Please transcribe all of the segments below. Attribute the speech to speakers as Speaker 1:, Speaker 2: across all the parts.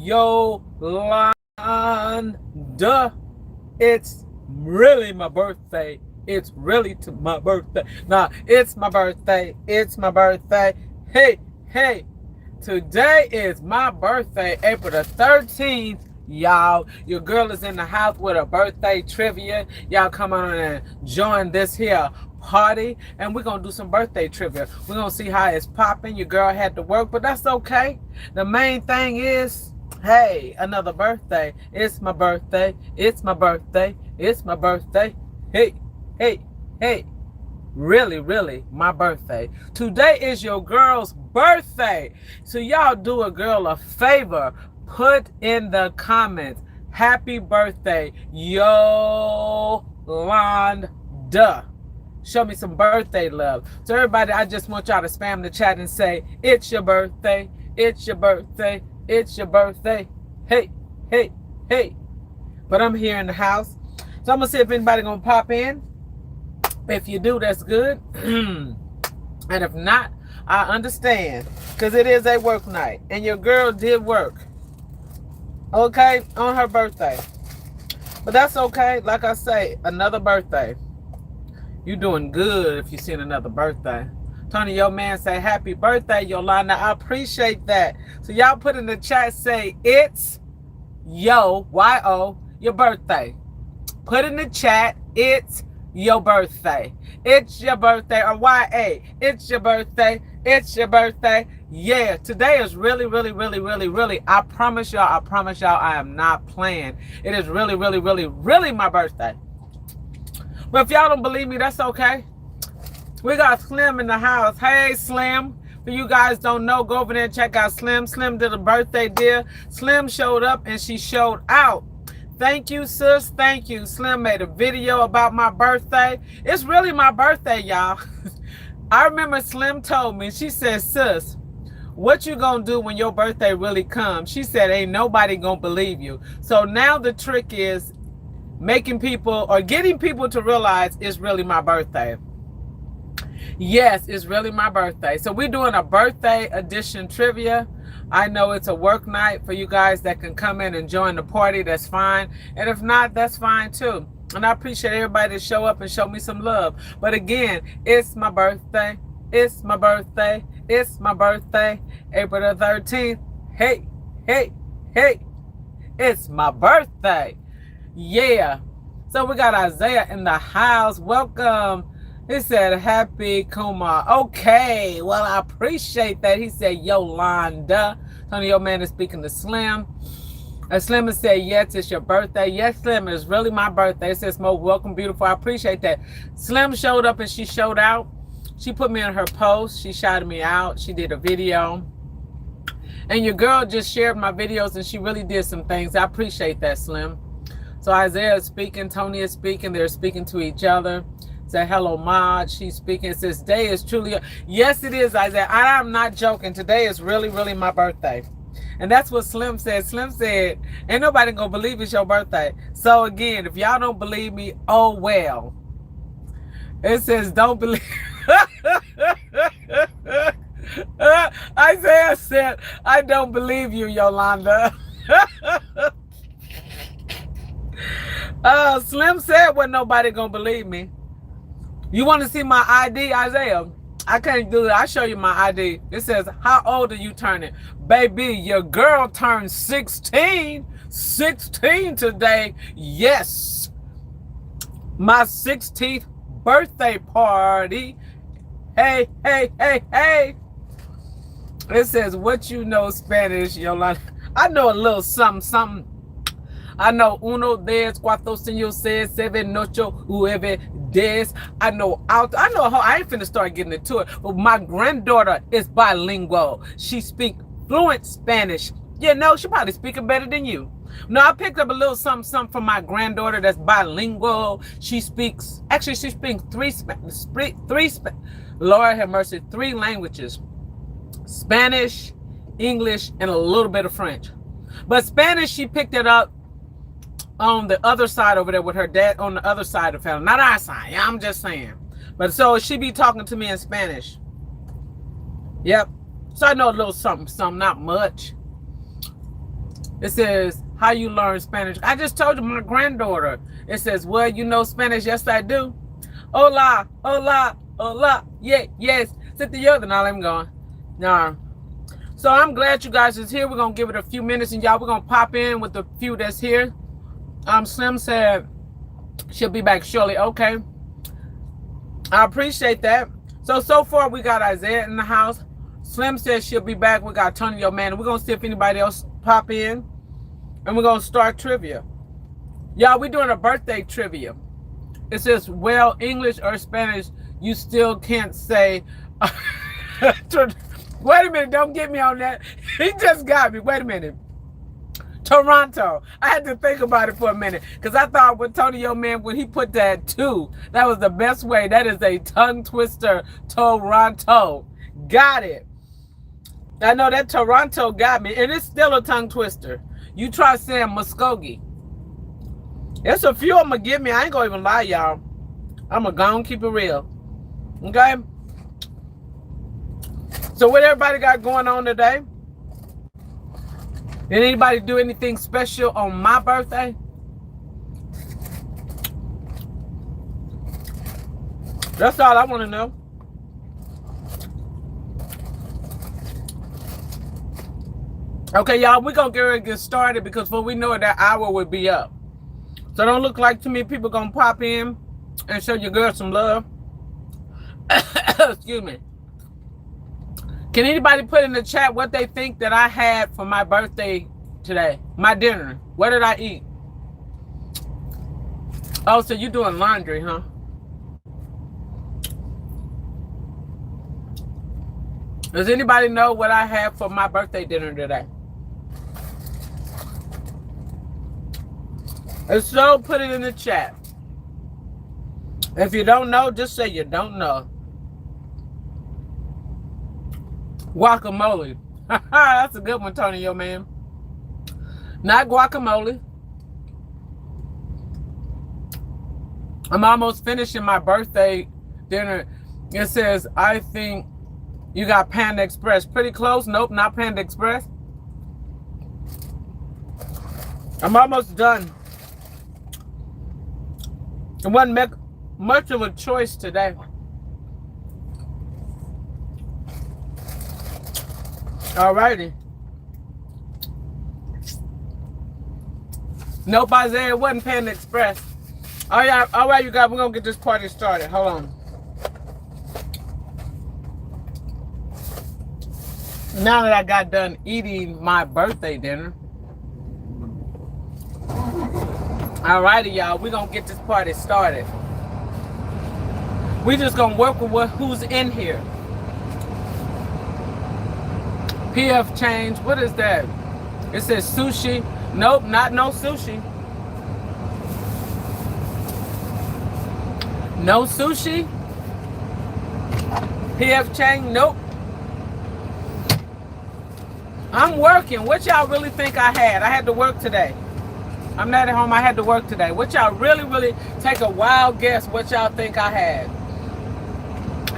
Speaker 1: Yooolandaa. It's really my birthday. It's really my birthday. Nah, it's my birthday. It's my birthday. Hey, hey. Today is my birthday, April the 13th. Y'all, your girl is in the house with a birthday trivia. Y'all come on and join this here party, and we're gonna do some birthday trivia. We're gonna see how it's popping. Your girl had to work, but that's okay. The main thing is, hey, another birthday. It's my birthday. It's my birthday. It's my birthday. Hey, hey, hey. Really, my birthday. Today is your girl's birthday. So y'all do a girl a favor. Put in the comments, happy birthday, Yooolandaa. Show me some birthday love. So everybody, I just want y'all to spam the chat and say, it's your birthday, it's your birthday, it's your birthday. Hey, hey, hey. But I'm here in the house. So I'm going to see if anybody going to pop in. If you do, that's good. And if not, I understand. Because it is a work night. And your girl did work. Okay? On her birthday. But that's okay. Like I say, another birthday. You doing good if you're seeing another birthday. Tony, your man, say happy birthday, Yoolanda. I appreciate that. So y'all put in the chat, say it's Y-O, your birthday. Put in the chat, it's your birthday. It's your birthday, or Y-A. It's your birthday. It's your birthday. Yeah, today is really, I promise y'all, I am not playing. It is really my birthday. But if y'all don't believe me, that's okay. We got Slim in the house. Hey, Slim. For you guys don't know, go over there and check out Slim. Slim did a birthday deal. Slim showed up and she showed out. Thank you, sis. Thank you. Slim made a video about my birthday. It's really my birthday, y'all. I remember Slim told me, she said, sis, what you gonna do when your birthday really comes? She said, ain't nobody gonna believe you. So now the trick is making people or getting people to realize it's really my birthday. Yes, it's really my birthday. So we're doing a birthday edition trivia. I know it's a work night for you guys that can come in and join the party. That's fine. And if not, that's fine too. And I appreciate everybody to show up and show me some love. But again, it's my birthday. It's my birthday. It's my birthday. April the 13th. Hey, hey, hey. It's my birthday. Yeah. So we got Isaiah in the house. Welcome. He said, happy Kumar. Okay, well, I appreciate that. He said, Yoolanda. Tony, your man is speaking to Slim. And Slim has said, yes, it's your birthday. Yes, Slim, it's really my birthday. It says, Mo, welcome, beautiful. I appreciate that. Slim showed up and she showed out. She put me in her post. She shouted me out. She did a video. And your girl just shared my videos and she really did some things. I appreciate that, Slim. So Isaiah is speaking. Tony is speaking. They're speaking to each other. Say hello, Maj. She's speaking. It says, day is truly. Yes, it is, Isaiah. I am not joking. Today is really my birthday. And that's what Slim said. Slim said, ain't nobody gonna believe it's your birthday. So again, if y'all don't believe me, oh well. It says, don't believe. Isaiah said, I don't believe you, Yoolanda. Slim said, well, nobody gonna believe me. You want to see my ID, Isaiah? I can't do it. I'll show you my ID. It says, how old are you turning? Baby, your girl turned 16. 16 today. Yes. My 16th birthday party. Hey, hey, hey, hey. It says, what you know Spanish, Yoolanda? I know a little something. I know uno, dos, cuatro, cinco, seis, seven, ocho, nueve, diez. I know how. I ain't finna start getting into it. But my granddaughter is bilingual. She speaks fluent Spanish. You know, she probably speaking better than you. No, I picked up a little something from my granddaughter that's bilingual. She speaks Lord have mercy, 3 languages. Spanish, English, and a little bit of French. But Spanish, she picked it up on the other side over there with her dad on the other side of the family. Not our side, I'm just saying. But so she be talking to me in Spanish. Yep. So I know a little something, not much. It says, how you learn Spanish. I just told you my granddaughter. It says, well, you know Spanish? Yes, I do. Hola, hola, hola. Yeah, yes. Sit the other. Now let me go. Nah. So I'm glad you guys is here. We're going to give it a few minutes. And y'all, we're going to pop in with the few that's here. Slim said she'll be back shortly. Okay. I appreciate that. So far we got Isaiah in the house. Slim says she'll be back. We got Tony, your man. We're going to see if anybody else pop in. And we're going to start trivia. Y'all, we're doing a birthday trivia. It says, well, English or Spanish, you still can't say. Wait a minute. Don't get me on that. He just got me. Wait a minute. Toronto. I had to think about it for a minute. Because I thought with Tony, your man, when he put that two, that was the best way. That is a tongue twister. Toronto. Got it. I know that Toronto got me. And it's still a tongue twister. You try saying Muskogee. There's a few of them going to give me. I ain't going to even lie, y'all. I'm going to go and keep it real. Okay? So what everybody got going on today? Did anybody do anything special on my birthday? That's all I want to know. Okay, y'all, we're going to get ready to get started because before we know it, that hour will be up. So don't look like too many people going to pop in and show your girl some love. Excuse me. Can anybody put in the chat what they think that I had for my birthday today? My dinner. What did I eat? Oh, so you're doing laundry, huh? Does anybody know what I had for my birthday dinner today? If so, put it in the chat. If you don't know, just say you don't know. Guacamole. That's a good one, Tony, yo, man. Not guacamole. I'm almost finishing my birthday dinner. It says, I think you got Panda Express. Pretty close. Nope, not Panda Express. I'm almost done. It wasn't much of a choice today. Alrighty. Nope, Isaiah, it wasn't Panda Express. All right, you guys, we're going to get this party started. Hold on. Now that I got done eating my birthday dinner. Alrighty, y'all, we're going to get this party started. We just going to work with who's in here. PF change. What is that? It says sushi. Nope, not no sushi. No sushi. PF change. Nope. I'm working. What y'all really think I had? I had to work today. I'm not at home. I had to work today. What y'all really take a wild guess what y'all think I had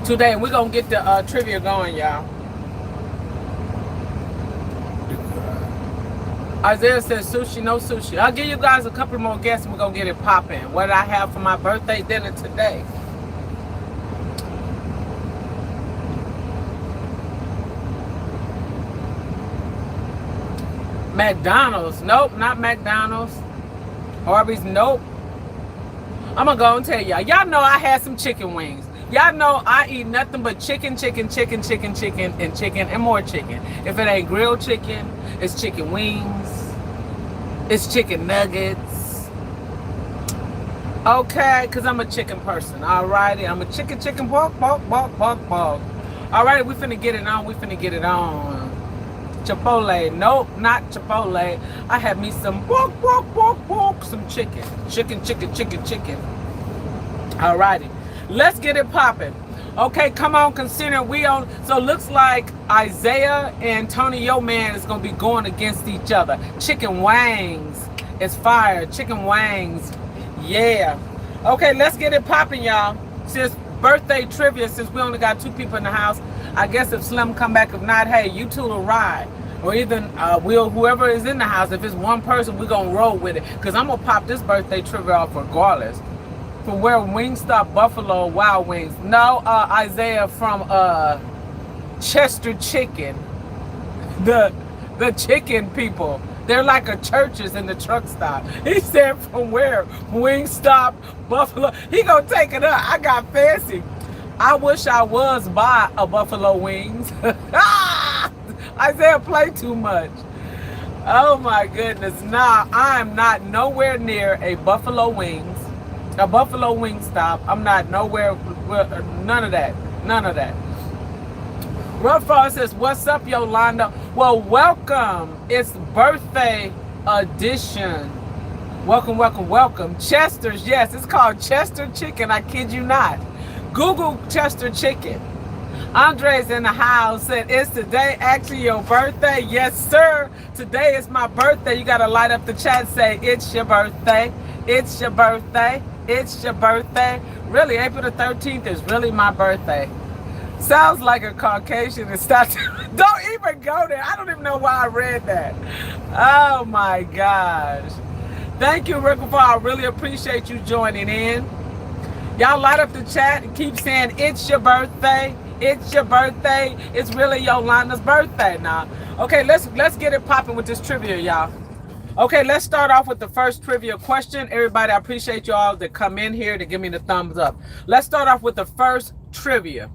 Speaker 1: today? And we're going to get the trivia going, y'all. Isaiah says sushi, no sushi. I'll give you guys a couple more guesses and we're going to get it popping. What did I have for my birthday dinner today? McDonald's. Nope, not McDonald's. Arby's. Nope. I'm going to go and tell y'all. Y'all know I had some chicken wings. Y'all know I eat nothing but chicken, and more chicken. If it ain't grilled chicken, it's chicken wings. It's chicken nuggets. Okay, because I'm a chicken person. Alrighty, I'm a chicken, pork. Alrighty, we finna get it on. Chipotle. Nope, not Chipotle. I had me some pork. Some chicken. Chicken. Alrighty. Let's get it popping. Okay, come on, consider we on. So looks like Isaiah and Tony Yo Man is gonna be going against each other. Chicken wangs is fire. Chicken wangs, yeah. Okay, let's get it popping, y'all. Since birthday trivia, since we only got 2 people in the house, I guess if Slim come back, if not, hey, you two will ride. or even whoever is in the house. If it's one person, we're gonna roll with it, because I'm gonna pop this birthday trivia off regardless. From where Wingstop Buffalo Wild Wings? No, Isaiah, from Chester Chicken, the chicken people. They're like a churches in the truck stop. He said from where? Wingstop Buffalo. He gonna take it up. I got fancy. I wish I was by a Buffalo Wings. Isaiah play too much. Oh my goodness. Nah, I am not nowhere near a Buffalo Wings, a Buffalo Wingstop. I'm not nowhere, none of that. None of that. Rough Frost says, what's up, Yoolanda? Well, welcome. It's birthday edition. Welcome, welcome, welcome. Chester's, yes, it's called Chester Chicken. I kid you not. Google Chester Chicken. Andre's in the house, said, is today actually your birthday? Yes, sir. Today is my birthday. You got to light up the chat and say, it's your birthday. It's your birthday. It's your birthday. Really, April the 13th is really my birthday. Sounds like a Caucasian and stuff. Don't even go there. I don't even know why I read that. Oh my gosh. Thank you, Ricklefor. I really appreciate you joining in. Y'all light up the chat and keep saying it's your birthday. It's your birthday. It's really Yoolanda's birthday now. Okay, let's get it popping with this trivia, y'all. Okay, let's start off with the first trivia question. Everybody, I appreciate y'all that come in here to give me the thumbs up. Let's start off with the first trivia.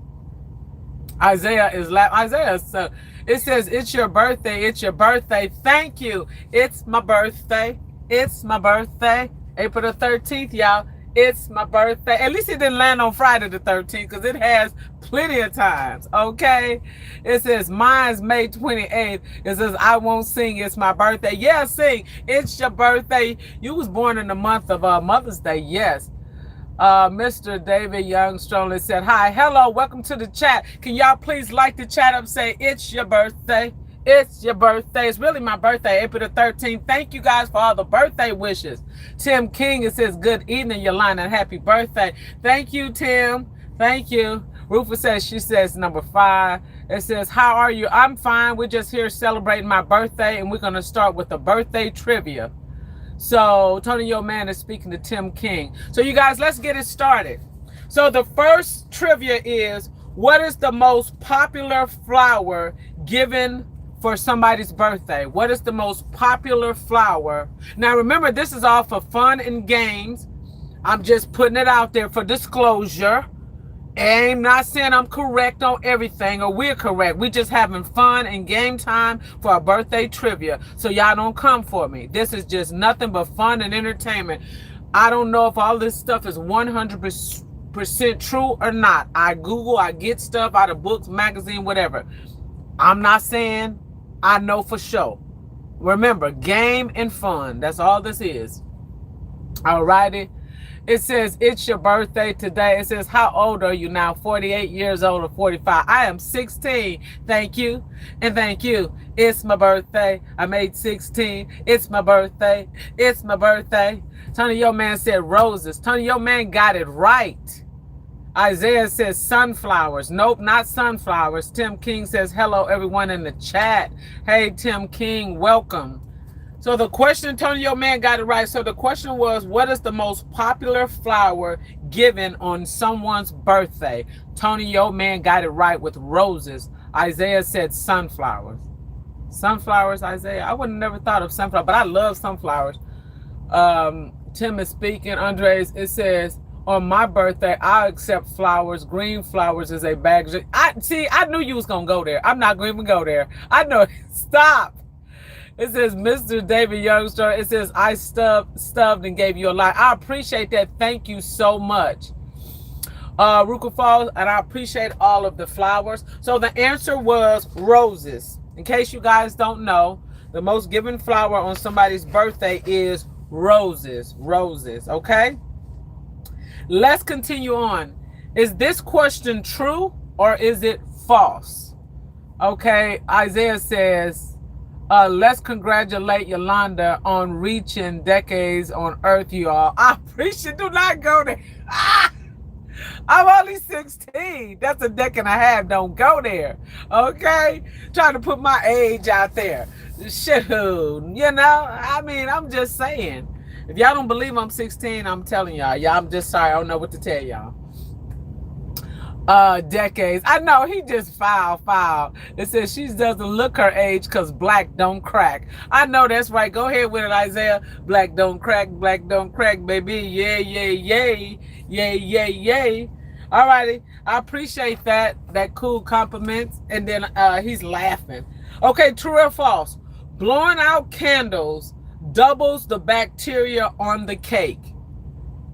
Speaker 1: Isaiah is Isaiah, so it says, it's your birthday. It's your birthday. Thank you. It's my birthday. It's my birthday. April the 13th, y'all. It's my birthday. At least it didn't land on Friday the 13th, because it has plenty of times. Okay. It says, mine's May 28th. It says, I won't sing. It's my birthday. Yeah, sing. It's your birthday. You was born in the month of Mother's Day. Yes. Mr. David Youngstrong said, hi, hello, welcome to the chat. Can y'all please like the chat up, say, it's your birthday. It's your birthday. It's really my birthday, April the 13th. Thank you guys for all the birthday wishes. Tim King, it says, good evening, Yoolanda, and happy birthday. Thank you, Tim. Thank you. Rufus says, she says, number 5. It says, how are you? I'm fine. We're just here celebrating my birthday, and we're going to start with the birthday trivia. So Tony Yo Man is speaking to Tim King. So you guys, let's get it started. So the first trivia is, what is the most popular flower given for somebody's birthday? What is the most popular flower? Now remember, this is all for fun and games. I'm just putting it out there for disclosure. I'm not saying I'm correct on everything or we're correct. We're just having fun and game time for our birthday trivia. So y'all don't come for me. This is just nothing but fun and entertainment. I don't know if all this stuff is 100% true or not. I Google, I get stuff out of books, magazine, whatever. I'm not saying I know for sure. Remember, game and fun. That's all this is. All righty. It says, it's your birthday today. It says, how old are you now? 48 years old or 45? I am 16. Thank you. And thank you. It's my birthday. I made 16. It's my birthday. It's my birthday. Tony Yo Man said roses. Tony Yo Man got it right. Isaiah says sunflowers. Nope, not sunflowers. Tim King says, hello, everyone in the chat. Hey, Tim King, welcome. So the question, Tony Yo Man got it right. So the question was, what is the most popular flower given on someone's birthday? Tony Yo Man got it right with roses. Isaiah said sunflowers. Sunflowers, Isaiah. I would have never thought of sunflowers, but I love sunflowers. Tim is speaking. Andres, it says, on my birthday, I accept flowers. Green flowers is a bag. I knew you was going to go there. I'm not going to even go there. I know. Stop. It says, Mr. David Youngster. It says, I stubbed and gave you a lot. I appreciate that. Thank you so much. Ruka Falls, and I appreciate all of the flowers. So the answer was roses. In case you guys don't know, the most given flower on somebody's birthday is roses. Roses, okay? Let's continue on. Is this question true or is it false? Okay, Isaiah says, let's congratulate Yoolanda on reaching decades on Earth, you all. I appreciate. Do not go there. I'm only 16. That's a decade and a half. Don't go there. Okay? Trying to put my age out there. Shit, you know? I mean, I'm just saying. If y'all don't believe I'm 16, I'm telling y'all. Y'all, I'm just sorry. I don't know what to tell y'all. Decades. I know he just foul. It says she doesn't look her age because black don't crack. I know that's right. Go ahead with it, Isaiah. Black don't crack, baby. Yeah, yay. Alrighty. I appreciate that cool compliment. And then he's laughing. Okay, true or false? Blowing out candles doubles the bacteria on the cake.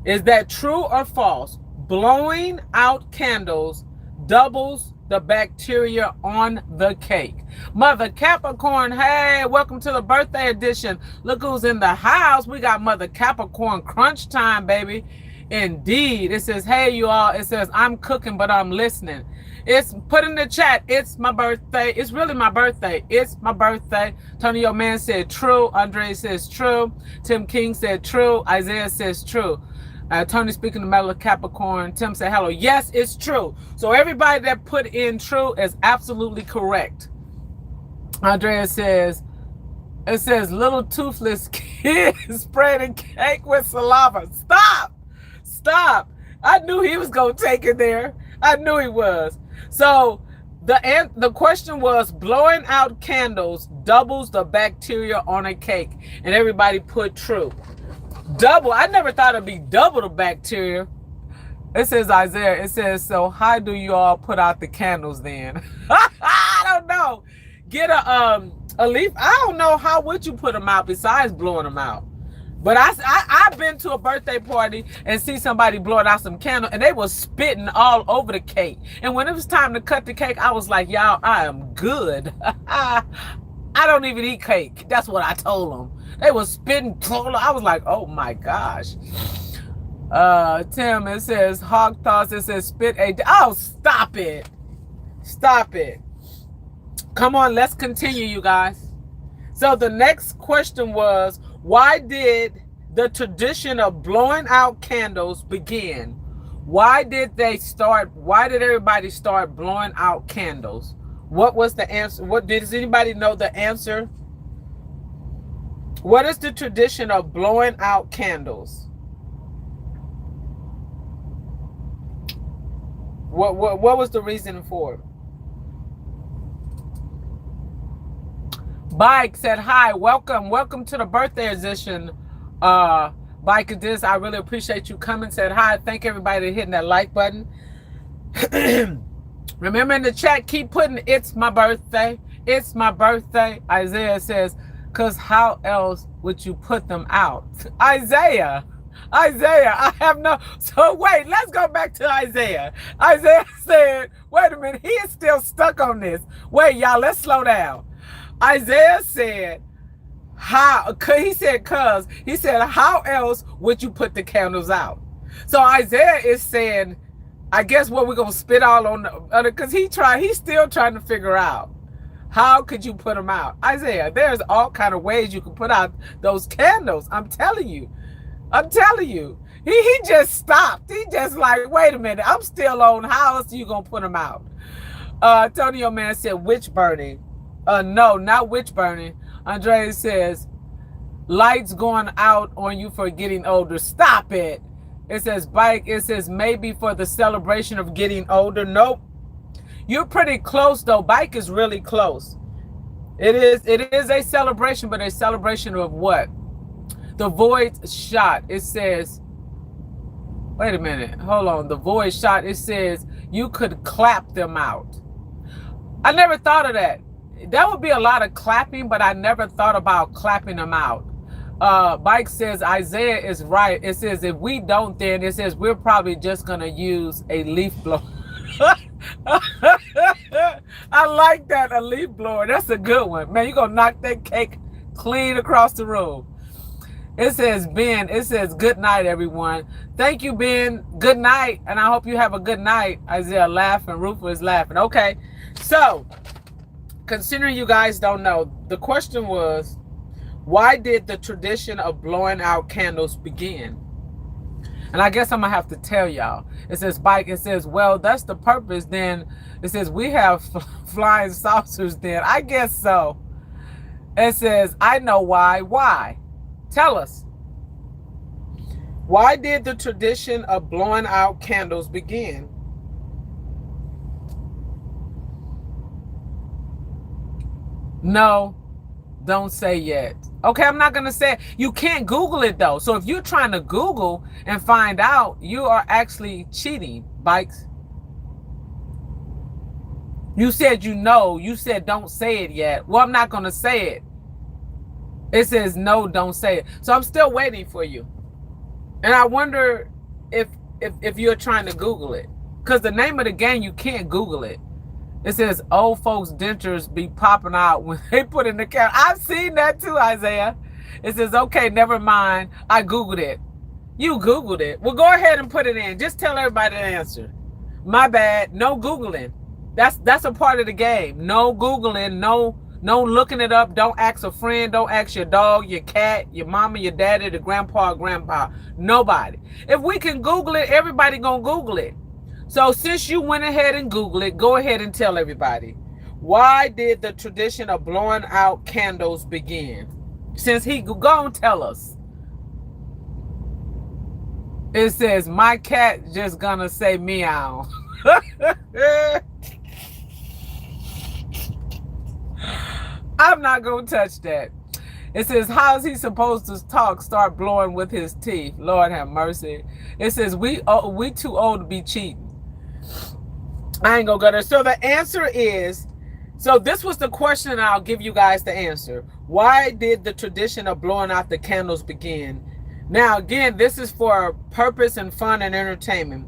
Speaker 1: Is that true or false? Blowing out candles doubles the bacteria on the cake. Mother Capricorn, hey, welcome to the birthday edition. Look who's in the house. We got Mother Capricorn crunch time, baby. Indeed. It says, hey, you all. It says, I'm cooking, but I'm listening. It's put in the chat. It's my birthday. It's really my birthday. It's my birthday. Tony, your man said true. Andre says true. Tim King said true. Isaiah says true. Tony speaking to Metal Capricorn. Tim said hello. Yes, it's true. So everybody that put in true is absolutely correct. Andrea says, it says little toothless kid spreading cake with saliva. Stop. I knew he was going to take it there. I knew he was. So the question was, blowing out candles doubles the bacteria on a cake. And everybody put true. Double. I never thought it'd be double the bacteria. It says Isaiah. It says, so how do you all put out the candles then? I don't know. Get a leaf. I don't know how would you put them out besides blowing them out. But I've been to a birthday party and see somebody blowing out some candle and they was spitting all over the cake. And when it was time to cut the cake, I was like, y'all, I am good. I don't even eat cake. That's what I told them. They was spitting. I was like, oh my gosh. Tim, it says hog toss. It says spit a. Oh, stop it. Come on, let's continue, you guys. So the next question was, why did the tradition of blowing out candles begin? Why did everybody start blowing out candles? What was the answer? Does anybody know the answer? What is the tradition of blowing out candles? What was the reason for it? Bike said, hi, welcome to the birthday edition. Bike this, I really appreciate you coming. Said hi, thank everybody for hitting that like button. Remember in the chat, keep putting it's my birthday. Isaiah says, because how else would you put them out? Isaiah, I have no. So wait, let's go back to Isaiah. Isaiah said, wait a minute, he is still stuck on this. Wait, y'all, let's slow down. Isaiah said, how? He said, how else would you put the candles out? So Isaiah is saying, I guess what we're going to spit all on the other, because he's still trying to figure out. How could you put them out? Isaiah, there's all kind of ways you can put out those candles. I'm telling you. He just stopped. He just like, wait a minute. I'm still on. How else are you going to put them out? Antonio man said, witch burning. No, not witch burning. Andrea says, lights going out on you for getting older. Stop it. It says bike. It says maybe for the celebration of getting older. Nope. You're pretty close though. Bike is really close. It is a celebration, but a celebration of what? The void shot. It says, wait a minute. Hold on. The void shot. It says you could clap them out. I never thought of that. That would be a lot of clapping, but I never thought about clapping them out. Bike says Isaiah is right. It says if we don't, then it says we're probably just gonna use a leaf blower. I like that, a leaf blower. That's a good one. Man, you're gonna knock that cake clean across the room. It says Ben, it says good night, everyone. Thank you, Ben. Good night. And I hope you have a good night. Isaiah laughing, Rufus is laughing. Okay. So considering you guys don't know, the question was, why did the tradition of blowing out candles begin? And I guess I'm going to have to tell y'all. It says, Bike, it says, well, that's the purpose. Then it says, we have flying saucers then. I guess so. It says, I know why. Why? Tell us. Why did the tradition of blowing out candles begin? No, don't say yet. Okay, I'm not going to say it. You can't Google it, though. So if you're trying to Google and find out, you are actually cheating, Bikes. You said you know. You said don't say it yet. Well, I'm not going to say it. It says no, don't say it. So I'm still waiting for you. And I wonder if you're trying to Google it. Because the name of the game, you can't Google it. It says old folks' dentures be popping out when they put in the camera. I've seen that too, Isaiah. It says, okay, never mind. I Googled it. You Googled it. Well, go ahead and put it in. Just tell everybody the answer. My bad. No Googling. That's a part of the game. No Googling. No looking it up. Don't ask a friend. Don't ask your dog, your cat, your mama, your daddy, the grandpa, grandpa. Nobody. If we can Google it, everybody gonna Google it. So since you went ahead and Google it, go ahead and tell everybody. Why did the tradition of blowing out candles begin? Since he go and tell us. It says, my cat just gonna say meow. I'm not gonna touch that. It says, how is he supposed to talk? Start blowing with his teeth. Lord have mercy. It says, we too old to be cheating. I ain't gonna go there. So the answer is, so this was the question, and I'll give you guys the answer. Why did the tradition of blowing out the candles begin? Now, again, this is for purpose and fun and entertainment.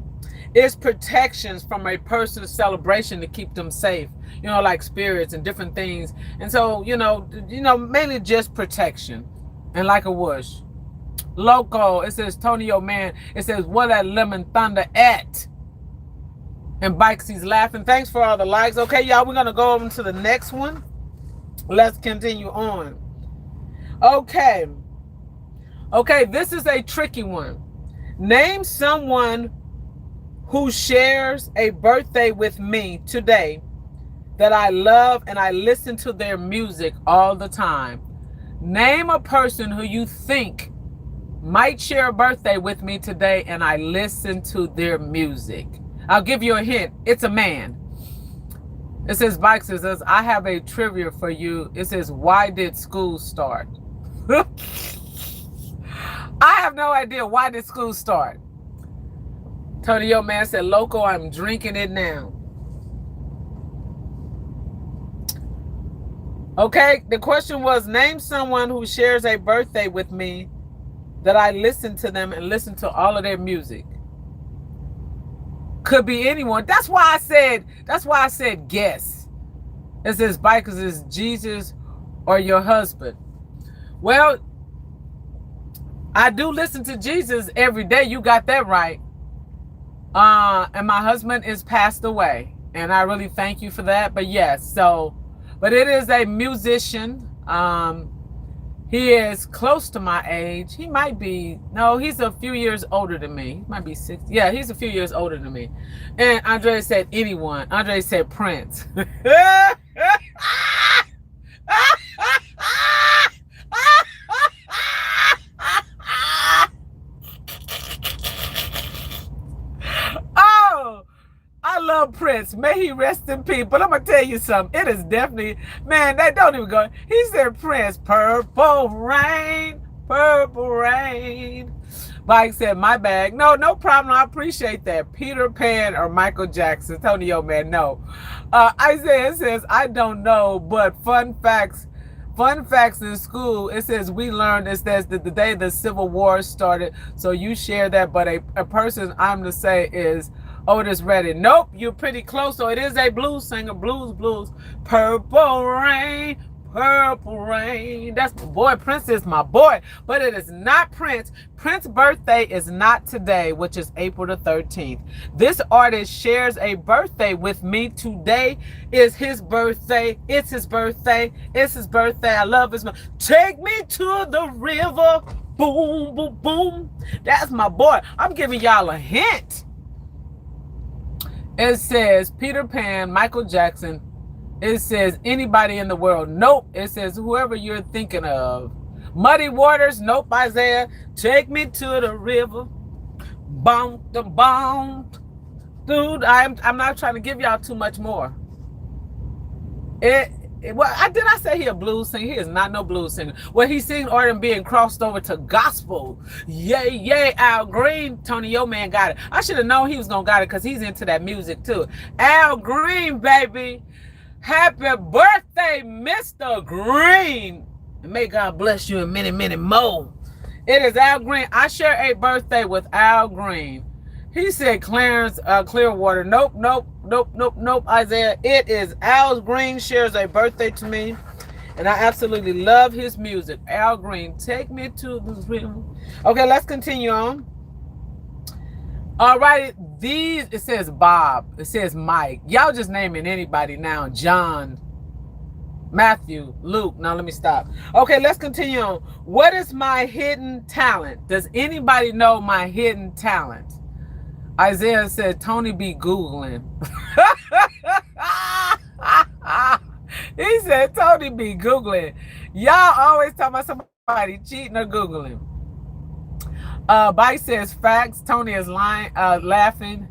Speaker 1: It's protections from a person's celebration to keep them safe, you know, like spirits and different things. And so, you know, mainly just protection. And like a whoosh. Loco, it says, Tonyo, man, it says, what that lemon thunder at? And Bikesy's laughing. Thanks for all the likes. Okay, y'all, we're going to go over to the next one. Let's continue on. Okay, this is a tricky one. Name someone who shares a birthday with me today that I love and I listen to their music all the time. Name a person who you think might share a birthday with me today and I listen to their music. I'll give you a hint. It's a man. It says, Bikes, it says, I have a trivia for you. It says, why did school start? I have no idea. Why did school start? Tony, yo, man said, Loco, I'm drinking it now. Okay, the question was, name someone who shares a birthday with me that I listen to them and listen to all of their music. Could be anyone. That's why I said guess. It says, Bikers, is Jesus or your husband? Well, I do listen to Jesus every day. You got that right. And my husband is passed away. And I really thank you for that. But yes, but it is a musician. He is close to my age. He might be, no, he's a few years older than me. He might be 60. Yeah, he's a few years older than me. And Andre said anyone. Andre said Prince. Oh, I love Prince. May he rest in peace. But I'm going to tell you something. It is definitely, man, that don't even go. He said Prince, purple rain, purple rain. Mike said, my bag. No problem. I appreciate that. Peter Pan or Michael Jackson. Tonyo, man, no. Isaiah says, I don't know, but fun facts in school, it says we learned, it says that the day the Civil War started, so you share that, but a person I'm to say is Otis Redding. Nope, you're pretty close. So it is a blues singer, blues. Purple rain, purple rain. That's my boy. Prince is my boy, but it is not Prince. Prince's birthday is not today, which is April the 13th. This artist shares a birthday with me. Today is his birthday. It's his birthday. It's his birthday. I love his. Take me to the river Boom, boom, boom. That's my boy. I'm giving y'all a hint. It says Peter Pan, Michael Jackson. It says anybody in the world. Nope. It says whoever you're thinking of. Muddy Waters. Nope. Isaiah. Take me to the river. Boom, the boom. Dude, I'm not trying to give y'all too much more. Did I say he a blues singer? He is not no blues singer. Well, he sing R&B and crossed over to gospel. Yay, yay, Al Green. Tony, your man got it. I should have known he was going to got it because he's into that music too. Al Green, baby. Happy birthday, Mr. Green. And may God bless you in many, many more. It is Al Green. I share a birthday with Al Green. He said Clarence Clearwater. Nope, nope, nope, nope, nope, Isaiah. It is Al Green shares a birthday to me. And I absolutely love his music. Al Green, take me to the room. Okay, let's continue on. All right, it says Bob. It says Mike. Y'all just naming anybody now. John, Matthew, Luke. Now let me stop. Okay, let's continue on. What is my hidden talent? Does anybody know my hidden talent? Isaiah said, Tony be Googling. He said, Tony be Googling. Y'all always talk about somebody cheating or Googling. Bite says, facts. Tony is lying, laughing.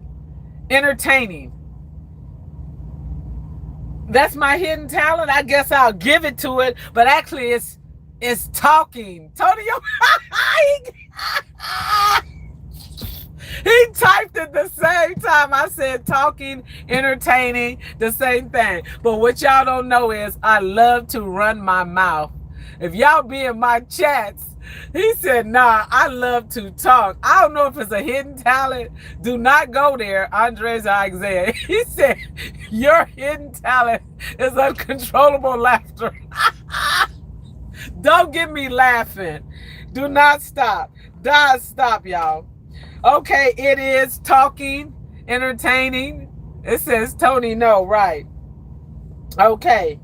Speaker 1: Entertaining. That's my hidden talent. I guess I'll give it to it. But actually, it's talking. Tony, he typed it the same time I said talking, entertaining, the same thing. But what y'all don't know is I love to run my mouth. If y'all be in my chats, he said, nah, I love to talk. I don't know if it's a hidden talent. Do not go there, Andres Isaiah. He said, your hidden talent is uncontrollable laughter. Don't get me laughing. Do not stop. Don't stop, y'all. Okay, it is talking, entertaining. It says Tony, no, right. Okay,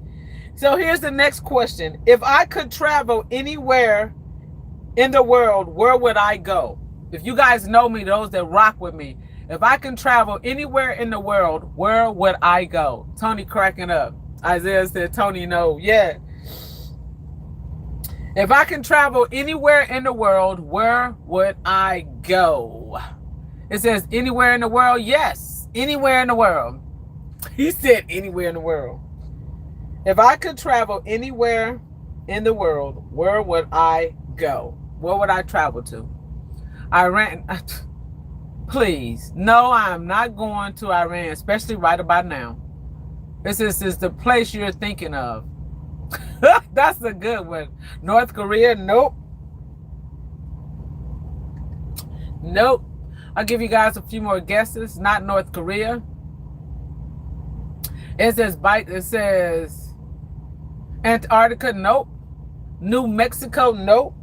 Speaker 1: so here's the next question. If I could travel anywhere in the world, where would I go? If you guys know me, those that rock with me, if I can travel anywhere in the world, where would I go? Tony cracking up. Isaiah said, Tony, no, yeah. If I can travel anywhere in the world, where would I go? It says anywhere in the world. Yes, anywhere in the world. He said anywhere in the world. If I could travel anywhere in the world, where would I go? Where would I travel to? Iran. Please. No, I'm not going to Iran, especially right about now. This is the place you're thinking of. That's a good one. North Korea, nope. Nope. I'll give you guys a few more guesses. Not North Korea. It says Antarctica, nope. New Mexico, nope.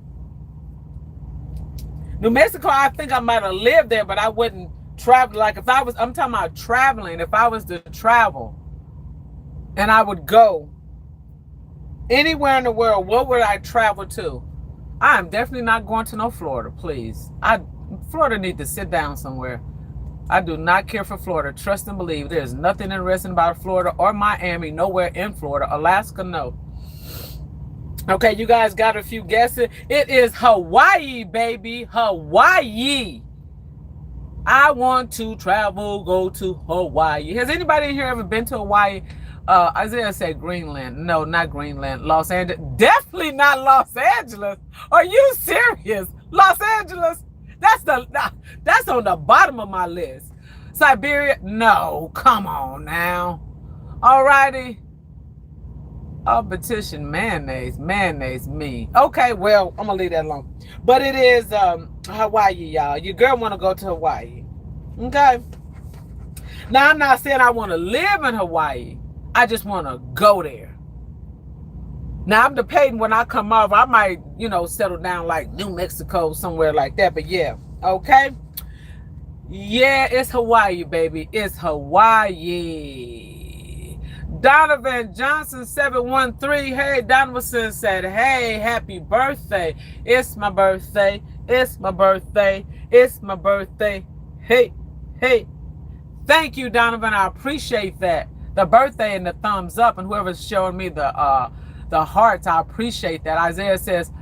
Speaker 1: New Mexico, I think I might have lived there, but I wouldn't travel. Like if I'm talking about traveling, if I was to travel and I would go anywhere in the world, what would I travel to? I'm definitely not going to no Florida, please. Florida need to sit down somewhere. I do not care for Florida. Trust and believe. There's nothing interesting about Florida or Miami, nowhere in Florida. Alaska, no. Okay, you guys got a few guesses. It is Hawaii, baby. Hawaii. I want to travel, go to Hawaii. Has anybody in here ever been to Hawaii? Isaiah said Greenland. No, not Greenland. Los Angeles. Definitely not Los Angeles. Are you serious? Los Angeles? That's on the bottom of my list. Siberia? No. Come on now. Alrighty. I'll petition mayonnaise. Mayonnaise me. Okay, well, I'm gonna leave that alone. But it is Hawaii, y'all. Your girl wanna go to Hawaii. Okay. Now I'm not saying I want to live in Hawaii. I just want to go there. Now, I'm debating when I come over, I might, settle down like New Mexico, somewhere like that. But yeah, okay. Yeah, it's Hawaii, baby. It's Hawaii. Donovan Johnson 713. Hey, Donovan said, hey, happy birthday. It's my birthday. It's my birthday. It's my birthday. Hey, hey. Thank you, Donovan. I appreciate that. The birthday and the thumbs up, and whoever's showing me the hearts, I appreciate that. Isaiah says,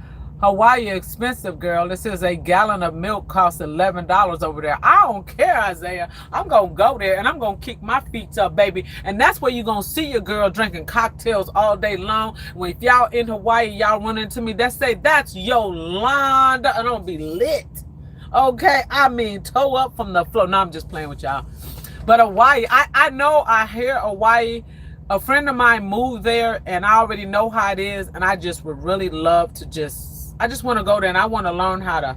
Speaker 1: Hawaii expensive, girl. This is a gallon of milk costs $11 over there. I don't care, Isaiah. I'm going to go there and I'm going to kick my feet up, baby. And that's where you're going to see your girl drinking cocktails all day long. When if y'all in Hawaii, y'all run into me, that's Yoolanda, and I'm going to be lit. Okay? I mean, toe up from the floor. No, I'm just playing with y'all. But Hawaii, I know, I hear Hawaii. A friend of mine moved there and I already know how it is. And I just would really love to I just want to go there and I want to learn how to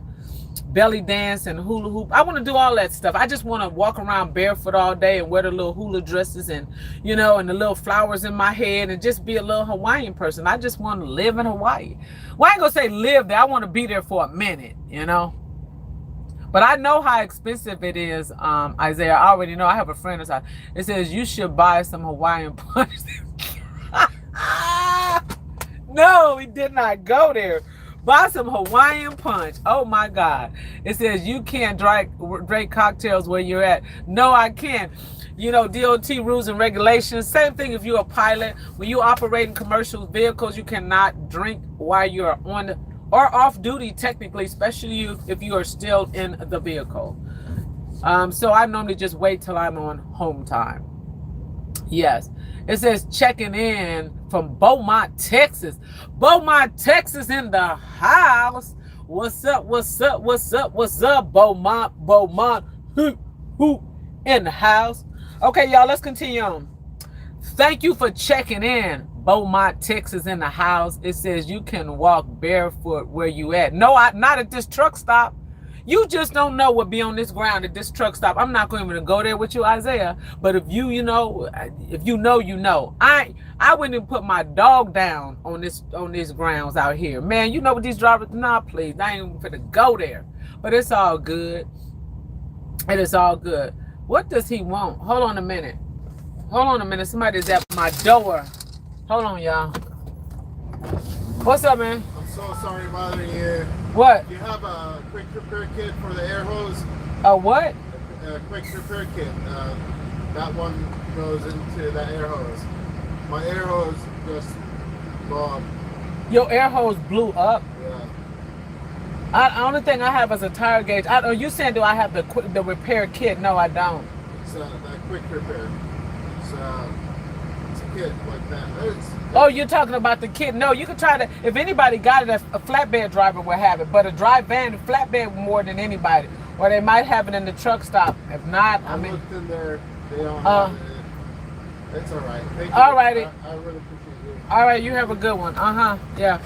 Speaker 1: belly dance and hula hoop. I want to do all that stuff. I just want to walk around barefoot all day and wear the little hula dresses and, you know, and the little flowers in my head and just be a little Hawaiian person. I just want to live in Hawaii. Well, I ain't going to say live there. I want to be there for a minute, you know. But I know how expensive it is, Isaiah. I already know. I have a friend that's it says you should buy some Hawaiian punch. No, we did not go there. Buy some Hawaiian punch. Oh my God. It says you can't drink cocktails where you're at. No, I can't. You know, DOT rules and regulations. Same thing if you're a pilot. When you operate in commercial vehicles, you cannot drink while you're on or off duty, technically, especially if you are still in the vehicle. So I normally just wait till I'm on home time. Yes. It says checking in from Beaumont, Texas. Beaumont, Texas in the house. What's up? What's up? What's up? What's up, Beaumont? Beaumont. Who in the house? Okay, y'all, let's continue on. Thank you for checking in. Beaumont, Texas in the house. It says you can walk barefoot where you at. No, not at this truck stop. You just don't know what be on this ground at this truck stop. I'm not going to go there with you, Isaiah. But if you know, you know. I wouldn't even put my dog down on these grounds out here. Man, you know what these drivers, nah, please. I ain't even finna go there. But it's all good. It is all good. What does he want? Hold on a minute. Hold on a minute. Somebody's at my door. Hold on, y'all. What's up, man?
Speaker 2: I'm so sorry to bother you.
Speaker 1: What?
Speaker 2: Do you have a quick repair kit for the air hose?
Speaker 1: A what?
Speaker 2: A quick repair kit. That one goes into that air hose. My air hose just blew up.
Speaker 1: Your air hose blew up?
Speaker 2: Yeah.
Speaker 1: The only thing I have is a tire gauge. You saying do I have the repair kit? No, I don't.
Speaker 2: It's a quick repair. It's a kit like that.
Speaker 1: Oh, you're talking about the kit? No, you can try to. If anybody got it, a flatbed driver will have it. But a dry van, flatbed more than anybody. Or they might have it in the truck stop. If not, I mean.
Speaker 2: Looked in there. They don't have it. It's all right. Thank you.
Speaker 1: All righty.
Speaker 2: I really appreciate you.
Speaker 1: All right, you have a good one. Yeah.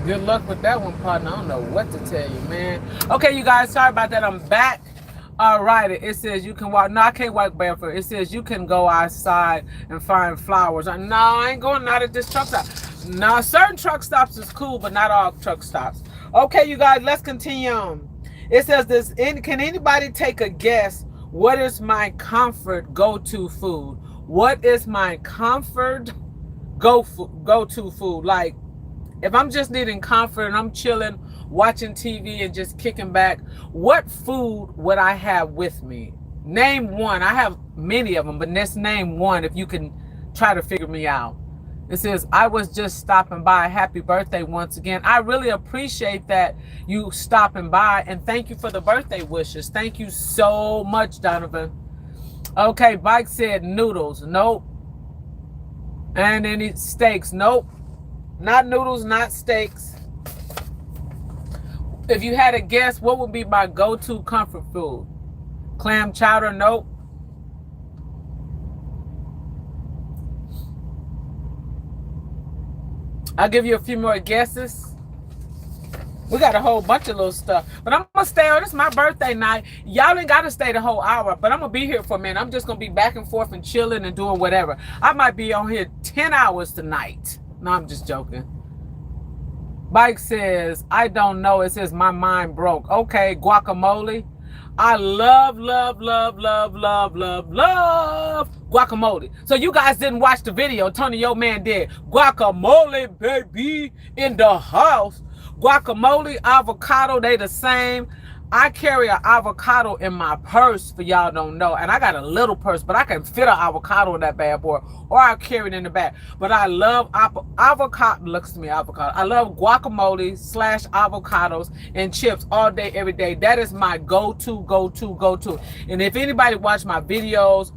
Speaker 1: Good luck with that one, partner. I don't know what to tell you, man. Okay, you guys, sorry about that. I'm back. All right, it says you can walk. No, I can't walk barefoot. It says you can go outside and find flowers. No, I ain't going out at this truck stop. No, certain truck stops is cool, but not all truck stops. Okay, you guys, let's continue on. It says this. Can anybody take a guess? What is my comfort go-to food? What is my comfort go-to food? Like, if I'm just needing comfort and I'm chilling, watching TV and just kicking back, what food would I have with me? Name one. I have many of them, but let's name one if you can try to figure me out. It says, I was just stopping by. Happy birthday once again. I really appreciate that you stopping by, and thank you for the birthday wishes. Thank you so much, Donovan. Okay, Bike said noodles. Nope. And any steaks. Nope. Not noodles, not steaks. If you had a guess, what would be my go-to comfort food? Clam chowder? Nope. I'll give you a few more guesses. We got a whole bunch of little stuff. But I'm going to stay on. This is my birthday night. Y'all ain't got to stay the whole hour. But I'm going to be here for a minute. I'm just going to be back and forth and chilling and doing whatever. I might be on here 10 hours tonight. No, I'm just joking. Bike says, I don't know. It says my mind broke. Okay, guacamole. I love, love, love, love, love, love, love guacamole. So you guys didn't watch the video. Tony, your man did. Guacamole, baby, in the house. Guacamole, avocado, they the same. I carry an avocado in my purse, for y'all don't know. And I got a little purse, but I can fit an avocado in that bad boy. Or I'll carry it in the back. But I love avocado. Looks to me, avocado. I love guacamole / avocados and chips all day, every day. That is my go-to, go-to, go-to. And if anybody watched my videos,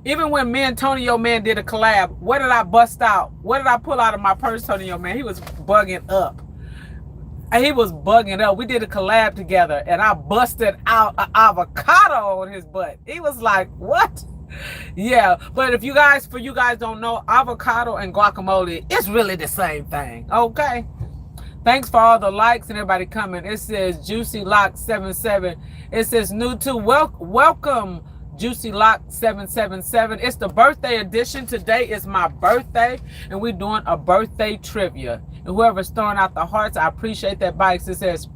Speaker 1: even when me and Tony, your man, did a collab, what did I bust out? What did I pull out of my purse, Tony, your man? He was bugging up. He was bugging up. We did a collab together, and I busted out an avocado on his butt. He was like, what? Yeah, but for you guys don't know, avocado and guacamole is really the same thing, okay? Thanks for all the likes and everybody coming. It says Juicy Lock 77. It says new to welcome Juicy Lock 777. It's the birthday edition. Today is my birthday, and we're doing a birthday trivia. And whoever's throwing out the hearts, I appreciate that. Bikes. It says,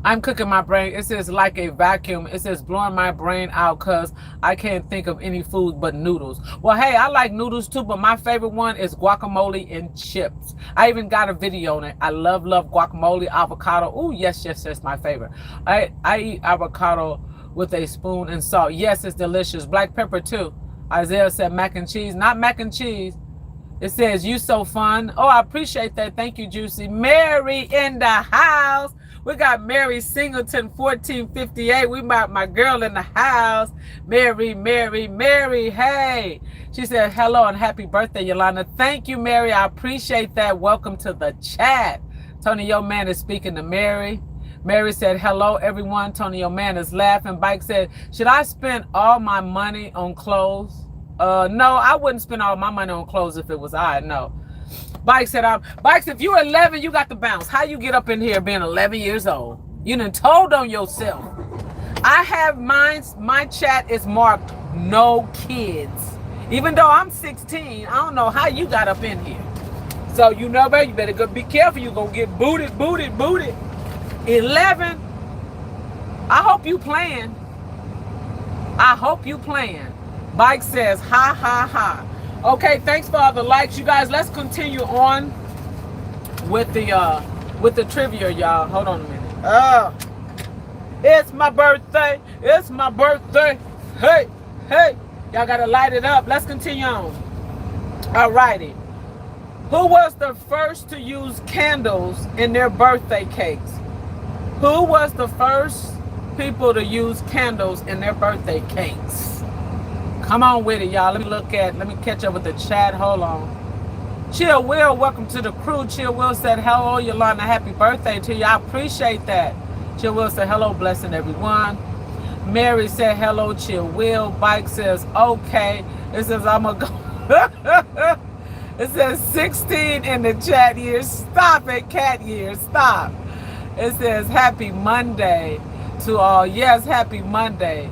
Speaker 1: I'm cooking my brain. It says like a vacuum. It says blowing my brain out because I can't think of any food but noodles. Well, hey, I like noodles too, but my favorite one is guacamole and chips. I even got a video on it. I love guacamole, avocado. Oh, yes, my favorite. I eat avocado with a spoon and salt. Yes, it's delicious. Black pepper too. Isaiah said mac and cheese. Not mac and cheese. It says, you so fun. Oh, I appreciate that. Thank you, Juicy. Mary in the house. We got Mary Singleton, 1458. We got my girl in the house. Mary. Hey. She said, hello and happy birthday, Yoolanda. Thank you, Mary. I appreciate that. Welcome to the chat. Tony, your man, is speaking to Mary. Mary said, hello, everyone. Tony, your man, is laughing. Bike said, should I spend all my money on clothes? No, I wouldn't spend all my money on clothes if it was I. No. Bike said, Bikes, if you're 11, you got to bounce. How you get up in here being 11 years old? You done told on yourself. I have mine. My chat is marked no kids. Even though I'm 16, I don't know how you got up in here. So you know, baby, you better go be careful. You're going to get booted. 11. I hope you playing. Bike says, ha. Okay, thanks for all the likes. You guys, let's continue on with the trivia, y'all. Hold on a minute. It's my birthday. Hey. Y'all got to light it up. Let's continue on. All righty. Who was the first to use candles in their birthday cakes? Who was the first people to use candles in their birthday cakes? Come on with it, y'all. Let me catch up with the chat. Hold on. Chill Will, welcome to the crew. Chill Will said, hello, Yoolanda. Happy birthday to you. I appreciate that. Chill Will said, hello, blessing everyone. Mary said, hello, Chill Will. Bike says, okay. It says, I'm going to go. It says 16 in the chat years. Stop it, cat years. Stop. It says, happy Monday to all. Yes, happy Monday.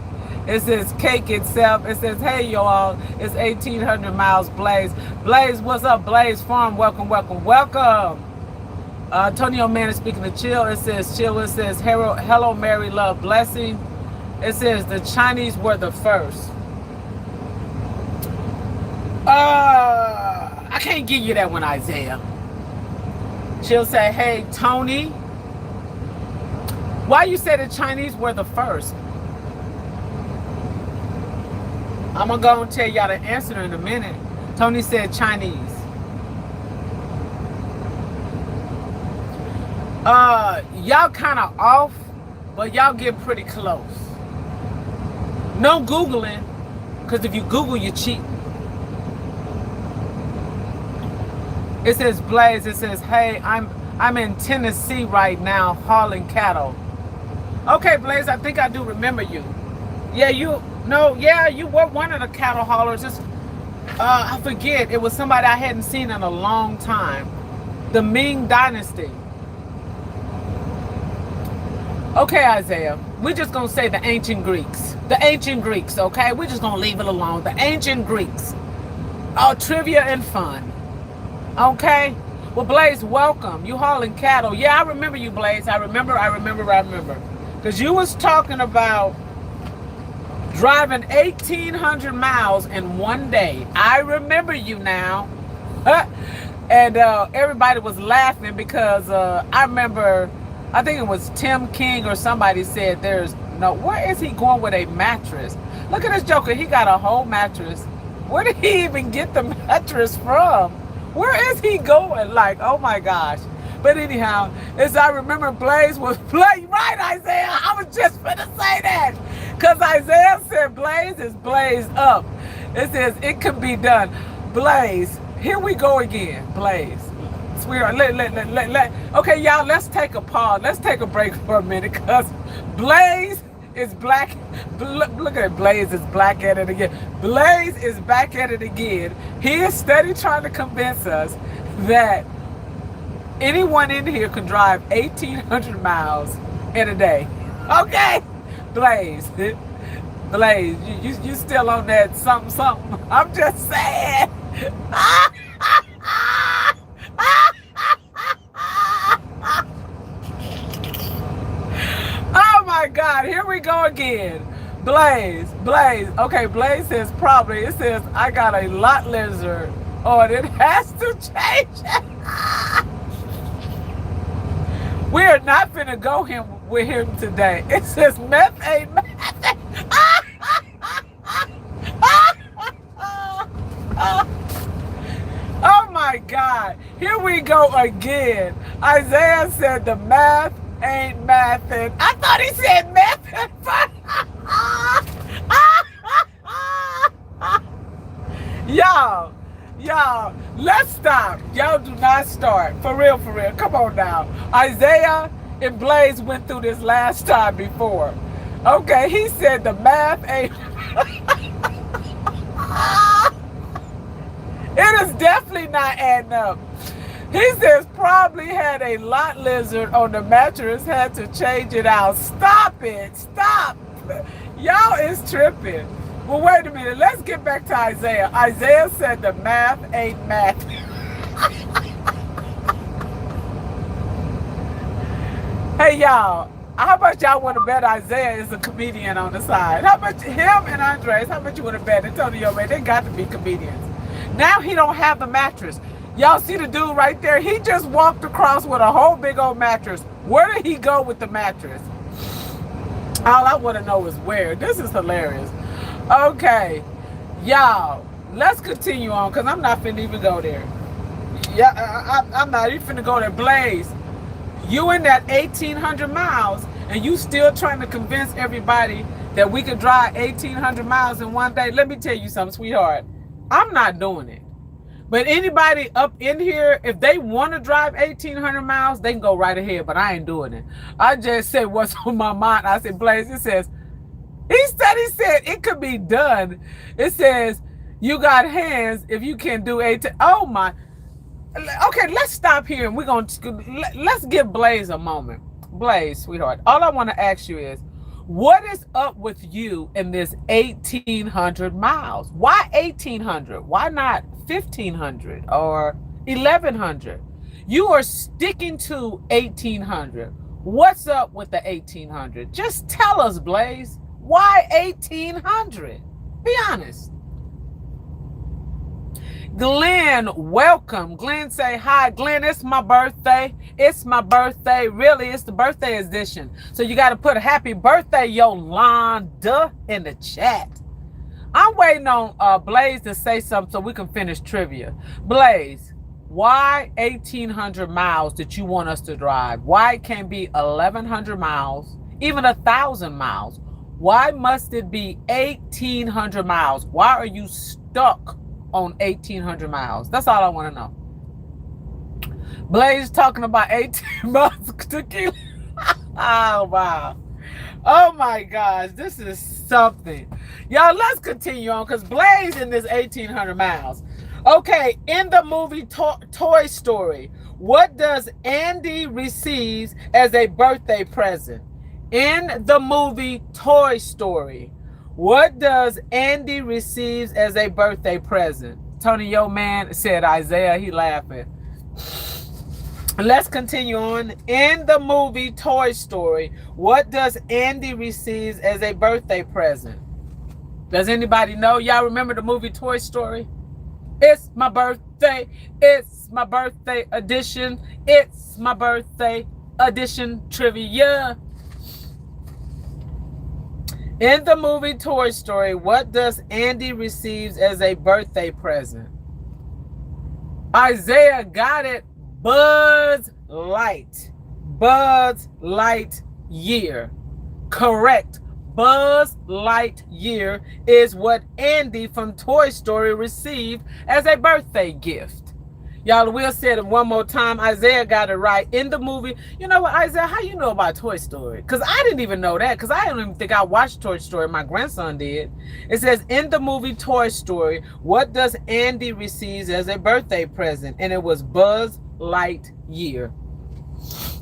Speaker 1: It says cake itself. It says, hey, y'all, it's 1,800 miles Blaze. Blaze, what's up, Blaze Farm? Welcome. Antonio Man is speaking to Chill. It says, Chill. It says, hello, Mary, love, blessing. It says, the Chinese were the first. I can't give you that one, Isaiah. She'll say, hey, Tony, why you say the Chinese were the first? I'm going to go and tell y'all the answer in a minute. Tony said Chinese. Y'all kind of off, but y'all get pretty close. No Googling, because if you Google, you cheat. It says Blaze. It says, hey, I'm in Tennessee right now hauling cattle. Okay, Blaze, I think I do remember you. Yeah, you were one of the cattle haulers. I forget. It was somebody I hadn't seen in a long time. The Ming Dynasty. Okay, Isaiah. We're just going to say the ancient Greeks. The ancient Greeks, okay? We're just going to leave it alone. The ancient Greeks. Oh, trivia and fun. Okay? Well, Blaze, welcome. You hauling cattle. Yeah, I remember you, Blaze. I remember. Because you was talking about driving 1,800 miles in one day. I remember you now. And everybody was laughing because I remember, I think it was Tim King or somebody said where is he going with a mattress? Look at this joker, he got a whole mattress. Where did he even get the mattress from? Where is he going? Like, oh my gosh. But anyhow, as I remember, Blaze was Blaze, right, Isaiah? I was just gonna say that. Because Isaiah said Blaze is blazed up. It says it can be done. Blaze, here we go again. Blaze. Sweetheart, okay, y'all, let's take a pause. Let's take a break for a minute because Blaze is black. Look at it, Blaze is black at it again. Blaze is back at it again. He is steady trying to convince us that anyone in here can drive 1,800 miles in a day. Okay, Blaze, Blaze, you still on that something? I'm just saying. Oh my God, here we go again. Blaze. Okay, Blaze says probably. It says I got a lot lizard on it. Has to change it. We are not finna go with him today. It says methane. Oh my God. Here we go again. Isaiah said the math ain't mathin'. I thought he said mathin'. Y'all, let's stop. Y'all do not start. For real. Come on now. Isaiah and Blaze went through this last time before. Okay, he said the math ain't. It is definitely not adding up. He says probably had a lot lizard on the mattress, had to change it out. Stop it. Stop. Y'all is tripping. Well, wait a minute. Let's get back to Isaiah. Isaiah said the math ain't math. Hey, y'all. How about y'all want to bet Isaiah is a comedian on the side? How about him and Andres? How about you want to bet Antonio, man? They got to be comedians. Now he don't have the mattress. Y'all see the dude right there? He just walked across with a whole big old mattress. Where did he go with the mattress? All I want to know is where. This is hilarious. Okay, y'all, let's continue on because I'm not finna even go there. Yeah, I'm not even finna go there. Blaze, you in that 1,800 miles and you still trying to convince everybody that we could drive 1,800 miles in one day. Let me tell you something, sweetheart. I'm not doing it. But anybody up in here, if they want to drive 1,800 miles, they can go right ahead, but I ain't doing it. I just said what's on my mind. I said, Blaze, it says, he said it could be done. It says, you got hands if you can do 18. Oh my. Okay, let's stop here and let's give Blaze a moment. Blaze, sweetheart, all I want to ask you is, what is up with you in this 1,800 miles? Why 1,800? Why not 1,500 or 1,100? You are sticking to 1,800. What's up with the 1,800? Just tell us, Blaze. Why 1,800? Be honest. Glenn, welcome. Glenn say hi. Glenn, it's my birthday. It's my birthday. Really, it's the birthday edition. So you got to put a happy birthday, Yoolanda, in the chat. I'm waiting on Blaze to say something so we can finish trivia. Blaze, why 1,800 miles did you want us to drive? Why it can't be 1,100 miles, even 1,000 miles? Why must it be 1,800 miles? Why are you stuck on 1,800 miles? That's all I want to know. Blaze talking about 18 miles tequila. Oh, wow. Oh, my gosh. This is something. Y'all, let's continue on because Blaze in this 1,800 miles. Okay, in the movie Toy Story, what does Andy receive as a birthday present? In the movie Toy Story, what does Andy receive as a birthday present? Tony, yo man, said Isaiah, he laughing. Let's continue on. In the movie Toy Story, what does Andy receive as a birthday present? Does anybody know? Y'all remember the movie Toy Story? It's my birthday. It's my birthday edition. It's my birthday edition trivia. In the movie Toy Story, what does Andy receive as a birthday present? Isaiah got it. Buzz Light. Buzz Lightyear. Correct. Buzz Lightyear is what Andy from Toy Story received as a birthday gift. Y'all, Will said it one more time. Isaiah got it right. In the movie, you know what, Isaiah, how you know about Toy Story? Because I didn't even know that, because I don't even think I watched Toy Story. My grandson did. It says, in the movie Toy Story, what does Andy receive as a birthday present? And it was Buzz Lightyear.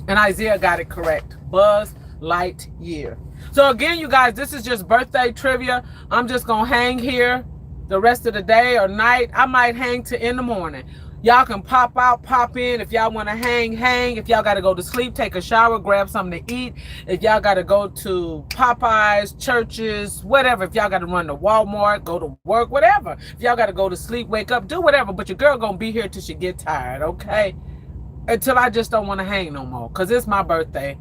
Speaker 1: And Isaiah got it correct. Buzz Lightyear. So again, you guys, this is just birthday trivia. I'm just going to hang here the rest of the day or night. I might hang to in the morning. Y'all can pop out, pop in. If y'all want to hang, hang. If y'all got to go to sleep, take a shower, grab something to eat. If y'all got to go to Popeyes, churches, whatever. If y'all got to run to Walmart, go to work, whatever. If y'all got to go to sleep, wake up, do whatever. But your girl going to be here till she get tired, okay? Until I just don't want to hang no more. Because it's my birthday.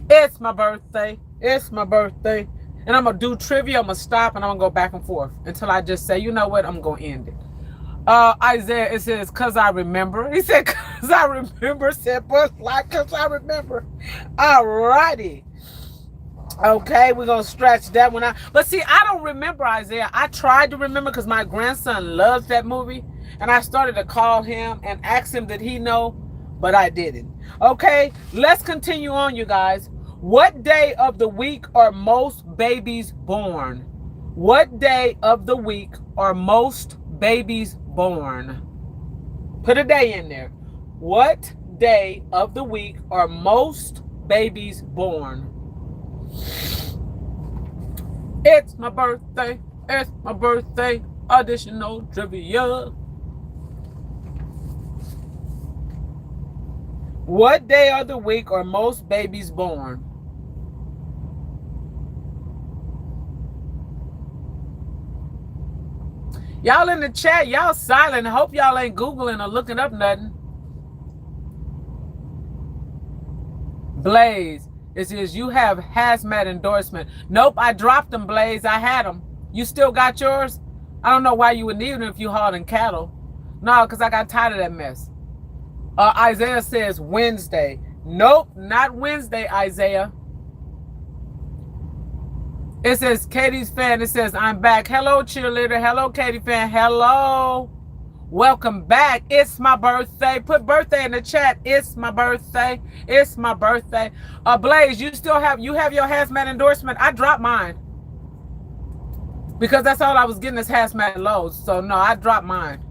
Speaker 1: It's my birthday. It's my birthday. And I'm going to do trivia. I'm going to stop and I'm going to go back and forth until I just say, you know what? I'm going to end it. Isaiah, it says, cause I remember. He said, cause I remember. Said, but like, cause I remember. Alrighty. Okay, we're gonna stretch that one out. But see, I don't remember, Isaiah. I tried to remember because my grandson loves that movie. And I started to call him and ask him did he know, but I didn't. Okay, let's continue on, you guys. What day of the week are most babies born? What day of the week are most babies born? Put a day in there. What day of the week are most babies born? It's my birthday. It's my birthday. Additional trivia. What day of the week are most babies born? Y'all in the chat, y'all silent. I hope y'all ain't Googling or looking up nothing. Blaze, it says you have hazmat endorsement. Nope, I dropped them, Blaze. I had them. You still got yours? I don't know why you would need them if you hauling cattle. No, because I got tired of that mess. Isaiah says Wednesday. Nope, not Wednesday, Isaiah. It says Katie's fan. It says I'm back. Hello, cheerleader. Hello, Katie fan. Hello. Welcome back. It's my birthday. Put birthday in the chat. It's my birthday. It's my birthday. Blaze, you have your hazmat endorsement. I dropped mine because that's all I was getting is hazmat loads. So no, I dropped mine.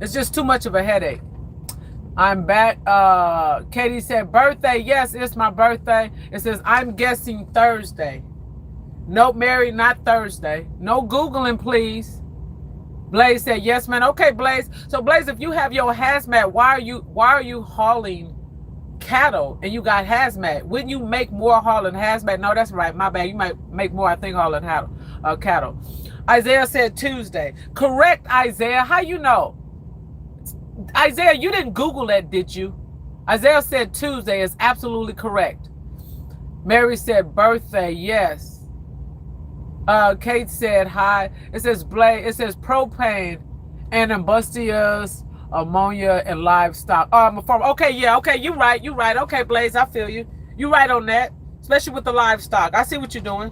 Speaker 1: It's just too much of a headache. I'm back. Katie said birthday. Yes, it's my birthday. It says I'm guessing Thursday. Nope, Mary, not Thursday. No Googling, please. Blaze said, yes, man. Okay, Blaze. So, Blaze, if you have your hazmat, why are you hauling cattle and you got hazmat? Wouldn't you make more hauling hazmat? No, that's right. My bad. You might make more, I think, hauling cattle. Isaiah said Tuesday. Correct, Isaiah. How you know? Isaiah, you didn't Google that, did you? Isaiah said Tuesday is absolutely correct. Mary said birthday. Yes. Kate said hi. It says propane and ambustias, ammonia, and livestock. I'm a farmer. Okay, yeah, okay, you right. Okay, Blaze, I feel you. You right on that, especially with the livestock. I see what you're doing.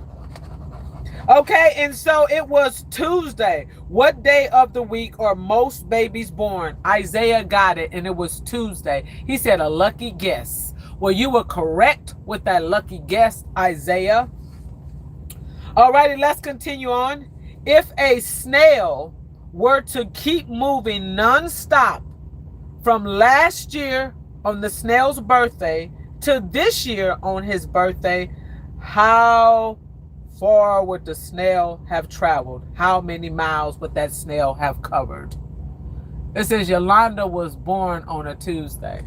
Speaker 1: Okay, and so it was Tuesday. What day of the are most babies born? Isaiah got it, and it was Tuesday. He said a lucky guess. Well, you were correct with that lucky guess, Isaiah. Alrighty, let's continue on. If a snail were to keep moving non-stop from last year on the snail's birthday to this year on his birthday, how far would the snail have traveled? How many miles would that snail have covered? It says Yoolanda was born on a Tuesday.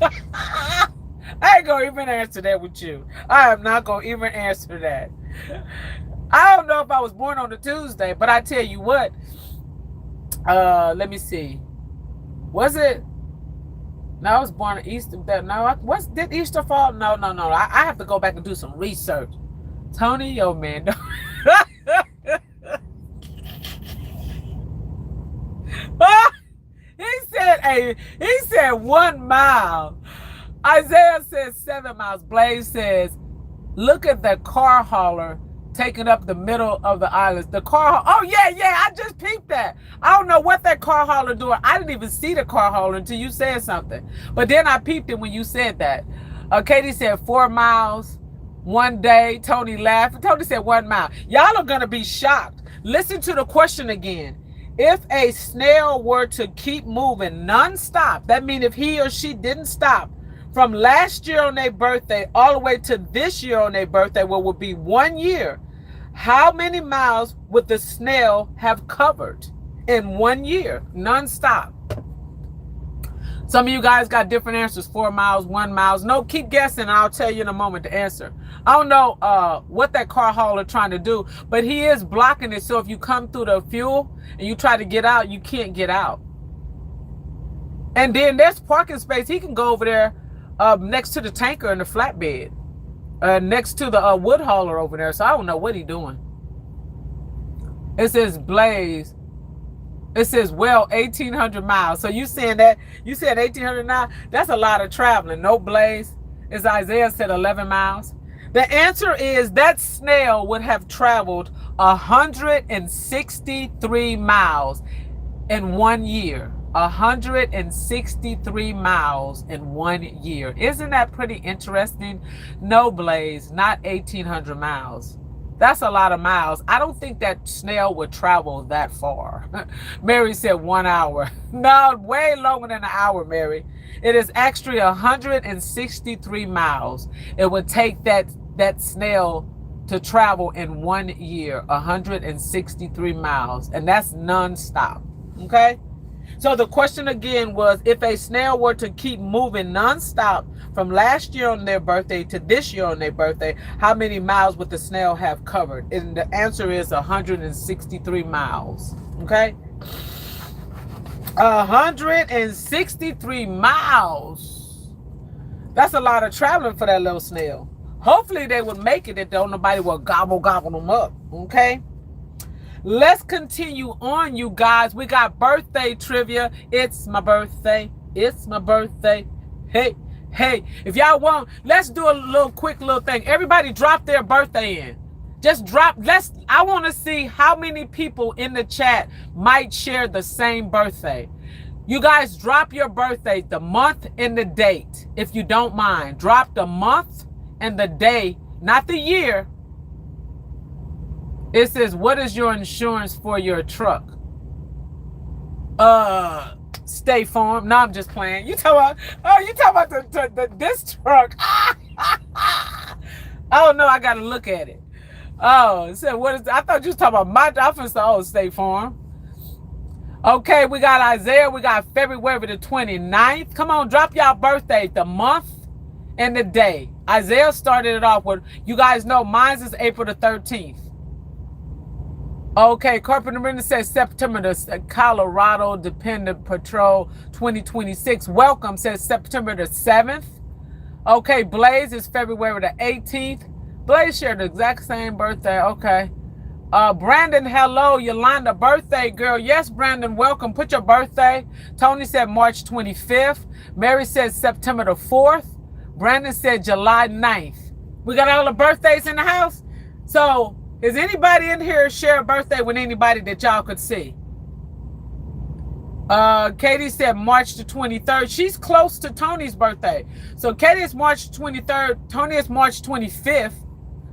Speaker 1: I ain't gonna even answer that with you. I am not gonna even answer that. I don't know if I was born on a Tuesday, but I tell you what. Let me see. Was it? No, I was born on Easter. No, did Easter fall? No. I have to go back and do some research. Tony, yo man. He said 1 mile. Isaiah says 7 miles. Blaze says, look at the car hauler taking up the middle of the islands. The car, oh yeah, I just peeped that. I don't know what that car hauler doing. I didn't even see the car hauler until you said something. But then I peeped it when you said that. Katie said 4 miles, 1 day. Tony laughed. Tony said 1 mile. Y'all are gonna be shocked. Listen to the question again. If a snail were to keep moving non-stop, that means if he or she didn't stop from last year on their birthday all the way to this year on their birthday, what would be 1 year, how many miles would the snail have covered in 1 year, non-stop? Some of you guys got different answers, 4 miles, 1 mile. No, keep guessing, and I'll tell you in a moment the answer. I don't know what that car hauler trying to do, but he is blocking it, so if you come through the fuel and you try to get out, you can't get out. And then there's parking space. He can go over there next to the tanker and the flatbed, next to the wood hauler over there. So I don't know what he's doing. It says Blaze. It says, well, 1,800 miles. So you saying that, you said 1,800 now? That's a lot of traveling. No, Blaze. As Isaiah said, 11 miles. The answer is that snail would have traveled 163 miles in 1 year. 163 miles in 1 year. Isn't that pretty interesting? No, Blaze, not 1,800 miles. That's a lot of miles. I don't think that snail would travel that far. Mary said 1 hour. No, way longer than an hour, Mary. It is actually 163 miles. It would take that snail to travel in 1 year, 163 miles. And that's non-stop. Okay? So the question again was, if a snail were to keep moving non-stop from last year on their birthday to this year on their birthday, how many miles would the snail have covered? And the answer is 163 miles. Okay? 163 miles. That's a lot of traveling for that little snail. Hopefully they would make it, that nobody will gobble them up. Okay? Let's continue on, you guys. We got birthday trivia. It's my birthday. It's my birthday. Hey. If y'all want, let's do a quick little thing. Everybody drop their birthday in. Just drop. I want to see how many people in the chat might share the same birthday. You guys drop your birthday, the month and the date, if you don't mind. Drop the month and the day, not the year. It says, what is your insurance for your truck? State Farm. No, I'm just playing. You talking about this truck. I don't know. I got to look at it. Oh, it said, what is, I thought you was talking about my, I was saying, State Farm. Okay, we got Isaiah. We got February the 29th. Come on, drop y'all birthday, the month and the day. Isaiah started it off with, you guys know mine is April the 13th. Okay, Carpenter Brenda says September the Colorado Dependent Patrol 2026. Welcome says September the 7th. Okay, Blaze is February the 18th. Blaze shared the exact same birthday. Okay. Brandon, hello. Yoolanda, birthday girl. Yes, Brandon, welcome. Put your birthday. Tony said March 25th. Mary said September the 4th. Brandon said July 9th. We got all the birthdays in the house. So, is anybody in here share a birthday with anybody that y'all could see? Katie said March the 23rd. She's close to Tony's birthday. So Katie is March 23rd. Tony is March 25th.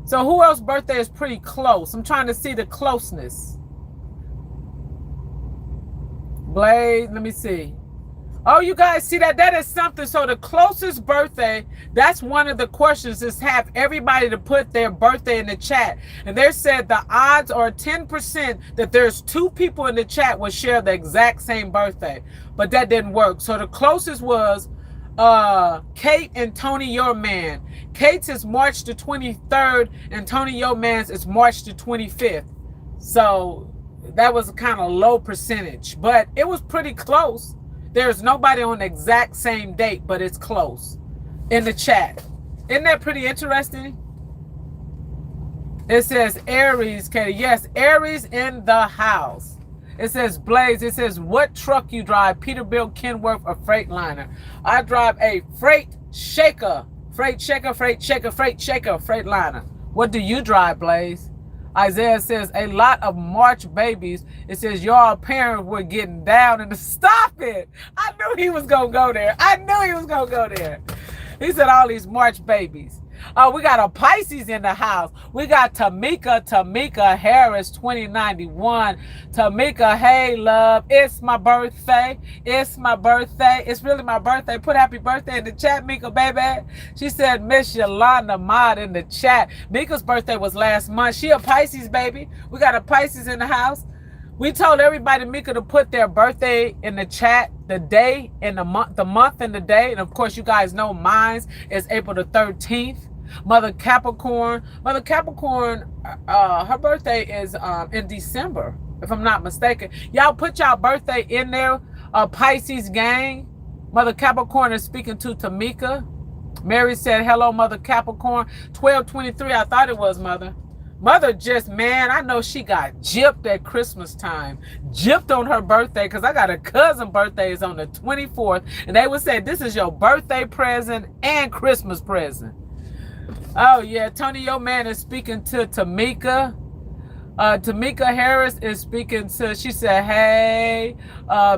Speaker 1: So who else's birthday is pretty close? I'm trying to see the closeness. Blade, let me see. Oh, you guys see that? That is something. So the closest birthday, that's one of the questions, is have everybody to put their birthday in the chat. And they said the odds are 10% that there's 2 people in the chat will share the exact same birthday. But that didn't work. So the closest was Kate and Tony Your Man. Kate's is March the 23rd and Tony Your Man's is March the 25th. So that was a kind of low percentage, but it was pretty close. There's nobody on the exact same date, but it's close in the chat. Isn't that pretty interesting? It says Aries, Katie. Yes, Aries in the house. It says Blaze. It says, what truck you drive? Peterbilt, Kenworth, or Freightliner? I drive a Freight Shaker. Freight Shaker, Freight Shaker, Freight Shaker, Freightliner. What do you drive, Blaze? Isaiah says, a lot of March babies. It says, your parents were getting down in the... Stop it! I knew he was going to go there. I knew he was going to go there. He said all these March babies. We got a Pisces in the house. We got Tamika Harris, 2091. Tamika, hey, love. It's my birthday. It's my birthday. It's really my birthday. Put happy birthday in the chat, Mika, baby. She said, Miss Yolanda Mod in the chat. Mika's birthday was last month. She a Pisces, baby. We got a Pisces in the house. We told everybody, Mika, to put their birthday in the chat, the day and the month and the day. And of course, you guys know mine is April the 13th. Mother Capricorn, her birthday is in December, if I'm not mistaken. Y'all put y'all birthday in there. Pisces gang. Mother Capricorn is speaking to Tamika. Mary said, hello, Mother Capricorn. 1223, I thought it was Mother. Mother just, man, I know she got gypped at Christmas time. Gypped on her birthday, because I got a cousin birthday is on the 24th. And they would say, this is your birthday present and Christmas present. Oh, yeah. Tony Your Man is speaking to Tamika. Tamika Harris is speaking to, she said, hey,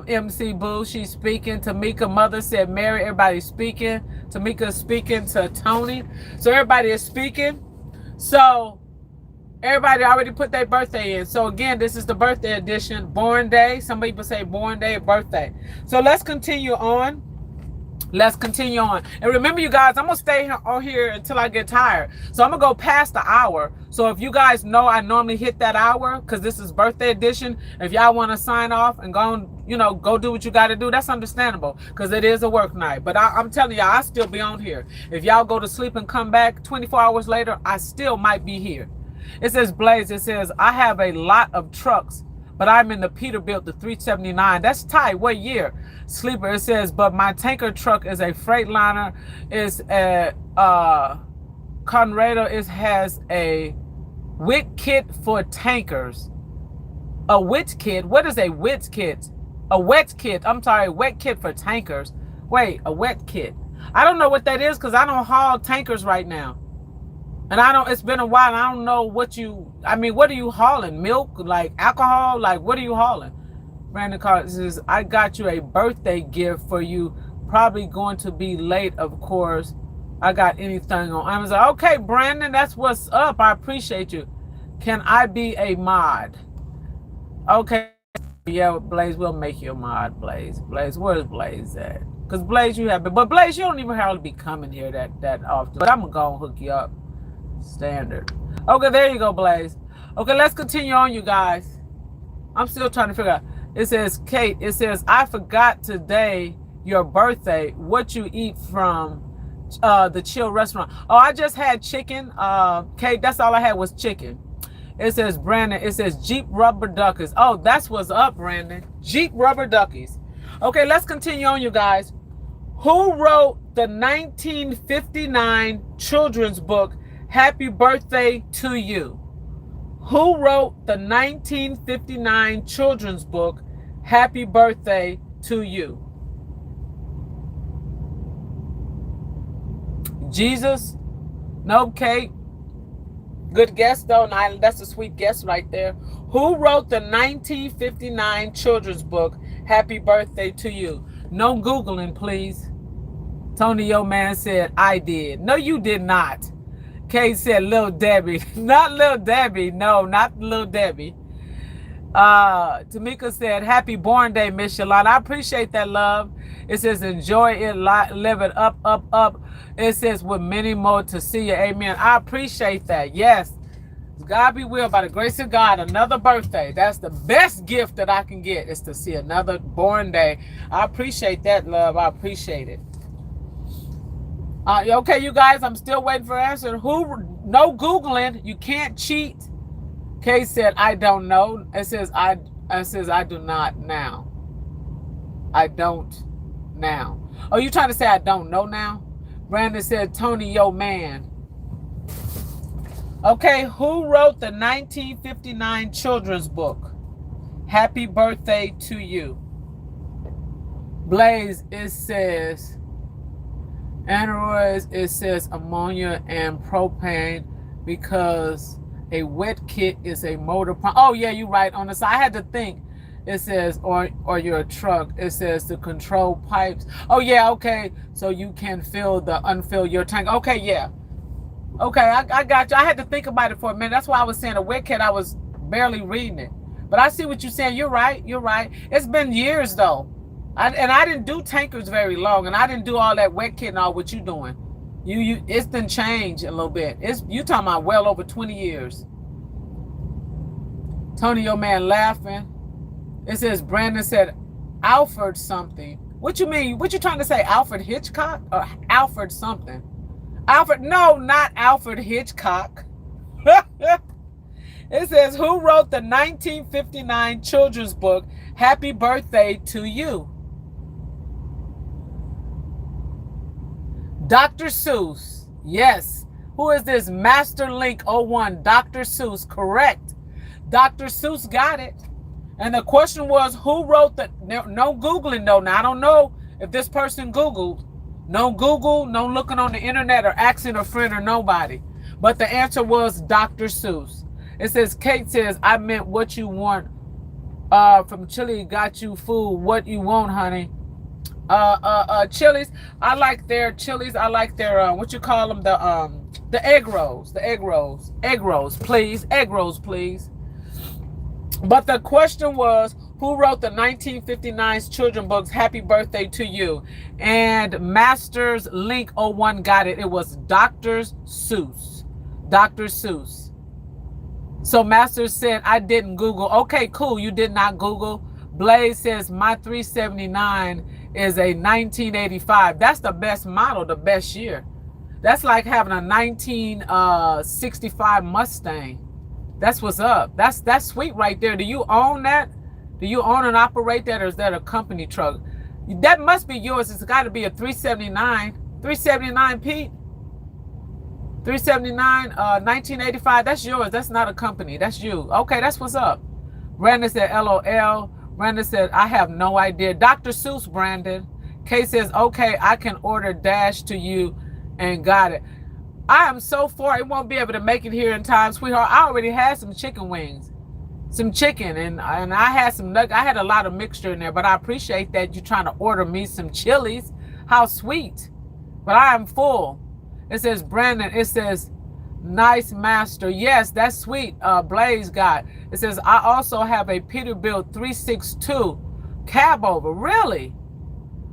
Speaker 1: MC Boo. She's speaking. Tamika Mother said, Mary. Everybody's speaking. Tamika speaking to Tony. So everybody is speaking. So everybody already put their birthday in. So again, this is the birthday edition. Born day. Some people say born day or birthday. So let's continue on. Let's continue on. And remember, you guys, I'm going to stay on here until I get tired. So I'm going to go past the hour. So if you guys know I normally hit that hour because this is birthday edition, if y'all want to sign off and go, go do what you got to do, that's understandable because it is a work night. But I'm telling y'all, I'll still be on here. If y'all go to sleep and come back 24 hours later, I still might be here. It says, Blaze, it says, I have a lot of trucks, but I'm in the Peterbilt, the 379. That's tight. What year? Sleeper, it says, but my tanker truck is a Freightliner. It's a Conrado. It has a wit kit for tankers. A wit kit? What is a wit kit? A wet kit. I'm sorry, a wet kit for tankers. Wait, a wet kit. I don't know what that is because I don't haul tankers right now. And it's been a while. I don't know what are you hauling? Milk? Like alcohol? Like, what are you hauling? Brandon Carter says, I got you a birthday gift for you. Probably going to be late, of course. I got anything on Amazon. Okay, Brandon, that's what's up. I appreciate you. Can I be a mod? Okay. Yeah, Blaze, we'll make you a mod, Blaze. Blaze, where's Blaze at? Because Blaze, you have been. But Blaze, you don't even hardly be coming here that often. But I'm going to go and hook you up. Standard. Okay, there you go, Blaze. Okay, let's continue on, you guys. I'm still trying to figure out. It says, Kate, it says, I forgot today your birthday, what you eat from the Chill restaurant. Oh, I just had chicken. Kate, that's all I had was chicken. It says, Brandon, it says Jeep Rubber Duckies. Oh, that's what's up, Brandon. Jeep Rubber Duckies. Okay, let's continue on, you guys. Who wrote the 1959 children's book, Happy Birthday to You? Who wrote the 1959 children's book, Happy Birthday to You? Jesus? No, Kate. Good guess, though. That's a sweet guess right there. Who wrote the 1959 children's book, Happy Birthday to You? No Googling, please. Tony Your Man said, I did. No, you did not. Kate said, Lil Debbie. Not Lil Debbie. No, not Lil Debbie. Tamika said, happy born day, Miss Yolanda. I appreciate that, love. It says, enjoy it, live it up, up, up. It says, with many more to see you. Amen. I appreciate that. Yes. God be will, by the grace of God, another birthday. That's the best gift that I can get, is to see another born day. I appreciate that, love. I appreciate it. Okay, you guys, I'm still waiting for answer. No Googling. You can't cheat. Kay said, I don't know. It says I do not now. I don't now. Oh, you trying to say I don't know now? Brandon said, Tony, yo man. Okay, who wrote the 1959 children's book? Happy birthday to you. Blaze, it says anaeroids, it says ammonia and propane because a wet kit is a motor pump. Oh yeah, you're right on the side. I had to think. It says or your truck. It says to control pipes. Oh yeah, okay. So you can unfill your tank. Okay, yeah. Okay, I got you. I had to think about it for a minute. That's why I was saying a wet kit. I was barely reading it. But I see what you're saying. You're right. You're right. It's been years though. I didn't do tankers very long, and I didn't do all that wet kit and all what you doing. It's been changed a little bit. You talking about well over 20 years. Tony, your man laughing. It says Brandon said Alfred something. What you mean? What you trying to say? Alfred Hitchcock or Alfred something? Alfred? No, not Alfred Hitchcock. It says who wrote the 1959 children's book Happy Birthday to You? Dr. Seuss. Yes. Who is this? Master Link 01. Dr. Seuss. Correct. Dr. Seuss got it. And the question was, who wrote the... No Googling, though. Now, I don't know if this person Googled. No Google, no looking on the internet or asking a friend or nobody. But the answer was Dr. Seuss. It says, Kate says, I meant what you want from Chili. Got you food. What you want, honey? Chili's. I like their Chili's. I like their, what you call them? The egg rolls. The egg rolls. Egg rolls, please. Egg rolls, please. But the question was, who wrote the 1959 children's books, Happy Birthday to You? And Masters Link 01 got it. It was Dr. Seuss. Dr. Seuss. So Masters said, I didn't Google. Okay, cool. You did not Google. Blaze says, my 379 is a 1985. That's the best model, the best year. That's like having a 1965 Mustang. That's what's up. That's sweet right there. Do you own that? Do you own and operate that, or is that a company truck? That must be yours. It's got to be a 379. 379, Pete? 379, 1985. That's yours. That's not a company. That's you. Okay, that's what's up. Brandon said, LOL. Brandon said, I have no idea. Dr. Seuss, Brandon. Kay says, okay, I can order Dash to you and got it. I am so far, it won't be able to make it here in time, sweetheart. I already had some chicken wings, some chicken, and I had some nuggets. I had a lot of mixture in there, but I appreciate that you're trying to order me some chilies. How sweet. But I am full. It says, Brandon, it says, nice master. Yes, that's sweet. Blaze got. It says, I also have a Peterbilt 362 cab over. Really?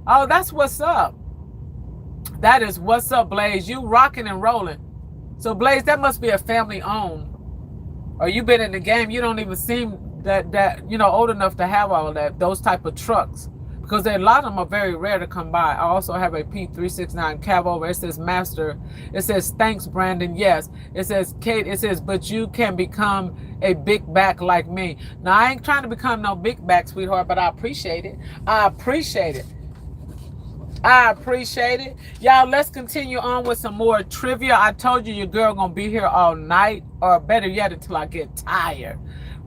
Speaker 1: Oh, that's what's up. That is what's up, Blaze. You rocking and rolling. So, Blaze, that must be a family owned. Or you been in the game. You don't even seem that old enough to have all that, those type of trucks. Because a lot of them are very rare to come by. I also have a P369 cab over. It says master. It says, thanks, Brandon. Yes. It says, Kate, it says, but you can become a big back like me. Now, I ain't trying to become no big back, sweetheart, but I appreciate it. I appreciate it. I appreciate it. Y'all, let's continue on with some more trivia. I told you your girl gonna be here all night, or better yet, until I get tired.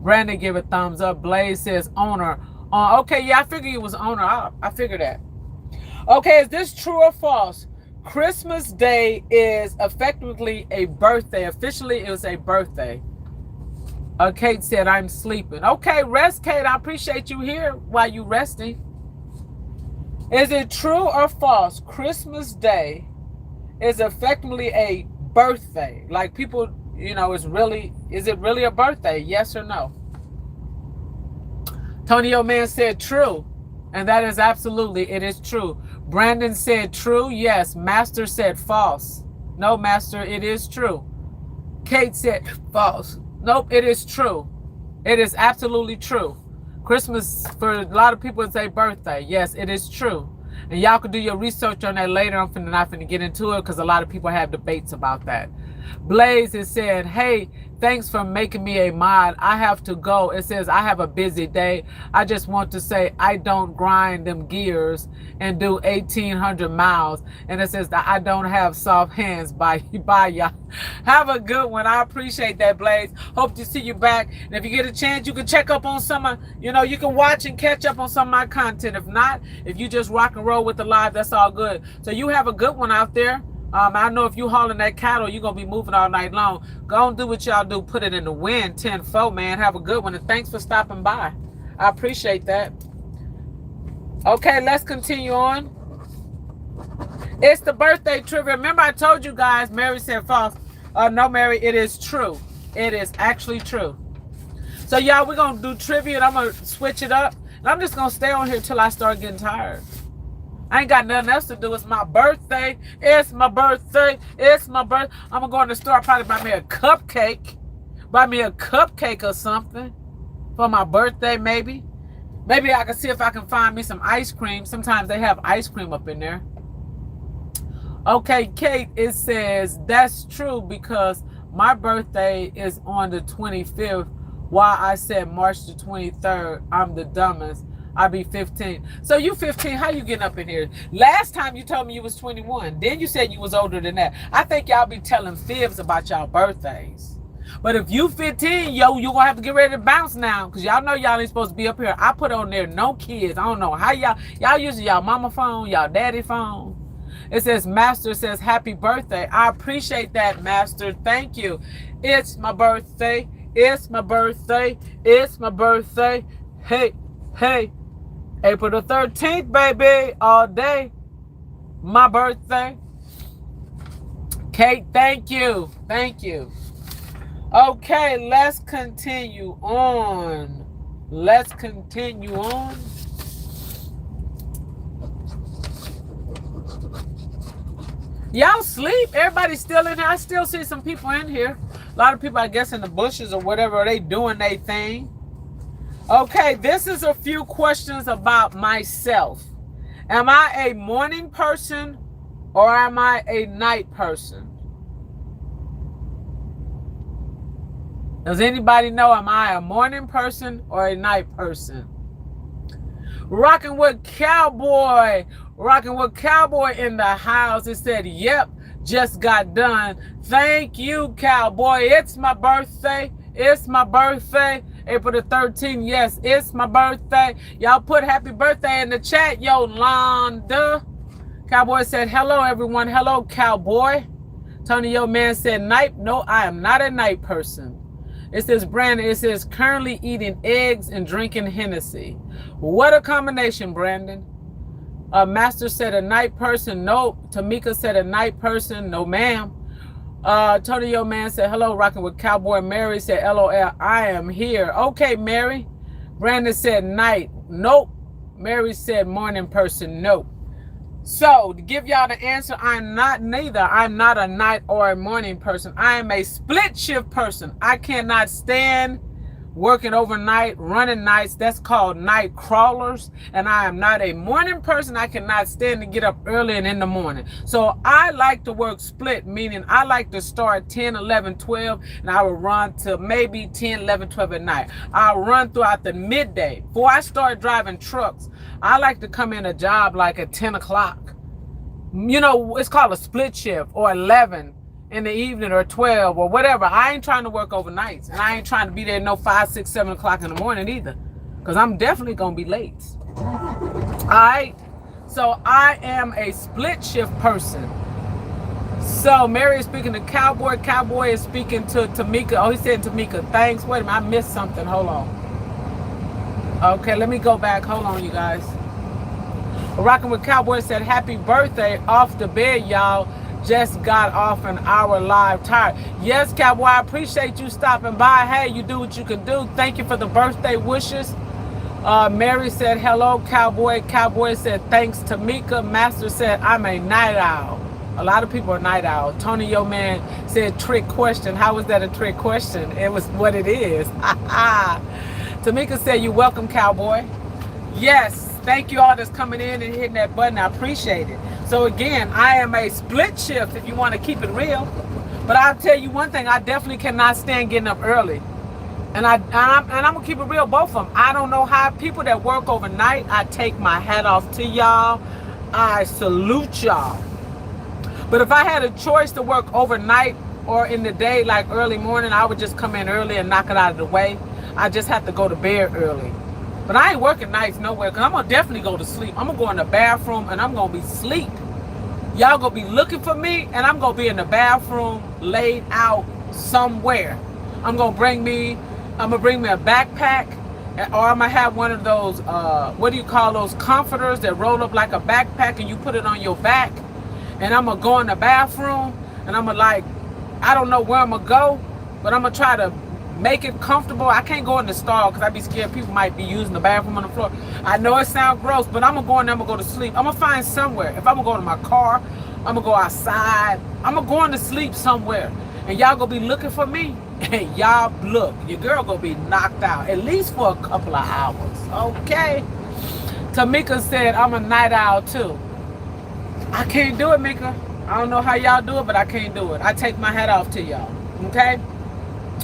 Speaker 1: Brandon give a thumbs up. Blaze says owner. Okay, yeah, I figured it was owner. I figured that. Okay, is this true or false? Christmas Day is effectively a birthday. Officially, it was a birthday. Kate said, I'm sleeping. Okay, rest, Kate. I appreciate you here while you resting. Is it true or false? Christmas Day is effectively a birthday. Like people, is it really a birthday? Yes or no? Tony O'Man said true. And that is absolutely, it is true. Brandon said true. Yes. Master said false. No, Master, it is true. Kate said false. Nope, it is true. It is absolutely true. Christmas, for a lot of people, it's a birthday. Yes, it is true. And y'all can do your research on that later. I'm not finna get into it because a lot of people have debates about that. Blaze is saying, hey, thanks for making me a mod. I have to go. It says, I have a busy day. I just want to say I don't grind them gears and do 1,800 miles. And it says that I don't have soft hands. Bye, y'all. Have a good one. I appreciate that, Blaze. Hope to see you back. And if you get a chance, you can check up on some of, you can watch and catch up on some of my content. If not, if you just rock and roll with the live, that's all good. So you have a good one out there. I know if you hauling that cattle, you're going to be moving all night long. Go and do what y'all do. Put it in the wind. 10-4, man. Have a good one. And thanks for stopping by. I appreciate that. Okay, let's continue on. It's the birthday trivia. Remember I told you guys, Mary said false. No, Mary, it is true. It is actually true. So, y'all, we're going to do trivia, and I'm going to switch it up. And I'm just going to stay on here till I start getting tired. I ain't got nothing else to do. It's my birthday. It's my birthday. It's my birthday. I'm going to go in the store, probably buy me a cupcake. Buy me a cupcake or something for my birthday, maybe. Maybe I can see if I can find me some ice cream. Sometimes they have ice cream up in there. Okay, Kate, it says, that's true because my birthday is on the 25th. Why I said March the 23rd, I'm the dumbest. I'll be 15. So you 15, how you getting up in here? Last time you told me you was 21. Then you said you was older than that. I think y'all be telling fibs about y'all birthdays. But if you 15, yo, you gonna have to get ready to bounce now. Because y'all know y'all ain't supposed to be up here. I put on there no kids. I don't know how y'all using y'all mama phone, y'all daddy phone. It says, Master says, happy birthday. I appreciate that, Master. Thank you. It's my birthday. It's my birthday. It's my birthday. Hey, hey. April the 13th, baby, all day. My birthday. Kate, thank you. Thank you. Okay, let's continue on. Let's continue on. Y'all sleep? Everybody's still in here? I still see some people in here. A lot of people, I guess, in the bushes or whatever, they doing their thing. Okay, this is a few questions about myself. Am I a morning person or am I a night person? Does anybody know, am I a morning person or a night person? Rocking with Cowboy. Rocking with Cowboy in the house. It said, yep, just got done. Thank you, Cowboy. It's my birthday. It's my birthday. April the 13th. Yes, it's my birthday. Y'all put happy birthday in the chat, Yoolanda. Cowboy said, hello, everyone. Hello, Cowboy. Tony, your man said, night. No, I am not a night person. It says, Brandon, it says, currently eating eggs and drinking Hennessy. What a combination, Brandon. Master said a night person. No. Tamika said a night person. No, ma'am. Tony, your man said, hello, rocking with Cowboy. Mary said, LOL, I am here. Okay, Mary. Brandon said night. Nope. Mary said morning person. Nope. So, to give y'all the answer, I'm not neither. I'm not a night or a morning person. I am a split shift person. I cannot stand working overnight, running nights. That's called night crawlers. And I am not a morning person. I cannot stand to get up early and in the morning. So I like to work split, meaning I like to start 10, 11, 12, and I will run to maybe 10, 11, 12 at night. I'll run throughout the midday. Before I start driving trucks, I like to come in a job like at 10 o'clock. It's called a split shift, or 11 in the evening, or 12 or whatever. I ain't trying to work overnights, and I ain't trying to be there no 5, 6, 7 o'clock in the morning either, because I'm definitely gonna be late. All right, so I am a split shift person. So Mary is speaking to Cowboy. Cowboy is speaking to Tamika. Oh, he said Tamika, thanks. Wait a minute, I missed something. Hold on. Okay, let me go back. Hold on, you guys. Rocking with Cowboy said, happy birthday. Off the bed, y'all. Just got off an hour live tired. Yes, Cowboy, I appreciate you stopping by. Hey, you do what you can do. Thank you for the birthday wishes. Mary said, hello, Cowboy. Cowboy said, thanks, Tamika. Master said, I'm a night owl. A lot of people are night owl. Tony, your man, said, trick question. How was that a trick question? It was what it is. Tamika said, you're welcome, Cowboy. Yes, Thank you all that's coming in and hitting that button. I appreciate it. So again, I am a split shift if you want to keep it real. But I'll tell you one thing, I definitely cannot stand getting up early. And I'm gonna keep it real, both of them. I don't know how people that work overnight, I take my hat off to y'all. I salute y'all. But if I had a choice to work overnight or in the day, like early morning, I would just come in early and knock it out of the way. I just have to go to bed early. But I ain't working nights nowhere, because I'm gonna definitely go to sleep. I'm gonna go in the bathroom and I'm gonna be asleep. Y'all gonna be looking for me, and I'm gonna be in the bathroom laid out somewhere. I'm gonna bring me a backpack, or I'm gonna have one of those what do you call those comforters that roll up like a backpack and you put it on your back. And I'm gonna go in the bathroom and I'm gonna I don't know where I'm gonna go, but I'm gonna try to make it comfortable. I can't go in the stall because I'd be scared people might be using the bathroom on the floor. I know it sounds gross, but I'm gonna go in there, I'm gonna go to sleep. I'm gonna find somewhere. If I'm gonna go to my car, I'm gonna go outside. I'm gonna go into sleep somewhere. And y'all gonna be looking for me. And y'all, look, your girl gonna be knocked out, at least for a couple of hours, okay? Tamika said, I'm a night owl too. I can't do it, Mika. I don't know how y'all do it, but I can't do it. I take my hat off to y'all, okay?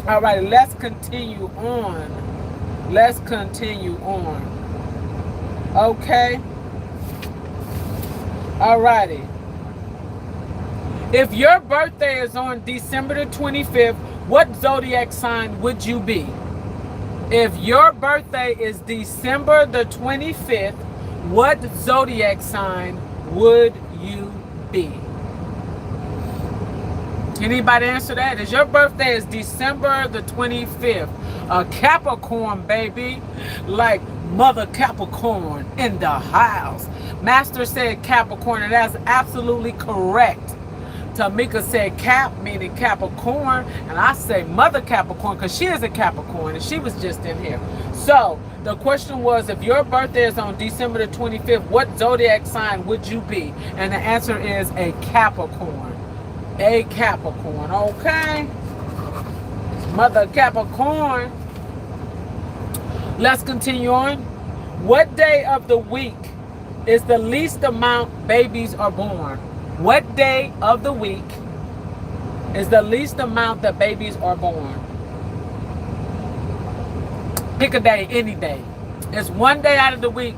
Speaker 1: All right, let's continue on. Let's continue on. Okay? All righty. If your birthday is on December the 25th, what zodiac sign would you be? If your birthday is December the 25th, what zodiac sign would you be? Anybody answer that? Is your birthday is December the 25th? A Capricorn, baby. Like Mother Capricorn in the house. Master said Capricorn, and that's absolutely correct. Tamika said Cap, meaning Capricorn, and I say Mother Capricorn because she is a Capricorn and she was just in here. So the question was, if your birthday is on December the 25th, what zodiac sign would you be? And the answer is a Capricorn. A Capricorn, okay? Mother Capricorn. Let's continue on. What day of the week is the least amount babies are born? What day of the week is the least amount that babies are born? Pick a day, any day. It's one day out of the week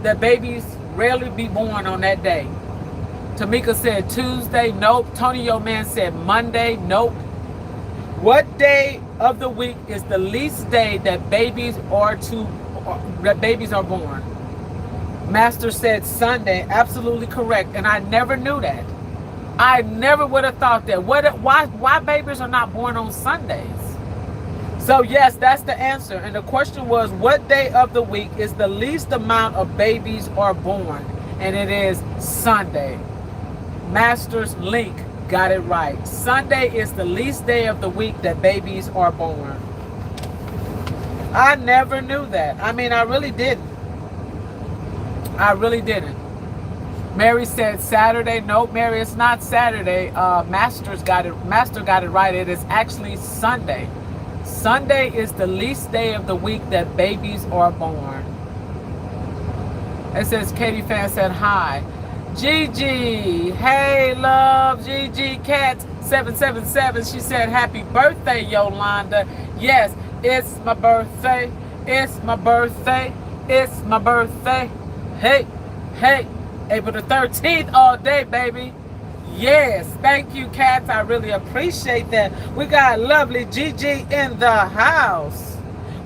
Speaker 1: that babies rarely be born on that day. Tamika said Tuesday, nope. Tony Yo Man said Monday, nope. What day of the week is the least day that babies are born? Master said Sunday, absolutely correct, and I never knew that. I never would have thought that. Why babies are not born on Sundays? So yes, that's the answer. And the question was, what day of the week is the least amount of babies are born? And it is Sunday. Master's Link got it right. Sunday is the least day of the week that babies are born. I never knew that. I mean, I really didn't. I really didn't. Mary said Saturday. Nope, Mary, it's not Saturday. Master got it right. It is actually Sunday. Sunday is the least day of the week that babies are born. It says Katie Fan said hi. Gigi, hey love, Gigi Cat 777. She said happy birthday, Yoolanda. Yes, it's my birthday. It's my birthday. It's my birthday. Hey, hey, April the 13th all day, baby. Yes, thank you, cats. I really appreciate that. We got lovely Gigi in the house.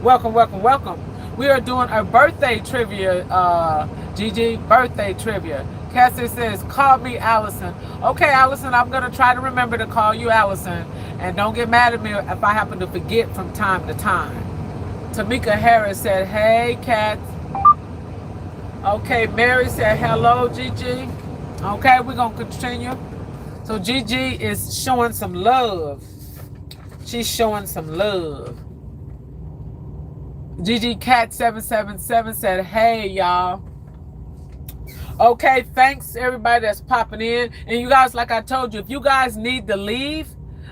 Speaker 1: Welcome, welcome, welcome. We are doing a birthday trivia, Gigi, birthday trivia. Cassie says, call me Allison. Okay, Allison, I'm going to try to remember to call you Allison. And don't get mad at me if I happen to forget from time to time. Tamika Harris said, hey, cats. Okay, Mary said, hello, Gigi. Okay, we're going to continue. So Gigi is showing some love. She's showing some love. Gigi Cat 777 said, hey, y'all. Okay, thanks everybody that's popping in. And you guys, like I told you, if you guys need to leave,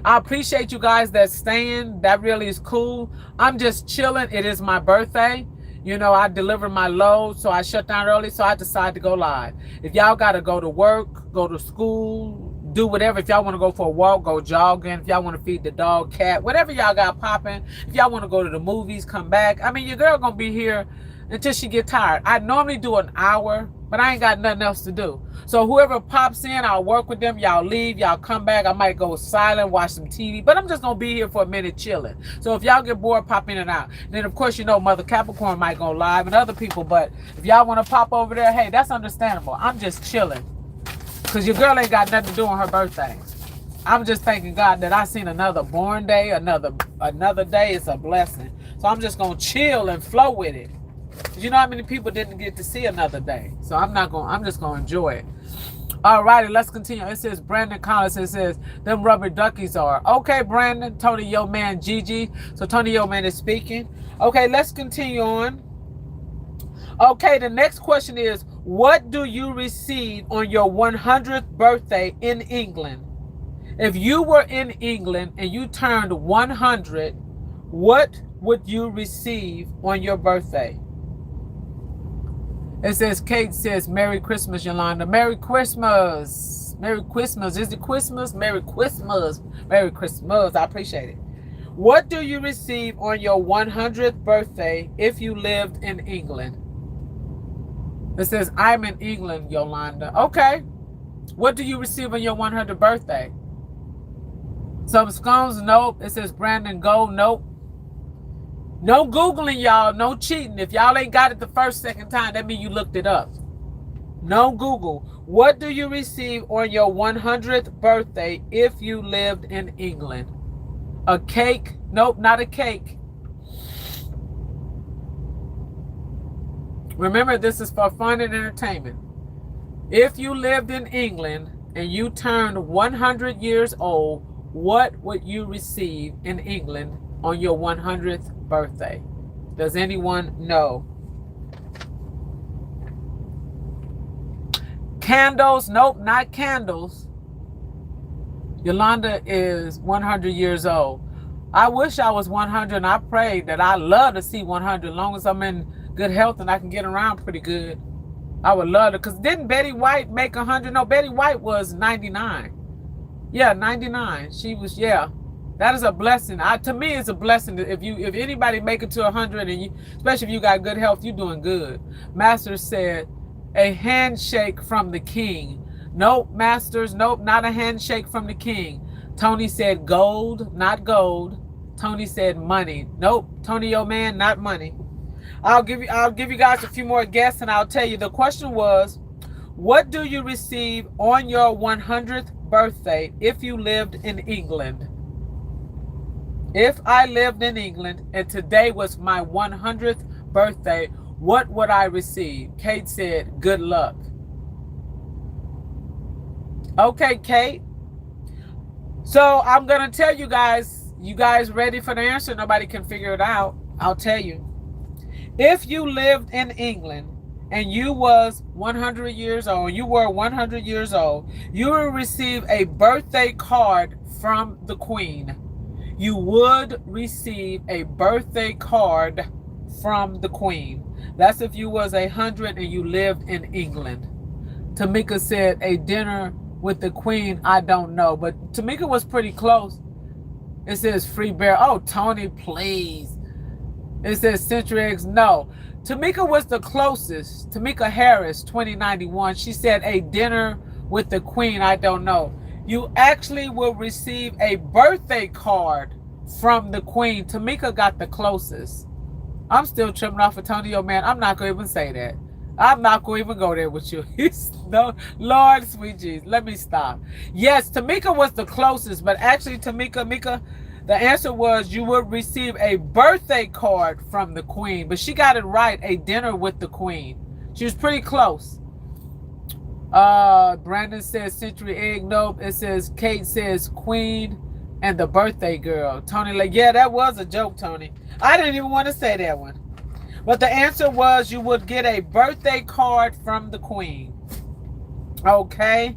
Speaker 1: I appreciate you guys that's staying. That really is cool. I'm just chilling. It is my birthday. You know, I deliver my load, so I shut down early, so I decided to go live. If y'all got to go to work, go to school, do whatever. If y'all want to go for a walk, go jogging. If y'all want to feed the dog, cat, whatever y'all got popping. If y'all want to go to the movies, come back. I mean, your girl going to be here until she get tired. I normally do an hour, but I ain't got nothing else to do. So whoever pops in, I'll work with them. Y'all leave, y'all come back. I might go silent, watch some TV, but I'm just gonna be here for a minute chilling. So if y'all get bored, pop in and out. And then of course, you know, Mother Capricorn might go live and other people, but if y'all want to pop over there, hey, that's understandable. I'm just chilling because your girl ain't got nothing to do on her birthday. I'm just thanking God that I seen another born day, another day. It's a blessing. So I'm just gonna chill and flow with it. You know how many people didn't get to see another day? So I'm just gonna enjoy it. All righty, let's continue. It says Brandon Collins. It says them rubber duckies are okay. Brandon, Tony, yo man, Gigi. So Tony, yo man is speaking. Okay, let's continue on. Okay, the next question is, what do you receive on your 100th birthday in England? If you were in England and you turned 100, what would you receive on your birthday? It says, Kate says, Merry Christmas, Yoolanda. Merry Christmas. Merry Christmas. Is it Christmas? Merry Christmas. Merry Christmas. I appreciate it. What do you receive on your 100th birthday if you lived in England? It says, I'm in England, Yoolanda. Okay. What do you receive on your 100th birthday? Some scones? Nope. It says, Brandon, go. Nope. No Googling, y'all. No cheating. If y'all ain't got it the second time, that means you looked it up. No Google. What do you receive on your 100th birthday if you lived in England? A cake? Nope, not a cake. Remember, this is for fun and entertainment. If you lived in England and you turned 100 years old, what would you receive in England on your 100th birthday? Does anyone know? Candles? Nope, not candles. Yoolanda is 100 years old. I wish I was 100, and I pray that I love to see 100 as long as I'm in good health and I can get around pretty good. I would love to, because didn't Betty White make 100? No, Betty White was 99. Yeah, 99. She was, yeah. That is a blessing. To me, it's a blessing. If anybody make it to 100, and you, especially if you got good health, you're doing good. Master said, a handshake from the king. Nope, Masters. Nope, not a handshake from the king. Tony said gold, not gold. Tony said money. Nope, Tony, yo man, not money. I'll give you guys a few more guesses, and I'll tell you. The question was, what do you receive on your 100th birthday if you lived in England? If I lived in England and today was my 100th birthday, what would I receive? Kate said, good luck. Okay, Kate. So I'm going to tell you guys ready for the answer? Nobody can figure it out. I'll tell you. If you lived in England and you was 100 years old, you were 100 years old, you will receive a birthday card from the Queen. You would receive a birthday card from the Queen. That's if you was 100 and you lived in England. Tamika said a dinner with the Queen. I don't know, but Tamika was pretty close. It says free bear. Oh, Tony, please. It says century eggs. No. Tamika was the closest. Tamika Harris, 2091. She said a dinner with the Queen. I don't know. You actually will receive a birthday card from the Queen. Tamika got the closest. I'm still tripping off of Tony, yo man. I'm not going to even say that. I'm not going to even go there with you. No, Lord, sweet Jesus. Let me stop. Yes, Tamika was the closest, but actually, Tamika, the answer was you would receive a birthday card from the Queen. But she got it right, a dinner with the Queen. She was pretty close. Brandon says century egg. Nope. It says, Kate says Queen and the birthday girl. Tony like, yeah, that was a joke, Tony. I didn't even want to say that one. But the answer was you would get a birthday card from the Queen. Okay.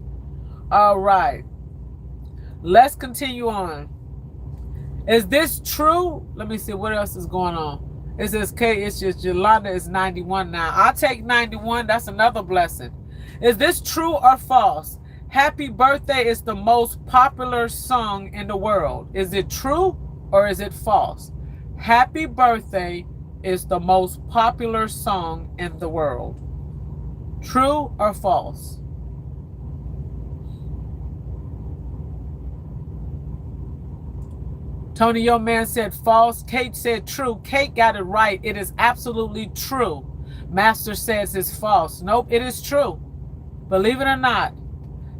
Speaker 1: All right. Let's continue on. Is this true? Let me see what else is going on. It says, Kate, it's just Yoolanda is 91 now. I'll take 91. That's another blessing. Is this true or false? Happy Birthday is the most popular song in the world. Is it true or is it false? Happy Birthday is the most popular song in the world. True or false? Tony, your man said false. Kate said true. Kate got it right. It is absolutely true. Master says it's false. Nope, it is true. Believe it or not,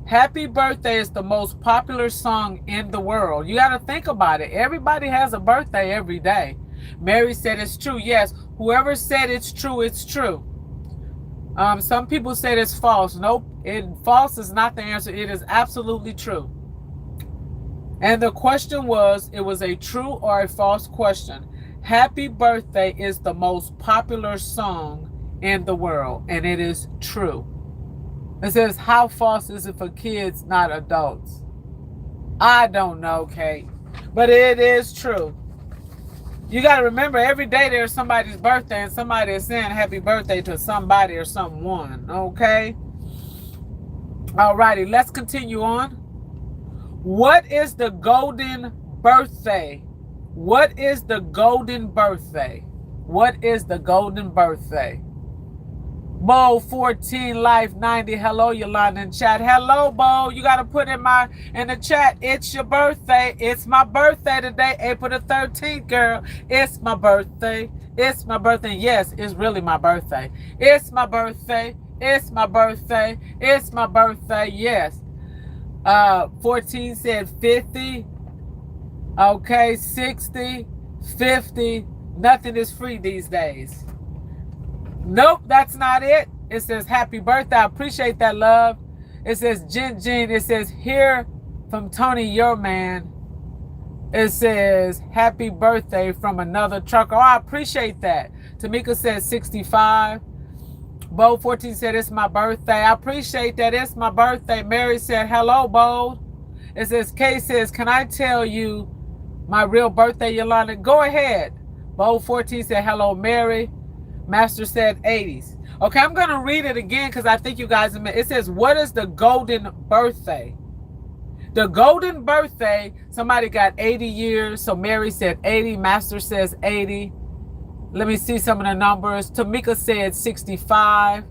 Speaker 1: Happy Birthday is the most popular song in the world. You got to think about it. Everybody has a birthday every day. Mary said it's true. Yes, whoever said it's true, it's true. Some people said it's false. Nope, false is not the answer. It is absolutely true. And the question was, it was a true or a false question. Happy Birthday is the most popular song in the world, and it is true. It says, how false is it for kids, not adults? I don't know, Kate, but it is true. You got to remember, every day there's somebody's birthday, and somebody is saying happy birthday to somebody or someone, okay? All righty, let's continue on. What is the golden birthday? What is the golden birthday? What is the golden birthday? Bo 14 Life 90. Hello, Yoolanda in chat. Hello, Bo. You gotta put in the chat. It's your birthday. It's my birthday today, April the 13th, girl. It's my birthday. It's my birthday. Yes, it's really my birthday. It's my birthday. It's my birthday. It's my birthday. Yes. 14 said 50. Okay, 60, 50. Nothing is free these days. Nope, that's not it. It says happy birthday. I appreciate that, love. It says Jen. It says here from Tony, your man. It says happy birthday from another trucker. Oh, I appreciate that. Tamika says 65. Bo 14 said, it's my birthday. I appreciate that. It's my birthday. Mary said, hello, Bo. It says, Kay says, can I tell you my real birthday, Yoolanda? Go ahead. Bo 14 said, hello, Mary. Master said 80s. Okay, I'm going to read it again because I think you guys, it says, what is the golden birthday? The golden birthday, somebody got 80 years. So Mary said 80. Master says 80. Let me see some of the numbers. Tamika said 65.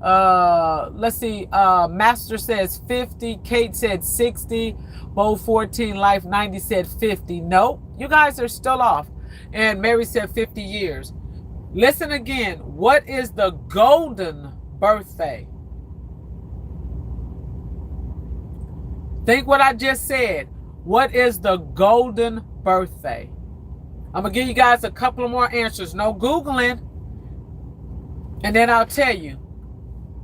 Speaker 1: Let's see. Master says 50. Kate said 60. Bo 14 Life 90 said 50. Nope. You guys are still off. And Mary said 50 years. Listen again. What is the golden birthday? Think what I just said. What is the golden birthday? I'm going to give you guys a couple of more answers. No Googling. And then I'll tell you.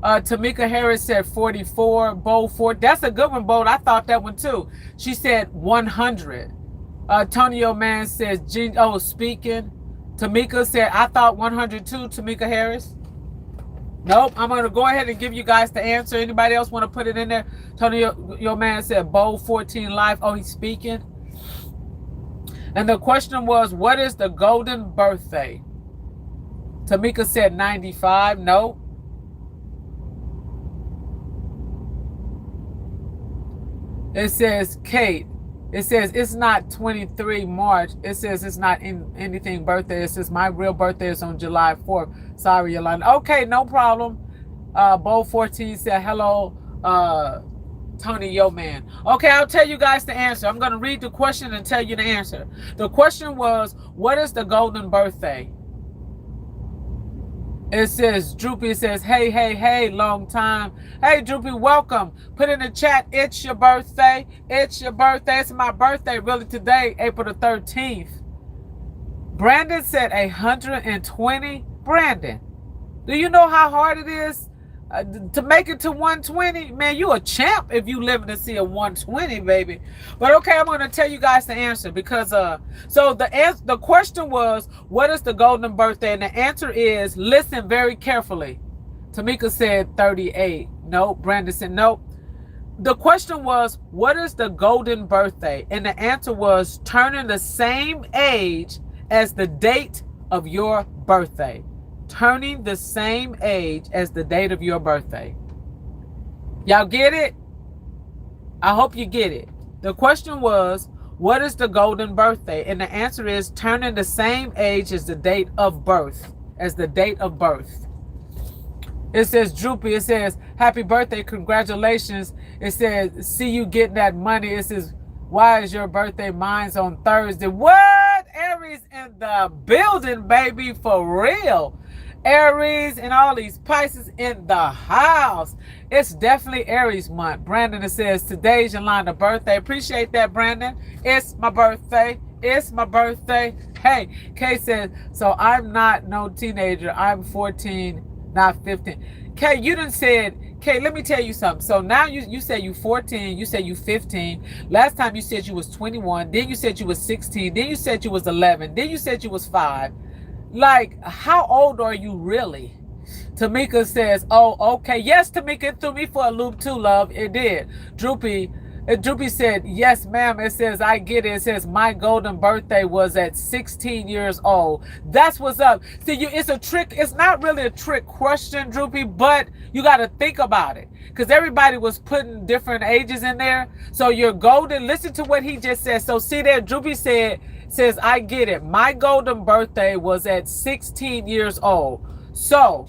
Speaker 1: Tamika Harris said 44. Bo 4. That's a good one, Bo. I thought that one too. She said 100. Tonio Man says, speaking. Tamika said, I thought 102. Tamika Harris. Nope. I'm going to go ahead and give you guys the answer. Anybody else want to put it in there? Tonio Man said, Bo 14 Life. Oh, he's speaking. And the question was, what is the golden birthday? Tamika said 95. No. It says, Kate. It says, it's not 23 March. It says it's not anything birthday. It says my real birthday is on July 4th. Sorry, Yoolanda. Okay, no problem. Bo 14 said, hello, Tony, yo man. Okay, I'll tell you guys the answer. I'm going to read the question and tell you the answer. The question was, what is the golden birthday? It says, Droopy says, hey, long time. Hey, Droopy, welcome. Put in the chat, it's your birthday. It's your birthday. It's my birthday, really, today, April the 13th. Brandon said 120. Brandon, do you know how hard it is to make it to 120? Man, you a champ if you living to see a 120, baby. But okay, I'm going to tell you guys the answer because so the question was, what is the golden birthday? And the answer is, listen very carefully. Tamika said 38. Nope. Brandon said nope. The question was, what is the golden birthday? And the answer was turning the same age as the date of your birthday. Turning the same age as the date of your birthday. Y'all get it? I hope you get it. The question was, what is the golden birthday? And the answer is turning the same age as the date of birth. As the date of birth. It says, Droopy, it says, happy birthday, congratulations. It says, see you getting that money. It says, why is your birthday? Mine's on Thursday. What? Aries in the building, baby, for real. Aries and all these Pisces in the house. It's definitely Aries month. Brandon, it says, today's Yoolanda birthday. Appreciate that, Brandon. It's my birthday. It's my birthday. Hey, Kay says, so I'm not no teenager. I'm 14, not 15. Kay, you done said, Kay, let me tell you something. So now you say you 14, you say you 15. Last time you said you was 21. Then you said you was 16. Then you said you was 11. Then you said you was 5. Like, how old are you really? Tamika says, oh, okay. Yes, Tamika, it threw me for a loop too, love. It did. Droopy said, yes, ma'am. It says, I get it. It says, my golden birthday was at 16 years old. That's what's up. See, it's a trick. It's not really a trick question, Droopy, but you got to think about it. Because everybody was putting different ages in there. So your golden, listen to what he just said. So see there, Droopy says, I get it. My golden birthday was at 16 years old. So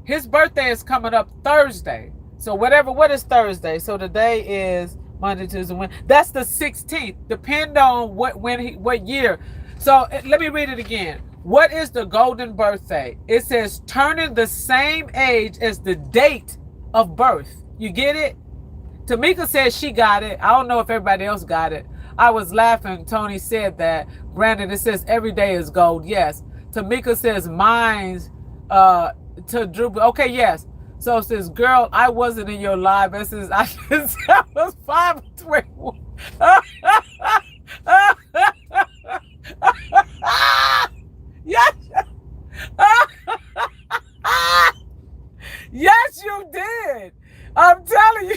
Speaker 1: his birthday is coming up Thursday. So what is Thursday? So today is Monday, Tuesday, Wednesday. That's the 16th. Depend on what year. So let me read it again. What is the golden birthday? It says turning the same age as the date of birth. You get it? Tamika says she got it. I don't know if everybody else got it. I was laughing. Tony said that. Brandon, it says every day is gold. Yes. Tamika says mine's to Drew. Okay, yes. So it says, girl, I wasn't in your live. It says, I was 521. Yes. Yes, you did. I'm telling you.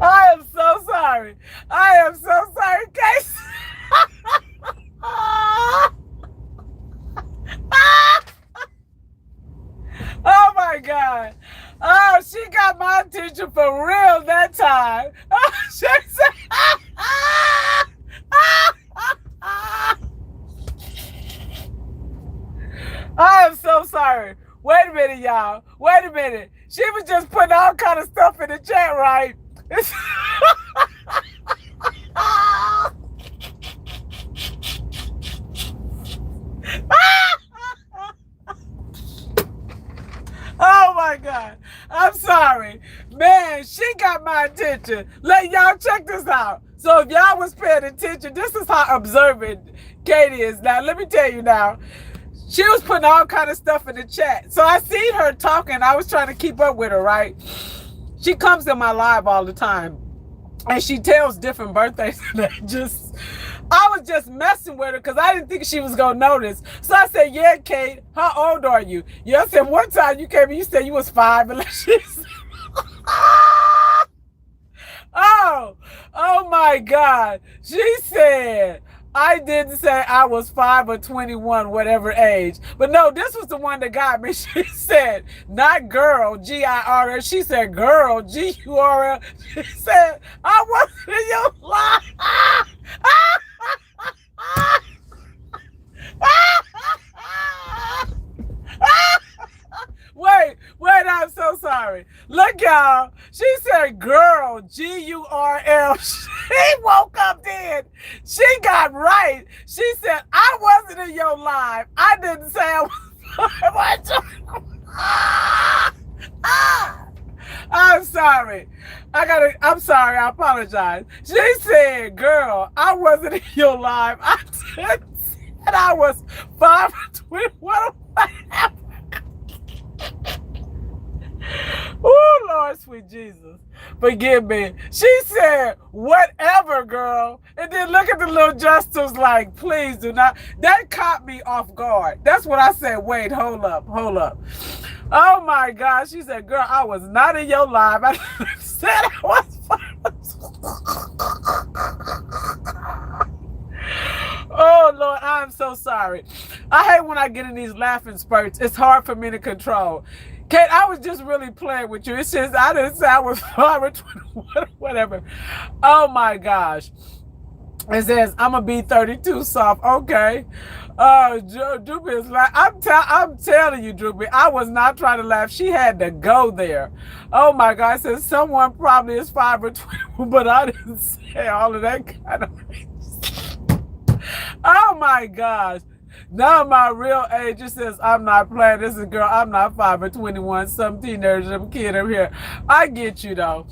Speaker 1: I am so sorry. I am so sorry, Case. Oh my God. Oh, she got my attention for real that time. She said, I am so sorry. Wait a minute, y'all. Wait a minute. She was just putting all kind of stuff in the chat, right? Oh my God. I'm sorry. Man, she got my attention. Let y'all check this out. So if y'all was paying attention, this is how observant Katie is. Now, let me tell you now. She was putting all kind of stuff in the chat. So I seen her talking. I was trying to keep up with her, right? She comes to my live all the time. And she tells different birthdays. And I was just messing with her because I didn't think she was going to notice. So I said, yeah, Kate, how old are you? Yeah, I said, one time you came and you said you was 5. And she said, oh my God. She said, I didn't say I was 5 or 21, whatever age. But no, this was the one that got me. She said, not girl, G-I-R-L. She said, girl, G-U-R-L. She said, I wasn't in your life. Wait, I'm so sorry. Look, y'all. She said, girl, G-U-R-L. She woke up dead. She got right. She said, I wasn't in your live. I didn't say I was. I'm sorry. I'm sorry. I apologize. She said, girl, I wasn't in your live. I said I was 5 or 21. Oh, Lord, sweet Jesus. Forgive me. She said, whatever, girl. And then look at the little Justin's like, please do not. That caught me off guard. That's what I said. Wait, hold up. Oh my gosh. She said, girl, I was not in your live. I said I was. Oh Lord, I'm so sorry. I hate when I get in these laughing spurts. It's hard for me to control. Kate, I was just really playing with you. It's just I didn't say I was 5 or 21 whatever. Oh my gosh. It says I'm gonna be 32 soft. Okay. Droopy is like I'm telling you, Droopy, I was not trying to laugh. She had to go there. Oh my God. It says someone probably is 5 or 21, but I didn't say all of that kind of. Oh my gosh. Now my real age, it says I'm not playing. This is girl, I'm not 5 or 21. Some teenager, some kid over here. I get you though.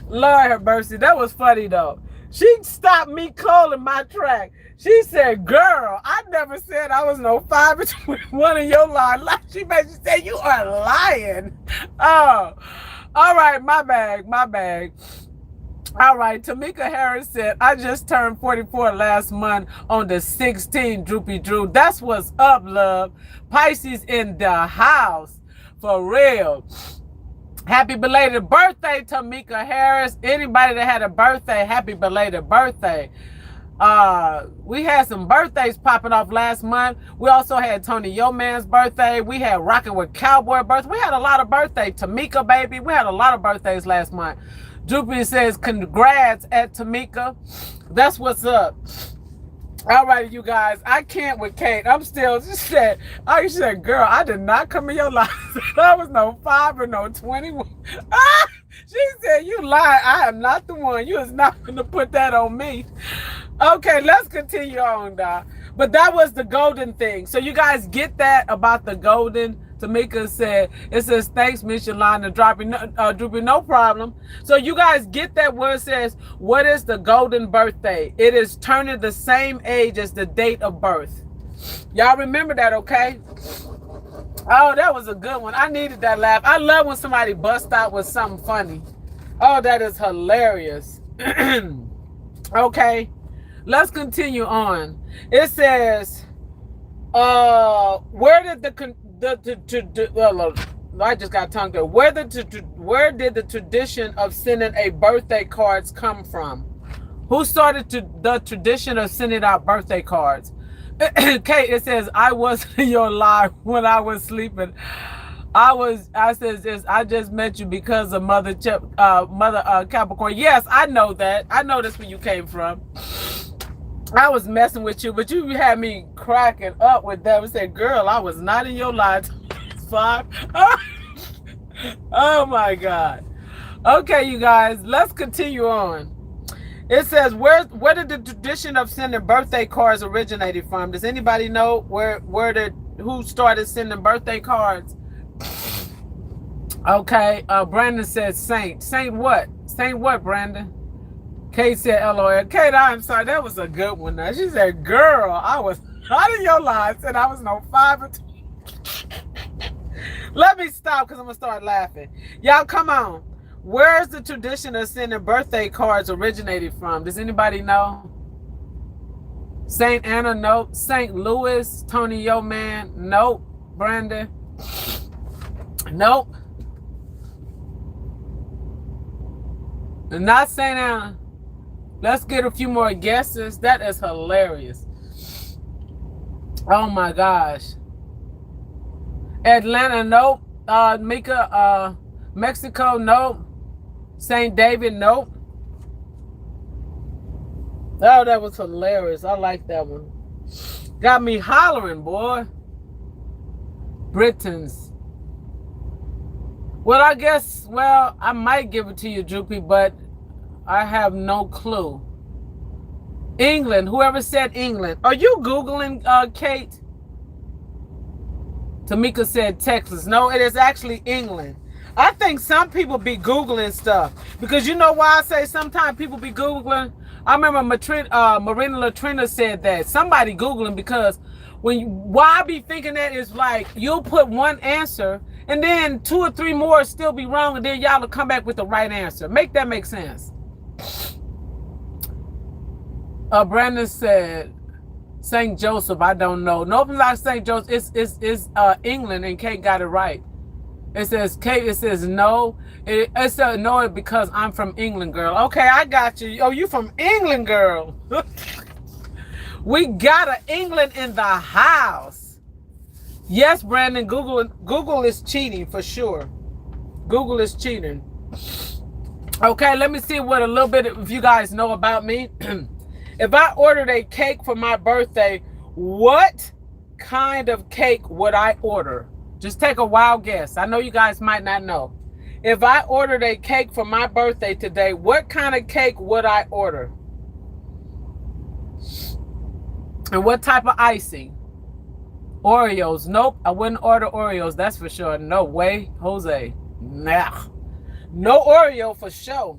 Speaker 1: Lord have mercy. That was funny though. She stopped me cold in my track. She said, girl, I never said I was no 5 or 21 in your line. She basically said, you are lying. Oh, all right, my bag. All right, Tamika Harris said, I just turned 44 last month on the 16th, Droopy Drew. That's what's up, love. Pisces in the house, for real. Happy belated birthday, Tamika Harris. Anybody that had a birthday, happy belated birthday. We had some birthdays popping off last month. We also had Tony Yo Man's birthday. We had Rockin' with Cowboy birthday. We had a lot of birthdays. Tamika, baby. We had a lot of birthdays last month. Droopy says, congrats at Tamika. That's what's up. All right, you guys. I can't with Kate. I'm still, she said, girl, I did not come in your life. I was no 5 or no 21. She said, you lied. I am not the one. You is not going to put that on me. Okay, let's continue on, Doc. But that was the golden thing. So you guys get that about the golden. Tamika said, it says, thanks, Miss Yoolanda, Droopy, no problem. So you guys get that where it says, what is the golden birthday? It is turning the same age as the date of birth. Y'all remember that, okay? Oh, that was a good one. I needed that laugh. I love when somebody busts out with something funny. Oh, that is hilarious. Okay, let's continue on. It says, where did I just got tongue tied. Where did the tradition of sending a birthday cards come from? Who started the tradition of sending out birthday cards? Kate, it says, I wasn't in your life when I was sleeping. I just met you because of Mother Capricorn. Yes, I know that. I know that's where you came from. I was messing with you, but you had me cracking up with that. I said, girl, I was not in your life. 5. Oh my God. Okay, you guys, let's continue on. It says, where did the tradition of sending birthday cards originated from? Does anybody know who started sending birthday cards? Okay, Brandon said Saint. Saint what? Saint what, Brandon? Kate said LOL. Kate, I'm sorry. That was a good one. Now. She said, girl, I was not in your life. Said I was no 5 or 2. Let me stop because I'm going to start laughing. Y'all, come on. Where's the tradition of sending birthday cards originated from? Does anybody know? St. Anna, nope. St. Louis, Tony Yo Man, nope. Brandon, nope. Not St. Anna. Let's get a few more guesses. That is hilarious. Oh my gosh. Atlanta, nope. Mexico, nope. St. David, nope. Oh, that was hilarious. I like that one. Got me hollering, boy. Britons. Well, I guess, I might give it to you, Droopy, but I have no clue. England. Whoever said England. Are you Googling, Kate? Tamika said Texas. No, it is actually England. I think some people be Googling stuff. Because you know why I say sometimes people be Googling? I remember Marina Latrina said that. Somebody Googling because why I be thinking that is like you'll put one answer and then 2 or 3 more still be wrong and then y'all will come back with the right answer. Make that make sense. Brandon said St. Joseph. I don't know. Nope, not St. Joseph. It's England and Kate got it right. It says Kate. It says no. It says no because I'm from England, girl. Okay, I got you. Oh, you from England, girl. We got a England in the house. Yes, Brandon. Google is cheating for sure. Google is cheating. Okay, let me see what a little bit of you guys know about me. If I ordered a cake for my birthday, what kind of cake would I order? Just take a wild guess. I know you guys might not know. If I ordered a cake for my birthday today, what kind of cake would I order? And what type of icing? Oreos. Nope, I wouldn't order Oreos, that's for sure. No way, Jose. Nah. No Oreo for sure.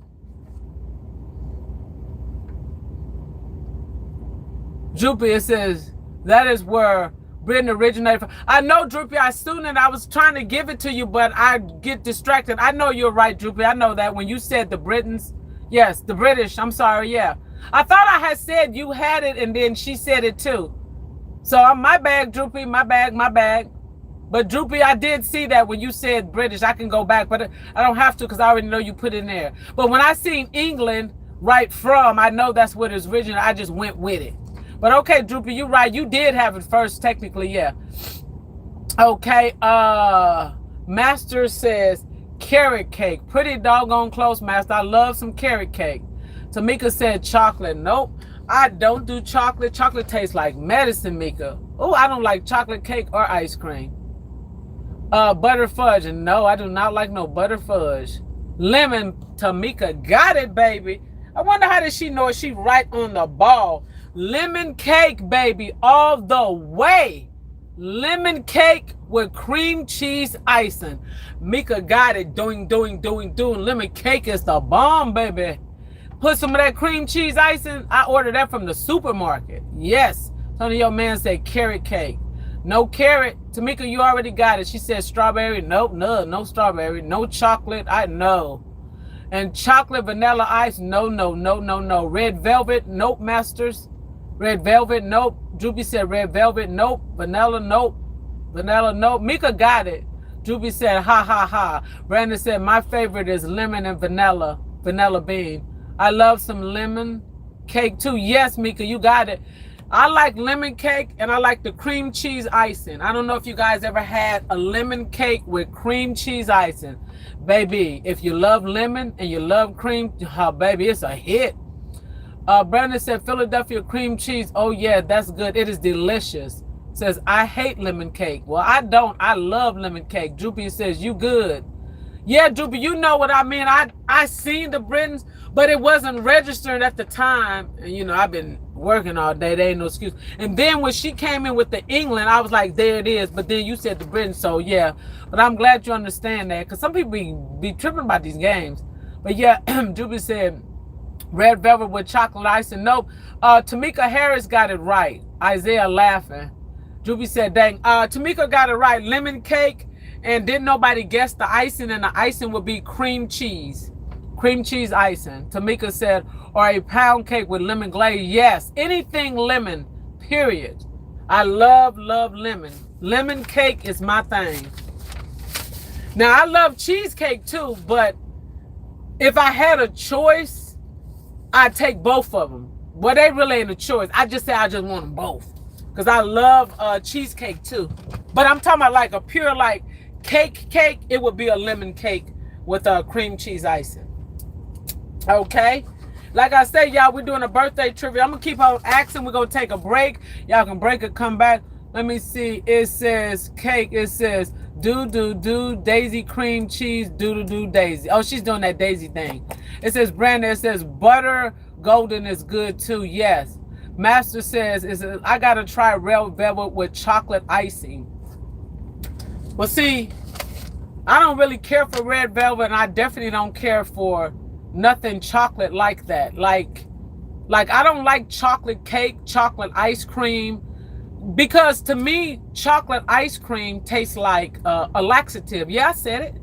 Speaker 1: Droopy, it says, that is where Britain originated from. I know, Droopy, I soon and I was trying to give it to you, but I get distracted. I know you're right, Droopy. I know that when you said the Britons, yes, the British, I'm sorry, yeah. I thought I had said you had it and then she said it too. So my bag, Droopy, my bag. But Droopy, I did see that when you said British. I can go back, but I don't have to because I already know you put it in there. But when I seen England right from, I know that's what it's original. I just went with it. But okay, Droopy, you're right. You did have it first, technically, yeah. Okay, Master says carrot cake. Pretty doggone close, Master. I love some carrot cake. Tamika said chocolate. Nope, I don't do chocolate. Chocolate tastes like medicine, Mika. Oh, I don't like chocolate cake or ice cream. Butter fudge. No, I do not like no butter fudge. Lemon, Tamika got it, baby. I wonder how did she know it? She right on the ball. Lemon cake, baby, all the way. Lemon cake with cream cheese icing. Mika got it. Doing. Lemon cake is the bomb, baby. Put some of that cream cheese icing. I ordered that from the supermarket. Yes. Some of your man said carrot cake. No carrot. Tamika, you already got it. She said strawberry. Nope, no strawberry. No chocolate. I know. And chocolate vanilla ice. No. Red velvet. Nope, Masters. Red velvet. Nope. Droopy said red velvet. Nope. Vanilla. Nope. Vanilla. Nope. Mika got it. Droopy said ha. Brandon said my favorite is lemon and vanilla. Vanilla bean. I love some lemon cake too. Yes, Mika, you got it. I like lemon cake and I like the cream cheese icing. I don't know if you guys ever had a lemon cake with cream cheese icing. Baby, if you love lemon and you love cream, baby, it's a hit. Brandon said Philadelphia cream cheese. Oh yeah, that's good. It is delicious. Says, I hate lemon cake. Well, I don't. I love lemon cake. Droopy says, you good. Yeah, Droopy, you know what I mean. I seen the Britons, but it wasn't registered at the time. And, you know, I've been working all day. There ain't no excuse. And then when she came in with the England, I was like, there it is. But then you said the Britons, so yeah. But I'm glad you understand that because some people be tripping about these games. But yeah, Droopy said red velvet with chocolate ice. And nope, Tamika Harris got it right. Isaiah laughing. Droopy said, dang, Tamika got it right. Lemon cake. And didn't nobody guess the icing, and the icing would be cream cheese. Cream cheese icing. Tamika said, or a pound cake with lemon glaze. Yes, anything lemon, period. I love lemon. Lemon cake is my thing. Now, I love cheesecake too, but if I had a choice, I'd take both of them. Well, they really ain't a choice. I just say I just want them both. Because I love cheesecake too. But I'm talking about like a pure like cake, it would be a lemon cake with cream cheese icing. Okay, like I said, y'all, we're doing a birthday trivia. I'm gonna keep on asking. We're gonna take a break. Y'all can break it, come back. Let me see. It says cake. It says do daisy cream cheese do daisy. Oh, she's doing that daisy thing. It says Brandon. It says butter golden is good too. Yes. Master says I gotta try red velvet with chocolate icing. Well, see, I don't really care for red velvet, and I definitely don't care for nothing chocolate like that. Like I don't like chocolate cake, chocolate ice cream, because to me, chocolate ice cream tastes like a laxative. Yeah, I said it.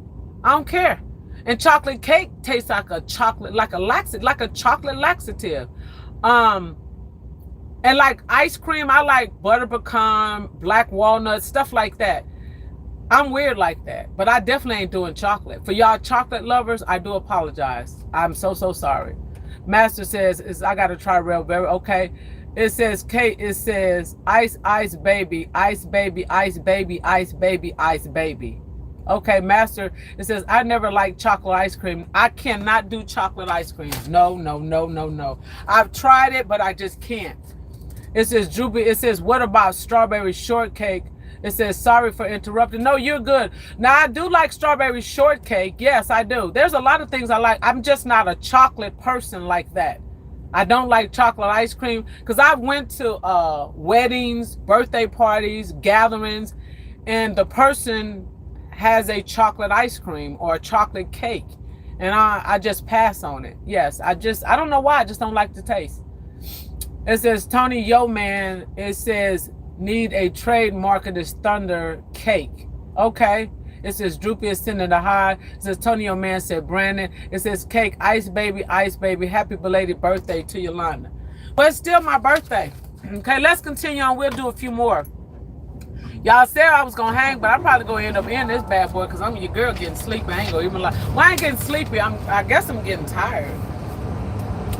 Speaker 1: I don't care. And chocolate cake tastes like a chocolate, like a chocolate laxative. And like ice cream, I like butter pecan, black walnut, stuff like that. I'm weird like that, but I definitely ain't doing chocolate. For y'all chocolate lovers, I do apologize. I'm so sorry. Master says is I gotta try real very okay. It says Kate, it says ice baby, ice baby, ice baby, ice baby, ice baby. Okay, Master, it says I never liked chocolate ice cream. I cannot do chocolate ice cream. No. I've tried it, but I just can't. It says Droopy, it says what about strawberry shortcake? It says, sorry for interrupting. No, you're good. Now, I do like strawberry shortcake. Yes, I do. There's a lot of things I like. I'm just not a chocolate person like that. I don't like chocolate ice cream because I went to weddings, birthday parties, gatherings, and the person has a chocolate ice cream or a chocolate cake. And I just pass on it. Yes, I don't know why. I just don't like the taste. It says, Tony Yo Man, it says, need a trademark of this thunder cake. Okay. It says Droopy is sending the high. It says Tony Yo Man said Brandon. It says cake, ice baby, happy belated birthday to Yoolanda. But it's still my birthday. Okay, let's continue on. We'll do a few more. Y'all said I was gonna hang, but I'm probably gonna end up in this bad boy because I'm your girl getting sleepy. I ain't gonna even lie. Well, I ain't getting sleepy. I guess I'm getting tired.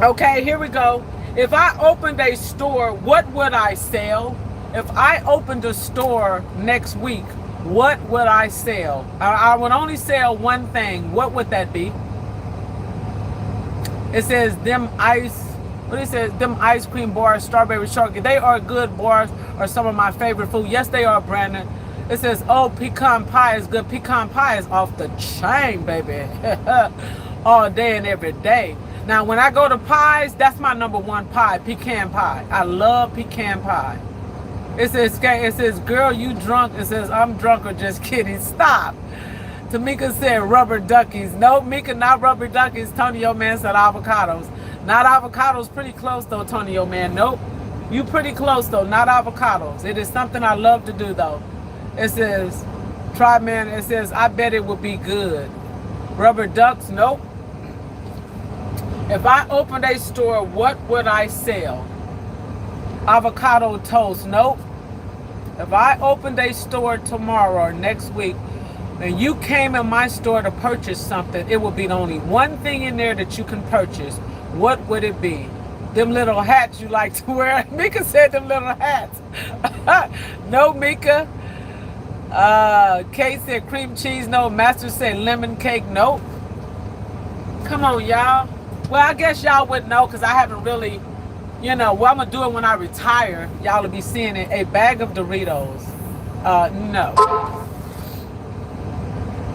Speaker 1: Okay, here we go. If I opened a store, what would I sell? If I opened a store next week, what would I sell? I would only sell one thing. What would that be? It says them ice cream bars, strawberry shortcake. They are good bars, are some of my favorite food. Yes, they are, Brandon. It says, oh, pecan pie is good. Pecan pie is off the chain, baby. All day and every day. Now, when I go to pies, that's my number one pie, pecan pie. I love pecan pie. It says, girl, you drunk. It says, I'm drunk or just kidding. Stop. Tamika said rubber duckies. No, Mika, not rubber duckies. Tony Yo Man said avocados. Not avocados. Pretty close, though, Tony Yo Man. Nope. You pretty close, though. Not avocados. It is something I love to do, though. It says, try, man. It says, I bet it would be good. Rubber ducks. Nope. If I opened a store, what would I sell? Avocado toast. Nope. If I opened a store tomorrow or next week and you came in my store to purchase something, it would be the only one thing in there that you can purchase. What would it be? Them little hats you like to wear. Mika said them little hats. No, Mika. Kate said cream cheese. No. Master said lemon cake. Nope. Come on, y'all. Well, I guess y'all wouldn't know because I haven't really, what I'm going to do it when I retire. Y'all will be seeing it. A bag of Doritos. No.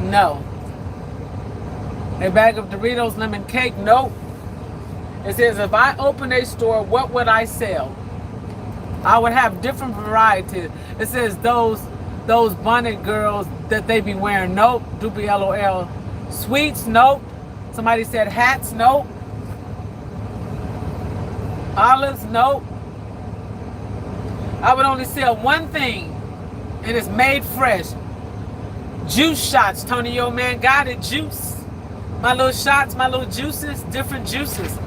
Speaker 1: No. A bag of Doritos, lemon cake. Nope. It says, if I open a store, what would I sell? I would have different varieties. It says those bonnet girls that they be wearing. Nope. Doopy LOL. Sweets. Nope. Somebody said hats. Nope. Olives. Nope. I would only sell one thing, and it's made fresh. Juice shots. Tony Yo Man got it. Juice. My little shots, my little juices, different juices.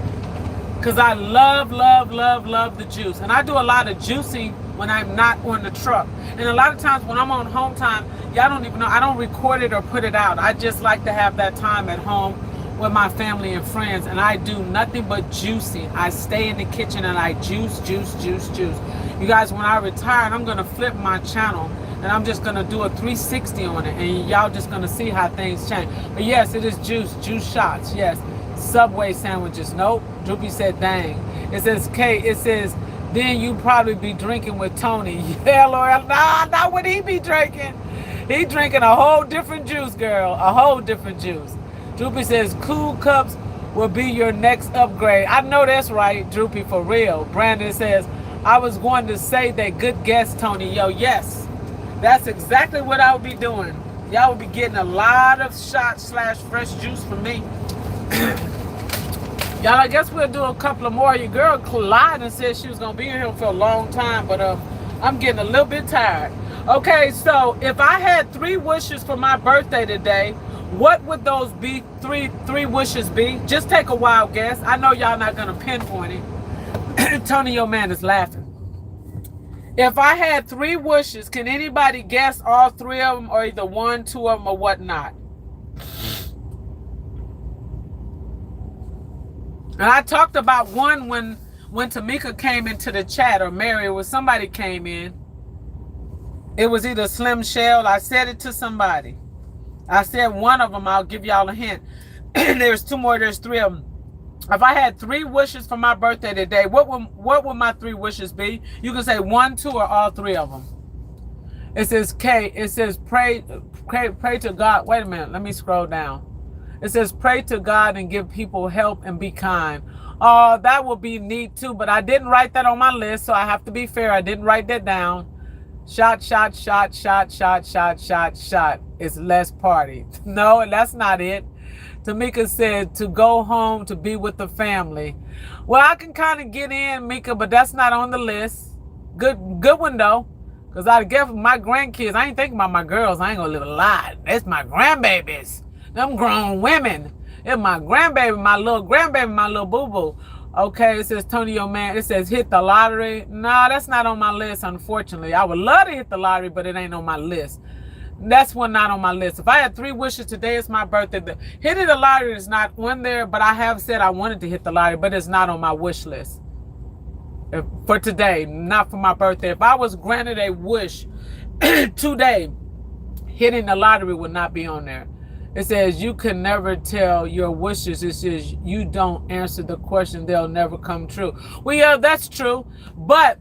Speaker 1: Because I love the juice. And I do a lot of juicing when I'm not on the truck. And a lot of times when I'm on home time, y'all don't even know, I don't record it or put it out. I just like to have that time at home with my family and friends. And I do nothing but juicing. I stay in the kitchen and I juice. You guys, when I retire, I'm going to flip my channel. And I'm just going to do a 360 on it. And y'all just going to see how things change. But yes, it is juice shots. Yes. Subway sandwiches. Nope. Droopy said, dang. It says, Kate, it says, then you probably be drinking with Tony. Yeah, Laura. Nah, not what he be drinking. He drinking a whole different juice, girl. A whole different juice. Droopy says, cool cups will be your next upgrade. I know that's right, Droopy, for real. Brandon says, I was going to say that good guess, Tony. Yo, yes. That's exactly what I would be doing. Y'all would be getting a lot of shots / fresh juice from me. Y'all, I guess we'll do a couple of more. Your girl Clyde said she was going to be in here for a long time, but I'm getting a little bit tired. Okay, so if I had 3 wishes for my birthday today, what would those be? Three wishes be? Just take a wild guess. I know y'all not going to pinpoint it. Tony Yo Man is laughing. If I had 3 wishes, can anybody guess all 3 of them, or either 1, 2 of them, or whatnot? And I talked about one when Tamika came into the chat, or Mary, or somebody came in. It was either Slim Shell. I said it to somebody. I said one of them. I'll give y'all a hint. There's 2 more. There's 3 of them. If I had 3 wishes for my birthday today, what would my 3 wishes be? You can say 1, 2, or all 3 of them. It says K. It says pray to God. Wait a minute. Let me scroll down. It says pray to God and give people help and be kind. Oh, that would be neat too, but I didn't write that on my list, so I have to be fair. I didn't write that down. Shot. It's less party. No, that's not it. Tamika said to go home to be with the family. Well, I can kind of get in, Mika, but that's not on the list. Good one though. Because I guess my grandkids, I ain't thinking about my girls. I ain't gonna live a lie. That's my grandbabies. Them grown women. It's my grandbaby, my little grandbaby, my little boo-boo. Okay, it says Tonyo man. It says hit the lottery. No, that's not on my list, unfortunately. I would love to hit the lottery, but it ain't on my list. That's one not on my list. If I had 3 wishes today, it's my birthday. Hitting the lottery is not on there, but I have said I wanted to hit the lottery, but it's not on my wish list. For today, not for my birthday. If I was granted a wish today, hitting the lottery would not be on there. It says you can never tell your wishes. It says you don't answer the question, they'll never come true. Well, yeah, that's true. But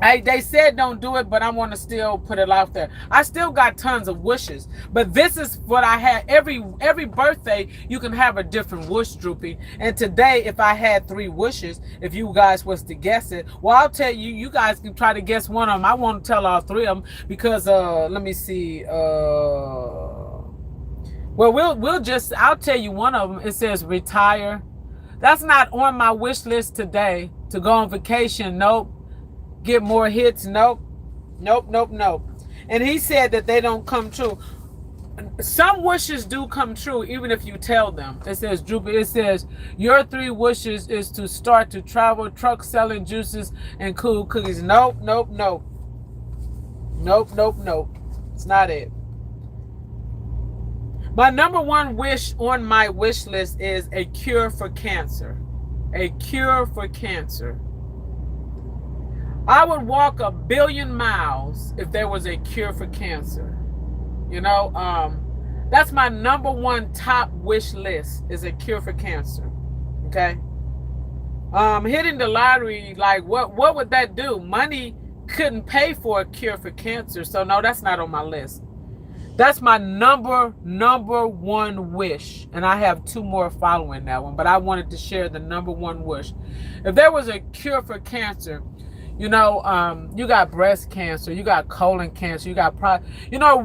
Speaker 1: they said don't do it, but I want to still put it out there. I still got tons of wishes, but this is what I had. Every birthday, you can have a different wish, Droopy. And today, if I had 3 wishes, if you guys was to guess it, well, I'll tell you, you guys can try to guess one of them. I won't tell all 3 of them because, let me see. Well, I'll tell you one of them. It says retire. That's not on my wish list today. To go on vacation, nope. Get more hits, nope. And he said that they don't come true. Some wishes do come true even if you tell them. It says Droopy, it says your 3 wishes is to start to travel, truck selling juices and cool cookies. Nope. It's not it. My number 1 wish on my wish list is a cure for cancer. A cure for cancer. I would walk 1 billion miles if there was a cure for cancer. You know, that's my number 1 top wish list is a cure for cancer. Okay. Hitting the lottery, like what would that do? Money couldn't pay for a cure for cancer. So no, that's not on my list. That's my number 1 wish. And I have 2 more following that one, but I wanted to share the number 1 wish. If there was a cure for cancer, you know, you got breast cancer, you got colon cancer, you got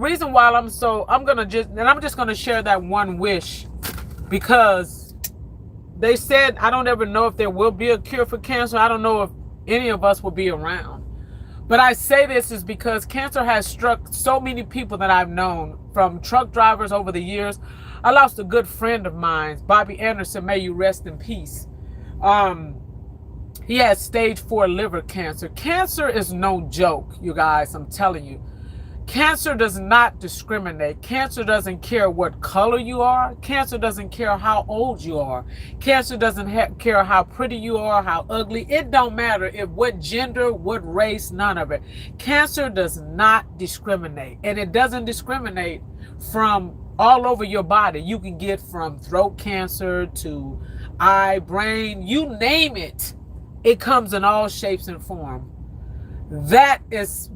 Speaker 1: reason why I'm just gonna share that 1 wish because they said I don't ever know if there will be a cure for cancer. I don't know if any of us will be around. But I say this is because cancer has struck so many people that I've known, from truck drivers over the years. I lost a good friend of mine, Bobby Anderson, may you rest in peace. He had stage 4 liver cancer. Cancer is no joke, you guys, I'm telling you. Cancer does not discriminate. Cancer doesn't care what color you are. Cancer doesn't care how old you are. Cancer doesn't care how pretty you are, how ugly. It don't matter if what gender, what race, none of it. Cancer does not discriminate. And it doesn't discriminate from all over your body. You can get from throat cancer to eye, brain, you name it. It comes in all shapes and form. That is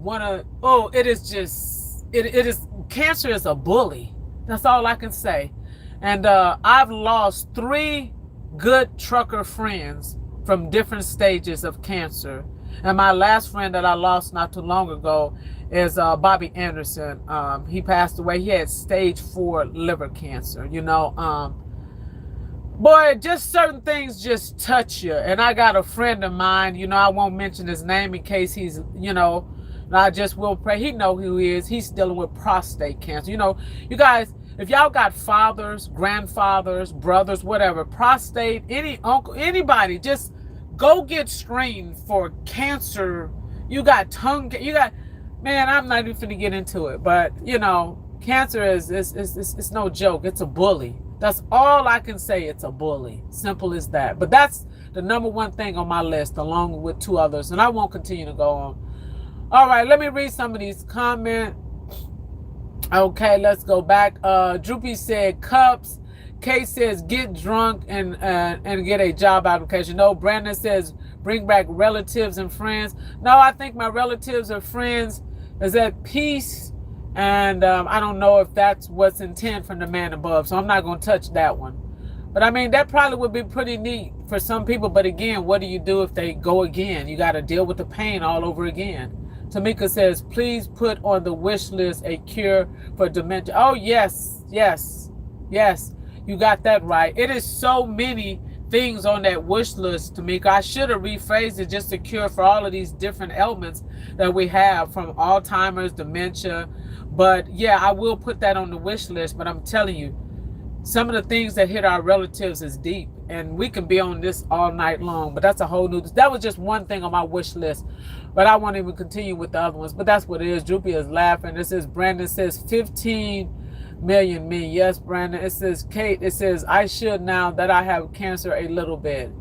Speaker 1: cancer is a bully. That's all I can say. And I've lost 3 good trucker friends from different stages of cancer. And my last friend that I lost not too long ago is Bobby Anderson. He passed away. He had stage 4 liver cancer, you know. Boy, just certain things just touch you. And I got a friend of mine, you know, I won't mention his name in case he's, you know, I just will pray. He know who he is. He's dealing with prostate cancer. You know, you guys, if y'all got fathers, grandfathers, brothers, whatever, prostate, any uncle, anybody, just Go get screened for cancer. You got you got, man, I'm not even finna get into it, but you know, cancer is no joke. It's a bully. That's all I can say. It's a bully. Simple as that. But that's the number one thing on my list, along with two others, and I won't continue to go on. All right, let me read some of these comments. Okay, let's go back. Droopy said cups. Kay says get drunk and get a job application. No, Brandon says bring back relatives and friends. No, I think my relatives or friends is at peace, and I don't know if that's what's intended from the man above. So I'm not going to touch that one. But I mean, that probably would be pretty neat for some people. But again, what do you do if they go again? You got to deal with the pain all over again. Tamika says, please put on the wish list a cure for dementia. Oh, yes, yes, yes. You got that right. It is so many things on that wish list, Tamika. I should have rephrased it, just a cure for all of these different ailments that we have, from Alzheimer's, dementia. But yeah, I will put that on the wish list. But I'm telling you, some of the things that hit our relatives is deep, and we can be on this all night long, but that's a whole new, that was just one thing on my wish list, but I won't even continue with the other ones. But that's what it is. Droopy is laughing. It says, Brandon says 15 million me. Yes, Brandon. It says, Kate, it says, I should now that I have cancer a little bit.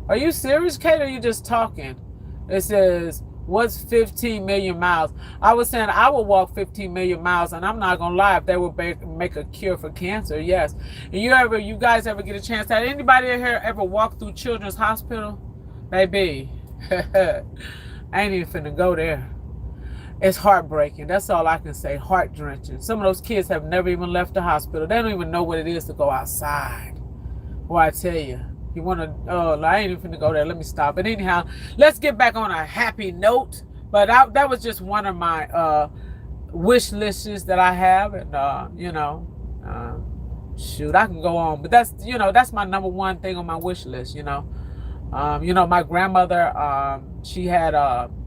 Speaker 1: Are you serious, Kate, or are you just talking? It says, what's 15 million miles? I was saying I would walk 15 million miles, and I'm not gonna lie, if they would make a cure for cancer, yes. And you guys ever get a chance to, anybody here ever walk through Children's Hospital? Baby, I ain't even finna go there. It's heartbreaking. That's all I can say. Heart drenching. Some of those kids have never even left the hospital. They don't even know what it is to go outside. Well, I tell you. You want to, oh, I ain't even finna go there. Let me stop. But anyhow, let's get back on a happy note. But that was just one of my wish lists that I have. And, shoot, I can go on. But that's my number one thing on my wish list, my grandmother, she had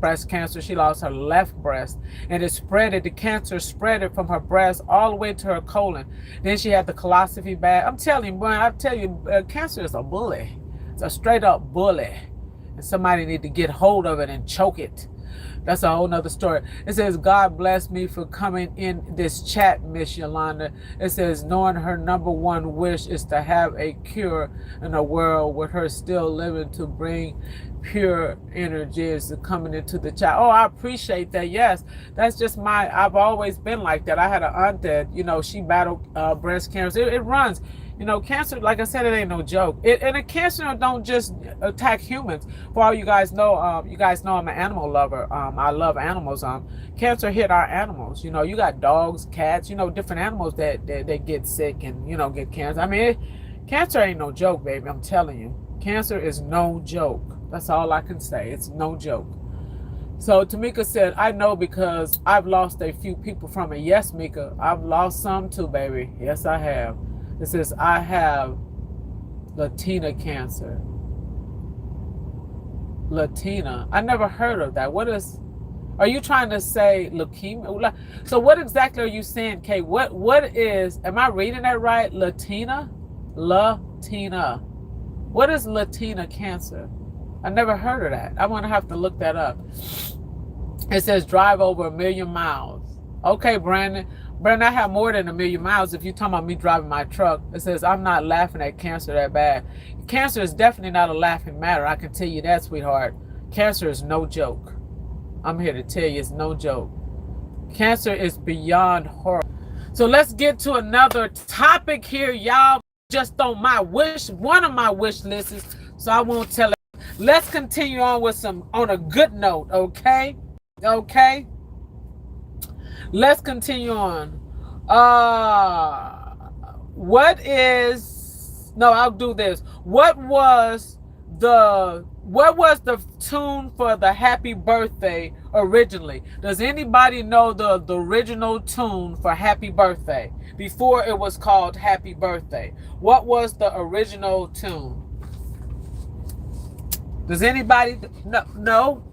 Speaker 1: breast cancer. She lost her left breast, and the cancer spread it from her breast all the way to her colon. Then she had the colostomy bag. I'm telling you, boy, cancer is a bully. It's a straight up bully. And somebody need to get hold of it and choke it. That's a whole nother story. It says, God bless me for coming in this chat, Miss Yoolanda. It says, knowing her number one wish is to have a cure in a world with her still living to bring pure energies coming into the chat. Oh, I appreciate that. Yes, that's just I've always been like that. I had an aunt that, she battled breast cancer. It runs. Cancer, like I said, it ain't no joke. And a cancer don't just attack humans. For all you guys know I'm an animal lover. I love animals. Cancer hit our animals. You got dogs, cats, different animals that get sick and, get cancer. I mean, cancer ain't no joke, baby. I'm telling you. Cancer is no joke. That's all I can say. It's no joke. So Tamika said, I know because I've lost a few people from it. Yes, Mika, I've lost some too, baby. Yes, I have. It says, I have Latina cancer. Latina. I never heard of that. Are you trying to say leukemia? So what exactly are you saying, Kay? What is, am I reading that right? Latina? Latina. What is Latina cancer? I never heard of that. I'm going to have to look that up. It says drive over 1 million miles. Okay, Brandon. Brandon, I have more than 1 million miles if you're talking about me driving my truck. It says I'm not laughing at cancer that bad. Cancer is definitely not a laughing matter. I can tell you that, sweetheart. Cancer is no joke. I'm here to tell you it's no joke. Cancer is beyond horror. So let's get to another topic here, y'all. Just on one of my wish lists, so I won't tell it. Let's continue on with on a good note, okay? Okay? Let's continue on. I'll do this. What was the tune for the Happy Birthday originally? Does anybody know the original tune for Happy Birthday before it was called Happy Birthday? What was the original tune? Does anybody know?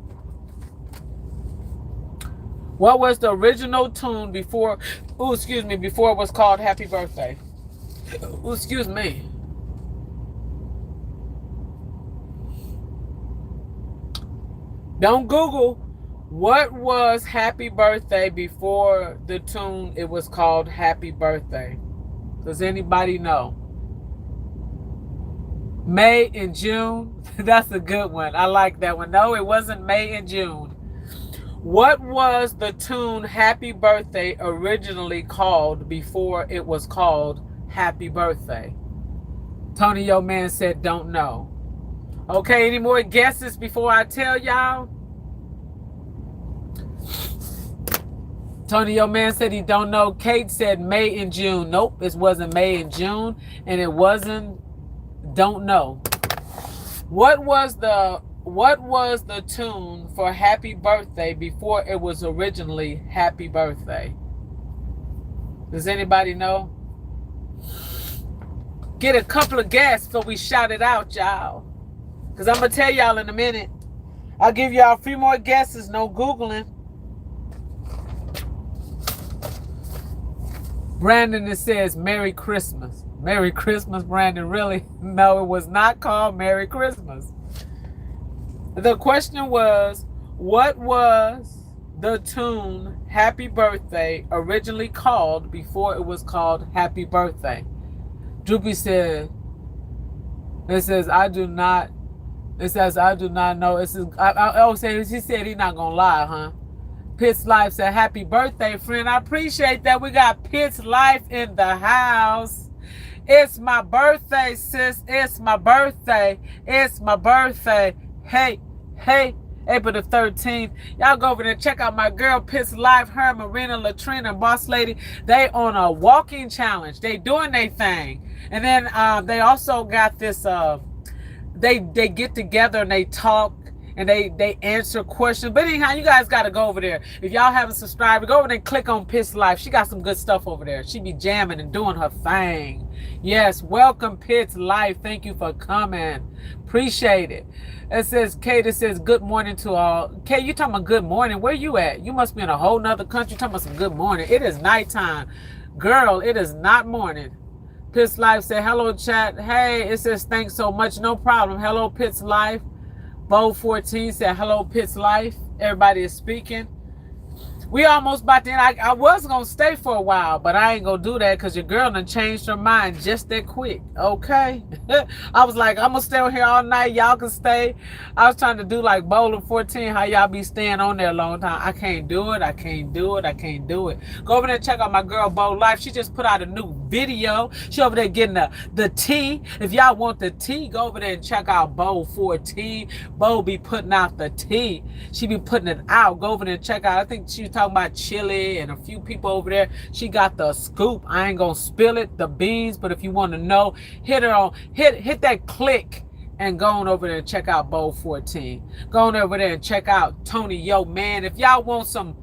Speaker 1: What was the original tune before it was called Happy Birthday? Excuse me. Don't Google. What was Happy Birthday before the tune it was called Happy Birthday? Does anybody know? May and June? That's a good one. I like that one. No, it wasn't May and June. What was the tune Happy Birthday originally called before it was called Happy Birthday? Tony Yo Man said don't know. Okay, any more guesses before I tell y'all? Tony Yo Man said he don't know. Kate said May and June. Nope, it wasn't May and June, and it wasn't don't know. What was the tune for Happy Birthday before it was originally Happy Birthday? Does anybody know? Get a couple of guesses so we shout it out, y'all. Because I'm going to tell y'all in a minute. I'll give y'all a few more guesses, no Googling. Brandon, it says Merry Christmas. Merry Christmas, Brandon, really? No, it was not called Merry Christmas. The question was, what was the tune Happy Birthday originally called before it was called Happy Birthday? Droopy said, it says, I do not know. It says, he said he's not going to lie, huh? Pitts Life said, happy birthday, friend. I appreciate that. We got Pitts Life in the house. It's my birthday, sis. It's my birthday. It's my birthday. Hey, April the 13th. Y'all go over there and check out my girl Pitts Life, her, Marina, Latrina, and Boss Lady. They on a walking challenge. They doing their thing. And then they also got this, they get together and they talk. And they answer questions. But anyhow, you guys got to go over there. If y'all haven't subscribed, go over there and click on Pitts Life. She got some good stuff over there. She be jamming and doing her thing. Yes, welcome Pitts Life. Thank you for coming. Appreciate it. It says, Kate, it says, good morning to all. Kate, you talking about good morning? Where you at? You must be in a whole nother country talking about some good morning. It is nighttime. Girl, it is not morning. Pitts Life said, hello, chat. Hey, it says, thanks so much. No problem. Hello, Pitts Life. Bo 14 said, hello, Pitts Life. Everybody is speaking. We almost about to end. I was going to stay for a while, but I ain't going to do that because your girl done changed her mind just that quick. Okay? I was like, I'm going to stay on here all night. Y'all can stay. I was trying to do like Bowling 14, how y'all be staying on there a long time. I can't do it. I can't do it. Go over there and check out my girl, Bo Life. She just put out a new video. She over there getting the tea. If y'all want the tea, go over there and check out Bo 14. Bo be putting out the tea. She be putting it out. Go over there and check out. I think she was talking about chili and a few people over there. She got the scoop. I ain't gonna spill it, the beans, but if you want to know, hit that click and go on over there and check out Bowl 14. Go on over there and check out Tony Yo Man. If y'all want some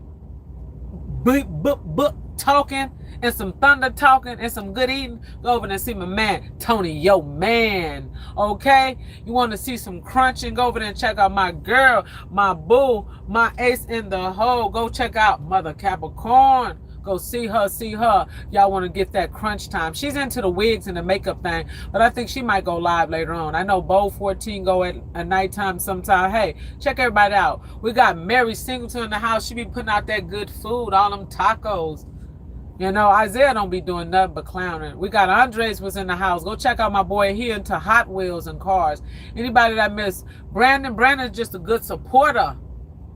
Speaker 1: book talking and some thunder talking and some good eating, go over there and see my man Tony Yo Man. Okay, you want to see some crunching, go over there and check out my girl, my boo, my ace in the hole. Go check out Mother Capricorn. Go see her. Y'all want to get that crunch time. She's into the wigs and the makeup thing, but I think she might go live later on. I know Bowl 14 go at nighttime sometime. Hey, check everybody out. We got Mary Singleton in the house. She be putting out that good food, all them tacos. You know, Isaiah don't be doing nothing but clowning. We got Andres was in the house. Go check out my boy. He into Hot Wheels and cars. Anybody that missed, Brandon's just a good supporter.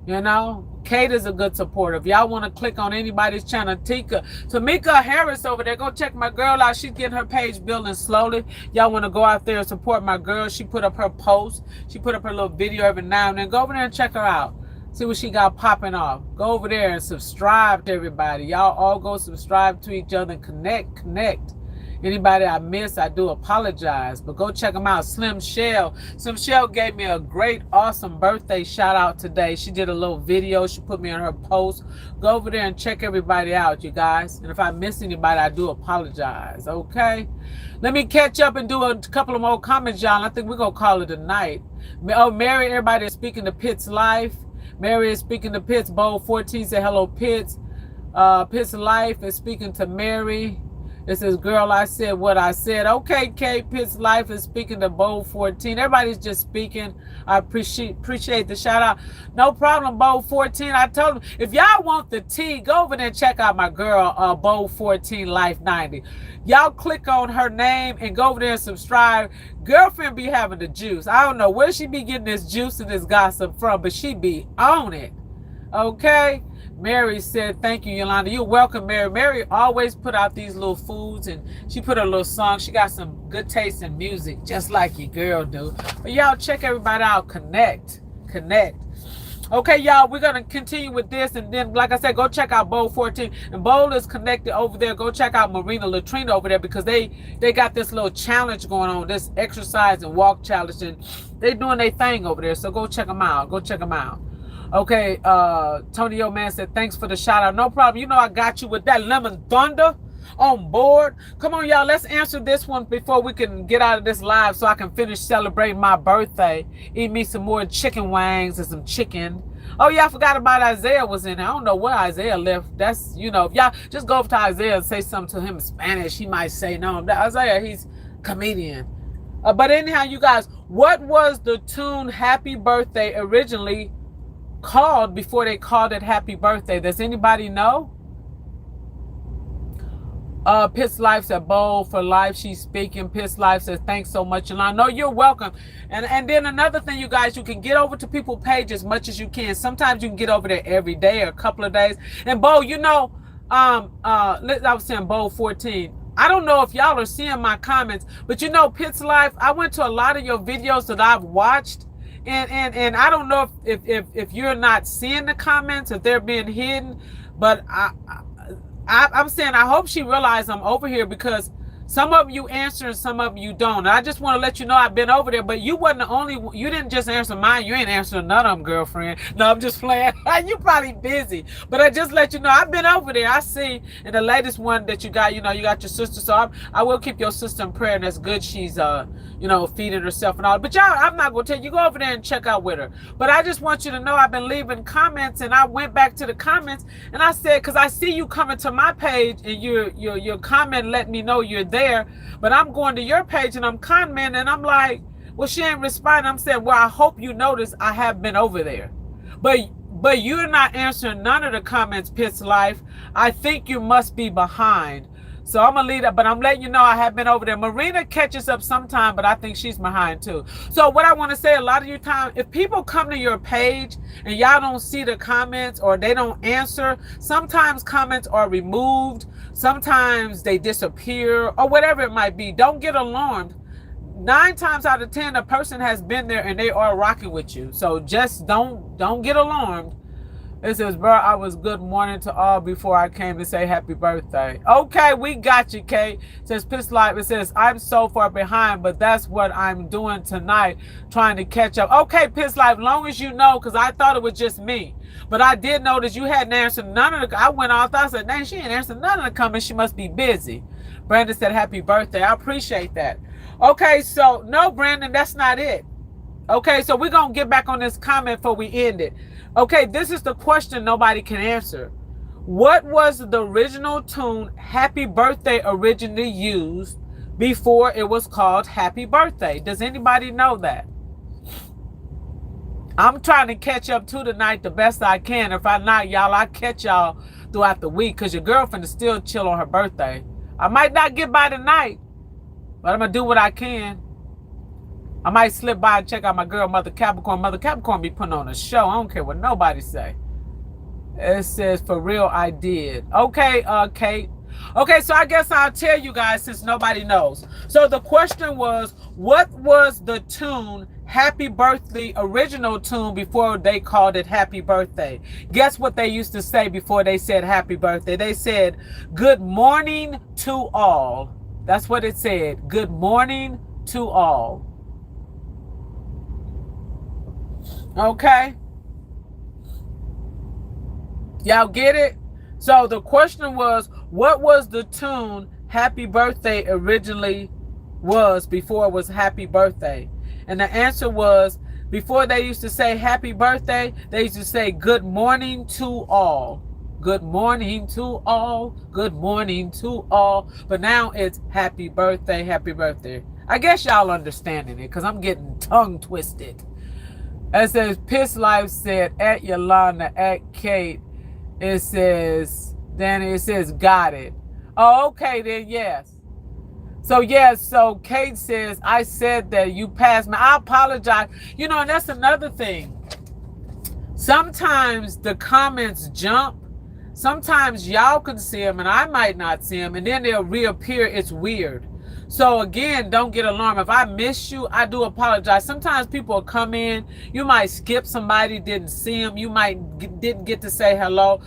Speaker 1: You know, Kate is a good supporter. If y'all want to click on anybody's channel, Tamika Harris over there, go check my girl out. She's getting her page building slowly. Y'all want to go out there and support my girl. She put up her post. She put up her little video every now and then. Go over there and check her out. See what she got popping off. Go over there and subscribe to everybody. Y'all all go subscribe to each other and connect. Anybody I miss, I do apologize. But go check them out. Slim Shell gave me a great, awesome birthday shout out today. She did a little video. She put me on her post. Go over there and check everybody out, you guys. And if I miss anybody, I do apologize. Okay? Let me catch up and do a couple of more comments, y'all. I think we're going to call it a night. Oh, Mary, everybody is speaking to Pitts Life. Mary is speaking to Pitts. Bowl 14 said hello, Pitts. Pitts Life is speaking to Mary. It says, girl, I said what I said. Okay, Kate, Pitts Life is speaking to Bold 14. Everybody's just speaking. I appreciate the shout out. No problem, Bold 14. I told them, if y'all want the tea, go over there and check out my girl, Bold 14 Life 90. Y'all click on her name and go over there and subscribe. Girlfriend be having the juice. I don't know where she be getting this juice and this gossip from, but she be on it. Okay? Mary said, thank you, Yoolanda. You're welcome, Mary. Mary always put out these little foods, and she put a little song. She got some good taste in music, just like your girl do. But y'all check everybody out. Connect. Okay, y'all, we're going to continue with this. And then, like I said, go check out Bowl 14. And Bowl is connected over there. Go check out Marina Latrina over there, because they got this little challenge going on, this exercise and walk challenge. And they doing their thing over there. So go check them out. Okay, Tony Man said, thanks for the shout out. No problem. You know I got you with that lemon thunder on board. Come on, y'all. Let's answer this one before we can get out of this live so I can finish celebrating my birthday. Eat me some more chicken wings and some chicken. Oh, yeah, I forgot about Isaiah was in there. I don't know where Isaiah left. That's, you know, if y'all just go over to Isaiah and say something to him in Spanish, he might say no. Isaiah, he's a comedian. But anyhow, you guys, what was the tune Happy Birthday originally called before they called it Happy Birthday? Does anybody know? Pitts Life said, Bowl for life, she's speaking. Pitts Life says, thanks so much. And I know you're welcome. And then another thing, you guys, you can get over to people's page as much as you can. Sometimes you can get over there every day or a couple of days. And Bowl, you know, I was saying Bowl 14. I don't know if y'all are seeing my comments, but you know, Pitts Life, I went to a lot of your videos that I've watched. And I don't know if you're not seeing the comments, if they're being hidden, but I'm saying I hope she realized I'm over here, because some of you answer and some of you don't. And I just want to let you know I've been over there, but you wasn't the only one. You didn't just answer mine. You ain't answering none of them, girlfriend. No, I'm just playing. You probably busy, but I just let you know I've been over there. I see in the latest one that you got, you know, you got your sister. So I will keep your sister in prayer, and that's good. She's you know, feeding herself and all. But y'all, I'm not gonna tell you. You go over there and check out with her. But I just want you to know I've been leaving comments, and I went back to the comments and I said, because I see you coming to my page and your comment letting me know you're there, but I'm going to your page and I'm commenting and I'm like, well, she ain't responding. I'm saying, well, I hope you notice I have been over there, but you're not answering none of the comments, Pitts Life. I think you must be behind. So I'm going to leave that, but I'm letting you know I have been over there. Marina catches up sometime, but I think she's behind too. So what I want to say, a lot of your time, if people come to your page and y'all don't see the comments or they don't answer, sometimes comments are removed, sometimes they disappear or whatever it might be. Don't get alarmed. 9 times out of 10, a person has been there and they are rocking with you. So just don't get alarmed. It says, bro, I was good morning to all before I came to say happy birthday. Okay, we got you, Kate. It says, Pitts Life, it says, I'm so far behind, but that's what I'm doing tonight, trying to catch up. Okay, Pitts Life, long as you know, because I thought it was just me. But I did notice you hadn't answered none of the, I went off, I said, dang, she ain't answered none of the comments. She must be busy. Brandon said, happy birthday. I appreciate that. Okay, so, no, Brandon, that's not it. Okay, so we're going to get back on this comment before we end it. Okay, this is the question nobody can answer. What was the original tune Happy Birthday originally used before it was called Happy Birthday? Does anybody know that? I'm trying to catch up to tonight the best I can. If I'm not, y'all, I'll catch y'all throughout the week, because your girlfriend is still chill on her birthday. I might not get by tonight, but I'm going to do what I can. I might slip by and check out my girl, Mother Capricorn. Mother Capricorn be putting on a show. I don't care what nobody say. It says, for real, I did. Okay, Kate. Okay, so I guess I'll tell you guys since nobody knows. So the question was, what was the tune, Happy Birthday, original tune before they called it Happy Birthday? Guess what they used to say before they said Happy Birthday? They said, good morning to all. That's what it said. Good morning to all. Okay, y'all get it? So the question was, what was the tune Happy Birthday originally was before it was Happy Birthday? And the answer was, before they used to say Happy Birthday, they used to say good morning to all. Good morning to all. Good morning to all. But now it's happy birthday, happy birthday. I guess y'all understanding it because I'm getting tongue twisted. It says, Piss Life said, at Yoolanda, at Kate. It says, then it says, got it. Oh, okay, then yes. So, yes, so Kate says, I said that you passed me. I apologize. You know, and that's another thing. Sometimes the comments jump. Sometimes y'all can see them and I might not see them, and then they'll reappear. It's weird. So again, don't get alarmed. If I miss you, I do apologize. Sometimes people will come in. You might skip somebody, didn't see them. You didn't get to say hello.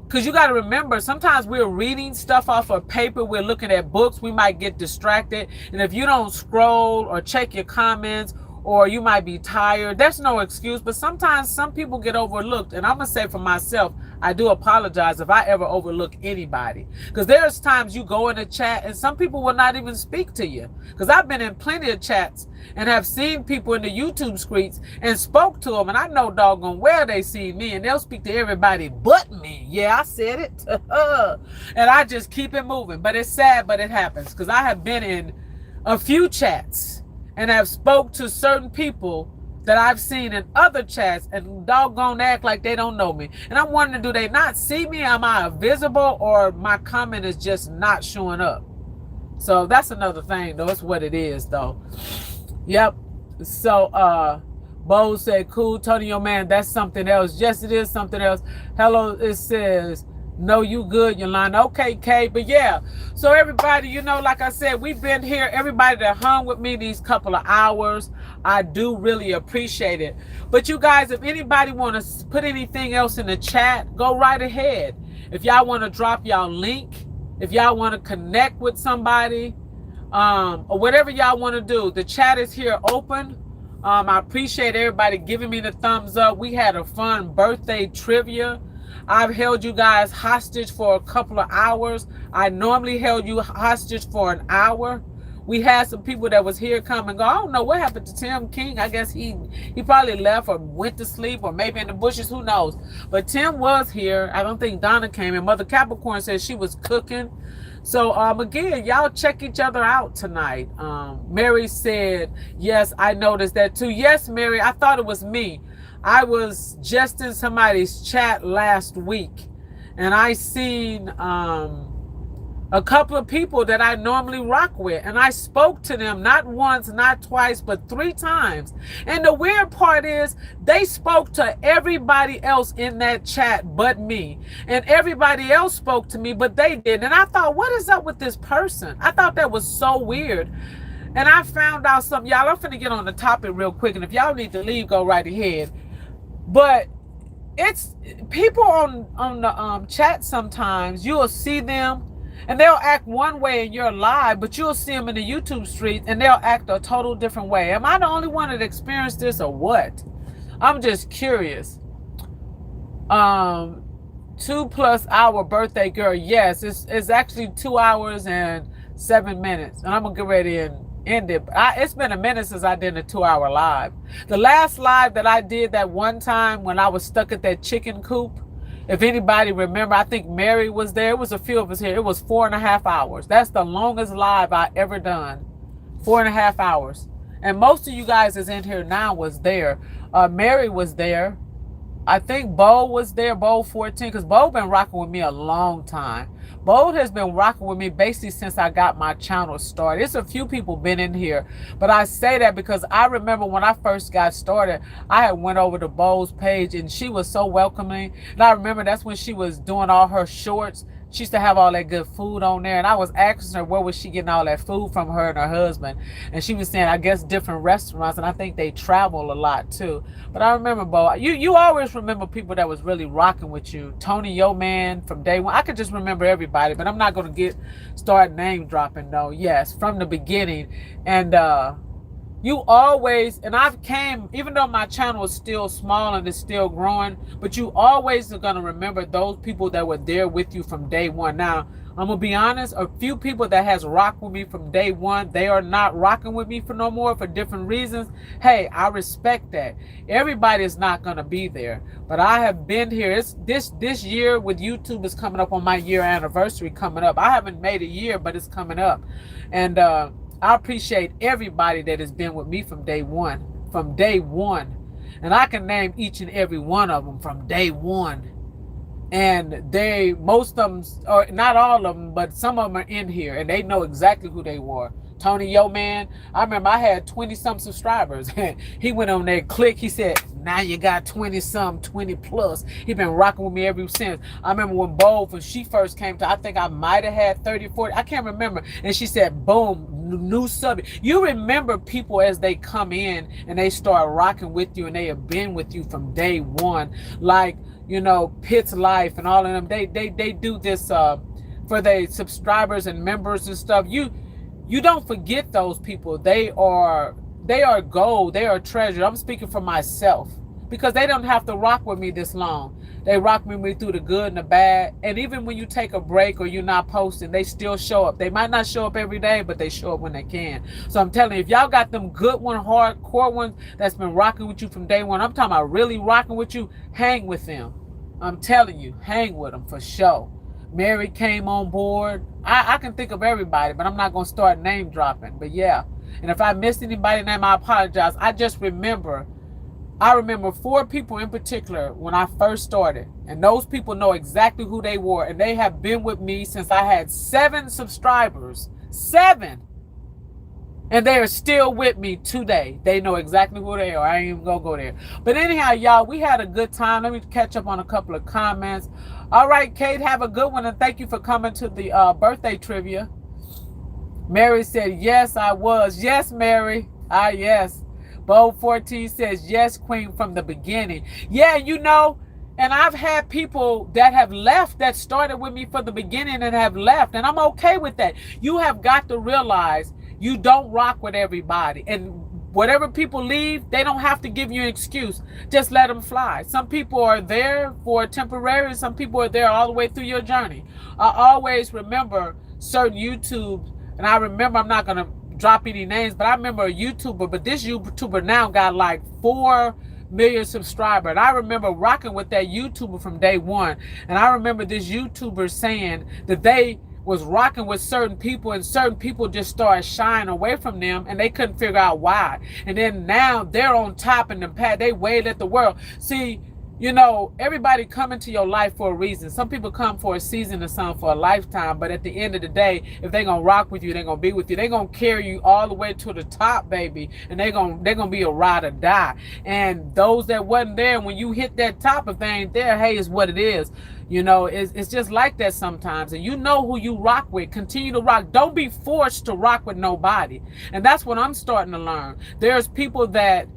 Speaker 1: Because you got to remember, sometimes we're reading stuff off of paper. We're looking at books. We might get distracted. And if you don't scroll or check your comments, or you might be tired, there's no excuse. But sometimes some people get overlooked. And I'm going to say for myself, I do apologize if I ever overlook anybody. Because there's times you go in a chat and some people will not even speak to you. Because I've been in plenty of chats and have seen people in the YouTube streets and spoke to them. And I know doggone well they see me and they'll speak to everybody but me. Yeah, I said it. And I just keep it moving. But it's sad, but it happens. Because I have been in a few chats and have spoke to certain people that I've seen in other chats and doggone act like they don't know me. And I'm wondering, do they not see me? Am I invisible, or my comment is just not showing up? So that's another thing, though. That's what it is, though. Yep. So, Bo said, cool, Tony, your man, that's something else. Yes, it is something else. Hello, it says, no, you good, Yoolanda. Okay, Kay, but yeah. So everybody, you know, like I said, we've been here. Everybody that hung with me these couple of hours, I do really appreciate it. But you guys, if anybody want to put anything else in the chat, go right ahead. If y'all want to drop y'all link, if y'all want to connect with somebody, or whatever y'all want to do, the chat is here open. I appreciate everybody giving me the thumbs up. We had a fun birthday trivia. I've held you guys hostage for a couple of hours. I normally held you hostage for an hour. We had some people that was here come and go. I don't know what happened to Tim King. I guess he probably left or went to sleep or maybe in the bushes. Who knows? But Tim was here. I don't think Donna came in. Mother Capricorn said she was cooking. So again, y'all check each other out tonight. Mary said, yes, I noticed that too. Yes, Mary, I thought it was me. I was just in somebody's chat last week and I seen a couple of people that I normally rock with, and I spoke to them not once, not twice, but 3 times. And the weird part is they spoke to everybody else in that chat but me, and everybody else spoke to me but they didn't. And I thought, what is up with this person? I thought that was so weird. And I found out something. Y'all, I'm finna get on the topic real quick, and if y'all need to leave, go right ahead. But it's people on the chat, sometimes you'll see them and they'll act one way and you're live, but you'll see them in the YouTube street and they'll act a total different way. Am I the only one that experienced this or what? I'm just curious. 2+ hour birthday girl. Yes, it's actually 2 hours and 7 minutes, and I'm gonna get ready and end it. It's been a minute since I did a 2-hour live. The last live that I did that one time when I was stuck at that chicken coop, if anybody remember, I think Mary was there. It was a few of us here. It was 4.5 hours. That's the longest live I ever done. 4.5 hours. And most of you guys is in here now was there. Mary was there. I think Bo was there, Bo 14, because Bo been rocking with me a long time. Bo has been rocking with me basically since I got my channel started. It's a few people been in here, but I say that because I remember when I first got started, I had went over to Bo's page and she was so welcoming. And I remember that's when she was doing all her shorts. She used to have all that good food on there, and I was asking her where was she getting all that food from, her and her husband, and she was saying I guess different restaurants, and I think they travel a lot too. But I remember, Bo, you always remember people that was really rocking with you. Tony, yo man, from day one. I could just remember everybody, but I'm not gonna start name dropping though. Yes, from the beginning. And You always, and I've came, even though my channel is still small and it's still growing, but you always are going to remember those people that were there with you from day one. Now, I'm going to be honest, a few people that has rocked with me from day one, they are not rocking with me for no more for different reasons. Hey, I respect that. Everybody is not going to be there, but I have been here. It's this year with YouTube is coming up on my year anniversary coming up. I haven't made a year, but it's coming up. And, I appreciate everybody that has been with me from day one. From day one. And I can name each and every one of them from day one. And most of them, or not all of them, but some of them are in here. And they know exactly who they were. Tony, yo, man, I remember I had 20-some subscribers. He went on there, click. He said, now you got 20-some, 20 plus. He been rocking with me ever since. I remember when Bo, when she first came to, I think I might have had 30, 40. I can't remember. And she said, boom, new sub. You remember people as they come in and they start rocking with you and they have been with you from day one. Like, you know, Pitt's Life and all of them. They do this for their subscribers and members and stuff. You don't forget those people. They are gold. They are treasure. I'm speaking for myself because they don't have to rock with me this long. They rock with me through the good and the bad. And even when you take a break or you're not posting, they still show up. They might not show up every day, but they show up when they can. So I'm telling you, if y'all got them good one, hardcore ones that's been rocking with you from day one, I'm talking about really rocking with you, hang with them. I'm telling you, hang with them for sure. Mary came on board. I can think of everybody, but I'm not going to start name dropping. But yeah, and if I missed anybody's name, I apologize. I remember 4 people in particular when I first started. And those people know exactly who they were. And they have been with me since I had 7 subscribers. 7. And they are still with me today. They know exactly who they are. I ain't even going to go there. But anyhow, y'all, we had a good time. Let me catch up on a couple of comments. All right, Kate, have a good one. And thank you for coming to the birthday trivia. Mary said, yes, I was. Yes, Mary. Yes. Bo 14 says, yes, Queen, from the beginning. Yeah, you know, and I've had people that have left that started with me for the beginning and have left. And I'm okay with that. You have got to realize you don't rock with everybody. And whatever people leave, they don't have to give you an excuse. Just let them fly. Some people are there for temporary. Some people are there all the way through your journey. I always remember certain YouTubes, and I remember, I'm not going to drop any names, but I remember a YouTuber, but this YouTuber now got like 4 million subscribers. And I remember rocking with that YouTuber from day one. And I remember this YouTuber saying that they was rocking with certain people and certain people just started shying away from them and they couldn't figure out why. And then now they're on top in the pad. They waved at the world. See, you know, everybody come into your life for a reason. Some people come for a season or something for a lifetime. But at the end of the day, if they're going to rock with you, they're going to be with you. They're going to carry you all the way to the top, baby. And they're going to be a ride or die. And those that wasn't there, when you hit that top, if they ain't there, hey, it's what it is. You know, it's just like that sometimes. And you know who you rock with. Continue to rock. Don't be forced to rock with nobody. And that's what I'm starting to learn. There's people that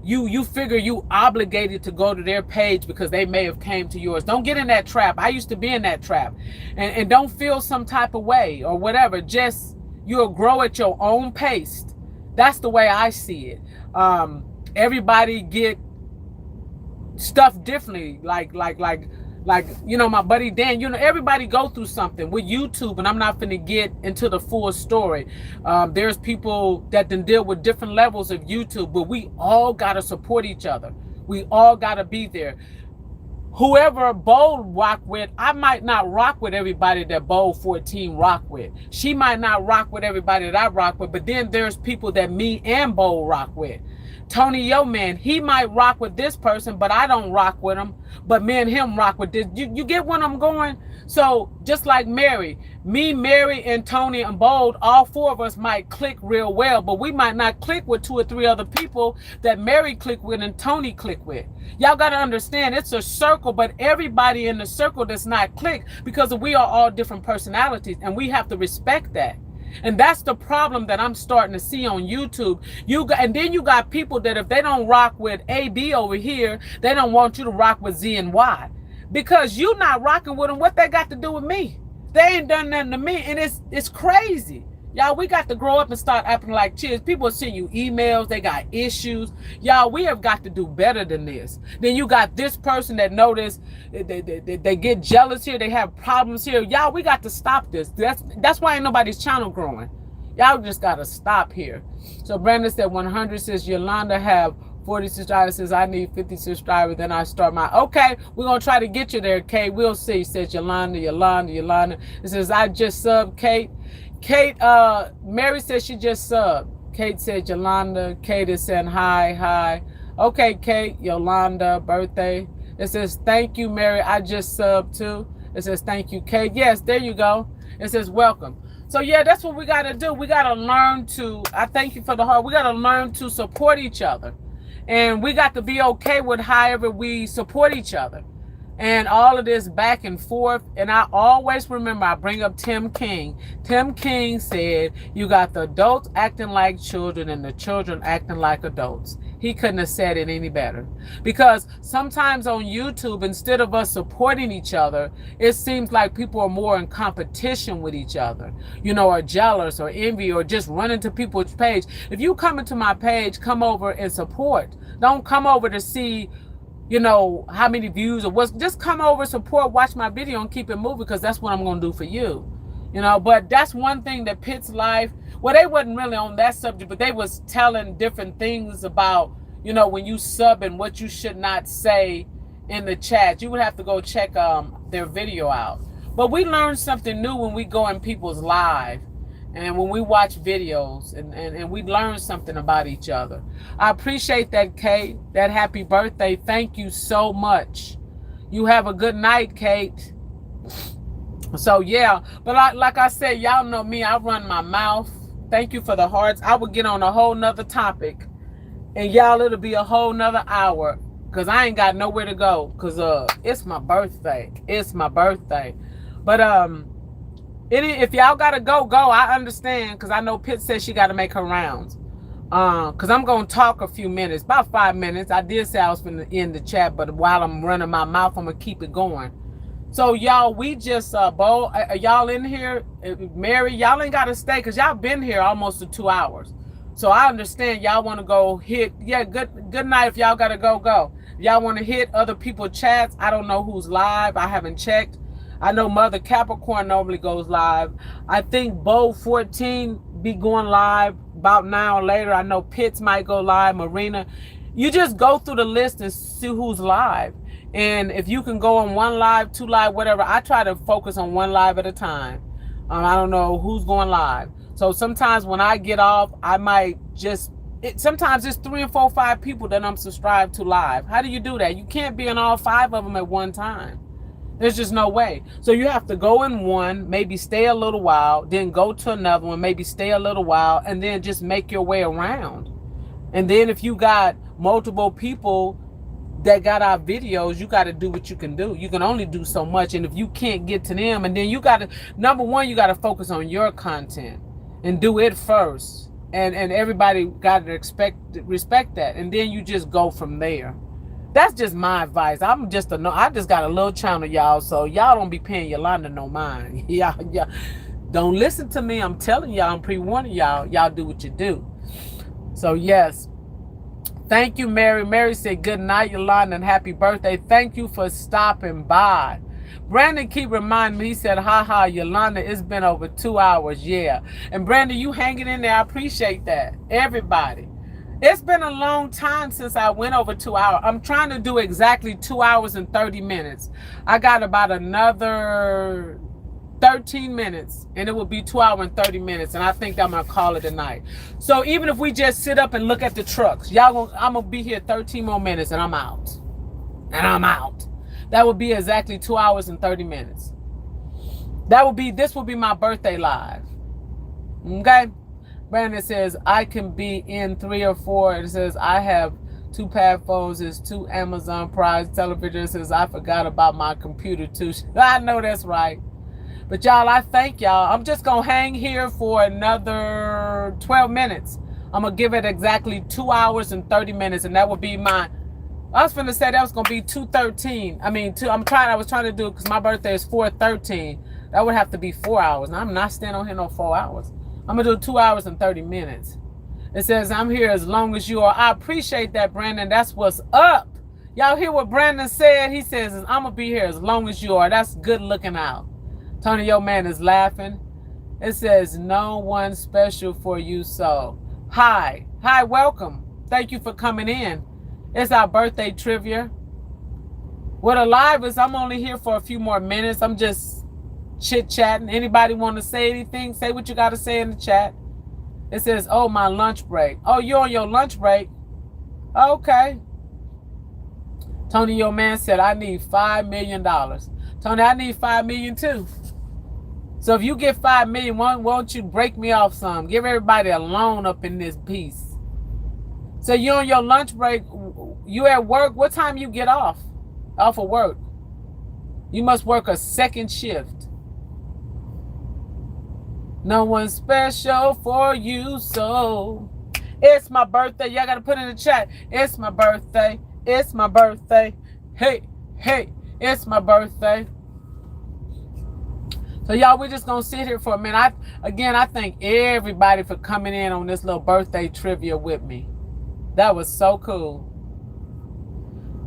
Speaker 1: you figure you obligated to go to their page because they may have came to yours. Don't get in that trap. I used to be in that trap. And don't feel some type of way or whatever. Just you'll grow at your own pace. That's the way I see it. Everybody get stuff differently. Like, you know, my buddy Dan, you know, everybody go through something with YouTube, and I'm not finna get into the full story. There's people that then deal with different levels of YouTube, but we all got to support each other. We all got to be there. Whoever Bo rock with, I might not rock with everybody that Bo 14 rock with. She might not rock with everybody that I rock with, but then there's people that me and Bo rock with. Tony, yo, man, he might rock with this person, but I don't rock with him. But me and him rock with this. You get what I'm going? So just like Mary, me, Mary, and Tony and Bold, all 4 of us might click real well, but we might not click with 2 or 3 other people that Mary click with and Tony click with. Y'all got to understand it's a circle, but everybody in the circle does not click because we are all different personalities, and we have to respect that. And that's the problem that I'm starting to see on YouTube. And then you got people that if they don't rock with AB over here, they don't want you to rock with Z and Y. Because you not rocking with them, what they got to do with me? They ain't done nothing to me. And it's crazy. Y'all, we got to grow up and start acting like kids. People send you emails, they got issues. Y'all, we have got to do better than this. Then you got this person that notice they get jealous here, they have problems here. Y'all, we got to stop this. That's why ain't nobody's channel growing. Y'all just got to stop here. So Brandon said 100, says Yoolanda have 40 subscribers, says I need 50 subscribers, then I start my, okay, we're going to try to get you there, Kate. We'll see, says Yolanda. It says, I just subbed Kate. Mary says she just subbed. Kate said Yolanda. Kate is saying hi. Okay, Kate, Yolanda, birthday. It says, thank you, Mary. I just subbed too. It says, thank you, Kate. Yes, there you go. It says, welcome. So yeah, that's what we got to do. We got to learn to, I thank you for the heart. We got to learn to support each other. And we got to be okay with however we support each other. And all of this back and forth. And I always remember, I bring up Tim King. Tim King said, you got the adults acting like children and the children acting like adults. He couldn't have said it any better. Because sometimes on YouTube, instead of us supporting each other, it seems like people are more in competition with each other, you know, or jealous or envy or just running to people's page. If you come into my page, come over and support. Don't come over to see, you know, how many views or what's, just come over, support, watch my video and keep it moving, because that's what I'm going to do for you. You know, but that's one thing that Pitt's life, well, they wasn't really on that subject, but they was telling different things about, you know, when you sub and what you should not say in the chat. You would have to go check their video out. But we learn something new when we go in people's live and when we watch videos, and we learn something about each other. I appreciate that, Kate, that happy birthday. Thank you so much. You have a good night, Kate. So yeah, but like I said, y'all know me, I run my mouth. Thank you for the hearts. I will get on a whole nother topic, and y'all, it'll be a whole nother hour, because I ain't got nowhere to go, because it's my birthday. It's my birthday. But if y'all gotta go, I understand, because I know Pitt says she got to make her rounds. Because I'm going to talk a few minutes, about 5 minutes. I did say I was going to end the chat, but while I'm running my mouth, I'm going to keep it going. So y'all, we just, y'all in here, Mary, y'all ain't got to stay, because y'all been here almost to 2 hours. So I understand y'all want to go hit, yeah, good night. If y'all got to go. If y'all want to hit other people's chats, I don't know who's live. I haven't checked. I know Mother Capricorn normally goes live. I think Bo 14 be going live about an hour later. I know Pitts might go live, Marina. You just go through the list and see who's live. And if you can go on 1 live, 2 live, whatever, I try to focus on 1 live at a time. I don't know who's going live. So sometimes when I get off, I might just, sometimes it's 3 and 4, 5 people that I'm subscribed to live. How do you do that? You can't be in all 5 of them at one time. There's just no way. So you have to go in one, maybe stay a little while, then go to another one, maybe stay a little while, and then just make your way around. And then if you got multiple people that got our videos, you got to do what you can do. You can only do so much. And if you can't get to them, and then you got to, number one, you got to focus on your content and do it first. And everybody got to respect that. And then you just go from there. That's just my advice. I just got a little channel, y'all. So y'all don't be paying Yoolanda no mind. Y'all don't listen to me. I'm telling y'all, I'm pre-warning y'all. Y'all do what you do. So yes. Thank you, Mary. Mary said good night, Yoolanda, and happy birthday. Thank you for stopping by. Brandon keep reminding me, he said, haha, Yoolanda, it's been over 2 hours. Yeah. And Brandon, you hanging in there. I appreciate that. Everybody. It's been a long time since I went over 2 hours. I'm trying to do exactly 2 hours and 30 minutes. I got about another 13 minutes, and it will be 2 hours and 30 minutes, and I think I'm gonna call it a night. So even if we just sit up and look at the trucks, I'm gonna be here 13 more minutes, and I'm out. That would be exactly 2 hours and 30 minutes. This will be my birthday live. Okay. Brandon says, I can be in 3 or 4. It says, I have 2 pad phones. It's 2 Amazon Prime television. It says, I forgot about my computer too. I know that's right. But y'all, I thank y'all. I'm just going to hang here for another 12 minutes. I'm going to give it exactly 2 hours and 30 minutes. And that would be I was going to say that was going to be 2:13. I was trying to do it because my birthday is 4:13. That would have to be 4 hours. And I'm not staying on here no 4 hours. I'm going to do 2 hours and 30 minutes. It says, I'm here as long as you are. I appreciate that, Brandon. That's what's up. Y'all hear what Brandon said? He says, I'm going to be here as long as you are. That's good looking out. Tony, your man is laughing. It says, no one special for you, so. Hi, welcome. Thank you for coming in. It's our birthday trivia. What a live is, I'm only here for a few more minutes. I'm just chit-chatting. Anybody want to say anything? Say what you got to say in the chat. It says, oh, my lunch break. Oh, you're on your lunch break? Okay. Tony, your man said, I need $5 million. Tony, I need $5 million too. So if you get $5 million, won't you break me off some? Give everybody a loan up in this piece. So you're on your lunch break. You at work. What time you get off of work? You must work a second shift. No one special for you, so. It's my birthday. Y'all got to put in the chat. It's my birthday. It's my birthday. Hey, it's my birthday. So y'all, we're just going to sit here for a minute. I thank everybody for coming in on this little birthday trivia with me. That was so cool.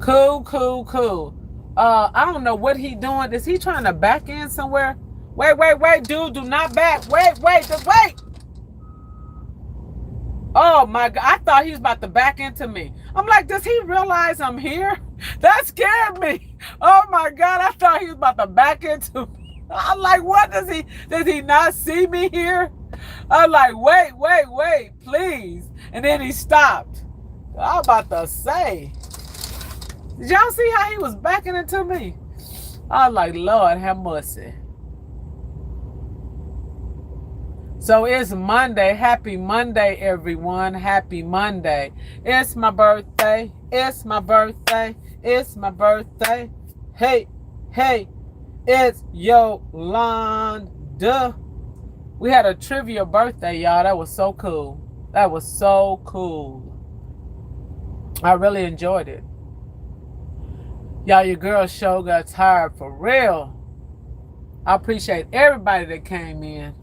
Speaker 1: Cool. I don't know what he doing. Is he trying to back in somewhere? Wait, dude, do not back. Wait. Oh my God, I thought he was about to back into me. I'm like, does he realize I'm here? That scared me. Oh my God, I thought he was about to back into me. I'm like, what does he not see me here? I'm like, wait, please. And then he stopped. I was about to say, did y'all see how he was backing into me? I was like, Lord have mercy. So it's Monday. Happy Monday, everyone. Happy Monday. It's my birthday. It's my birthday. It's my birthday. Hey, it's Yoolanda. We had a trivia birthday, y'all. That was so cool. I really enjoyed it. Y'all, your girl show got tired for real. I appreciate everybody that came in.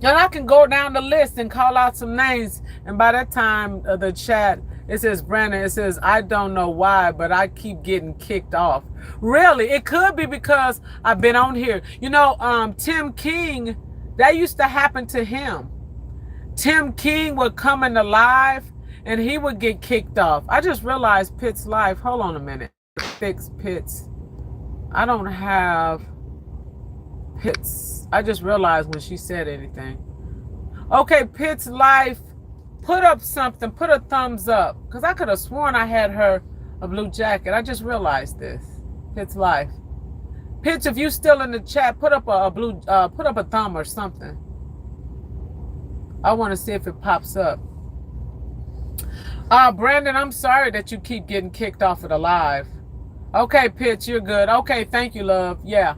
Speaker 1: And I can go down the list and call out some names. And by that time, the chat, it says, Brandon, it says, I don't know why, but I keep getting kicked off. Really? It could be because I've been on here. You know, Tim King, that used to happen to him. Tim King would come in the live and he would get kicked off. I just realized Pitt's live. Hold on a minute. Fix Pitt's. I don't have Pitt's. I just realized when she said anything. Okay, Pitt's life. Put up something. Put a thumbs up. Because I could have sworn I had her a blue jacket. I just realized this. Pitt's life. Pitch, if you still in the chat, put up a blue, put up a thumb or something. I want to see if it pops up. Brandon, I'm sorry that you keep getting kicked off of the live. Okay, Pitch, you're good. Okay, thank you, love. Yeah.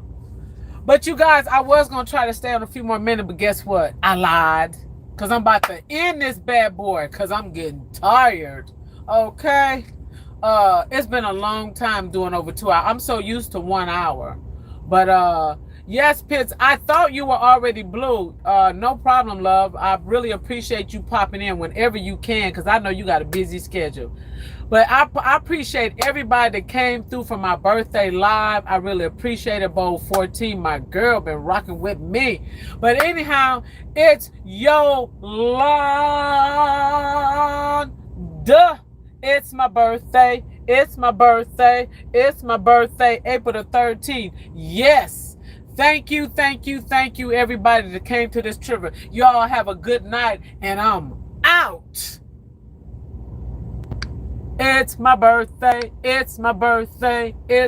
Speaker 1: But you guys, I was going to try to stay on a few more minutes, but guess what? I lied. Because I'm about to end this bad boy because I'm getting tired. Okay? It's been a long time doing over 2 hours. I'm so used to 1 hour. But, yes, Pitts, I thought you were already blue. No problem, love. I really appreciate you popping in whenever you can because I know you got a busy schedule. But I appreciate everybody that came through for my birthday live. I really appreciate it. Bowl 14, my girl, been rocking with me. But anyhow, it's Yoolanda. It's my birthday. It's my birthday. It's my birthday, April the 13th. Yes. Thank you, everybody that came to this trivia. Y'all have a good night, and I'm out. It's my birthday. It's my birthday. It's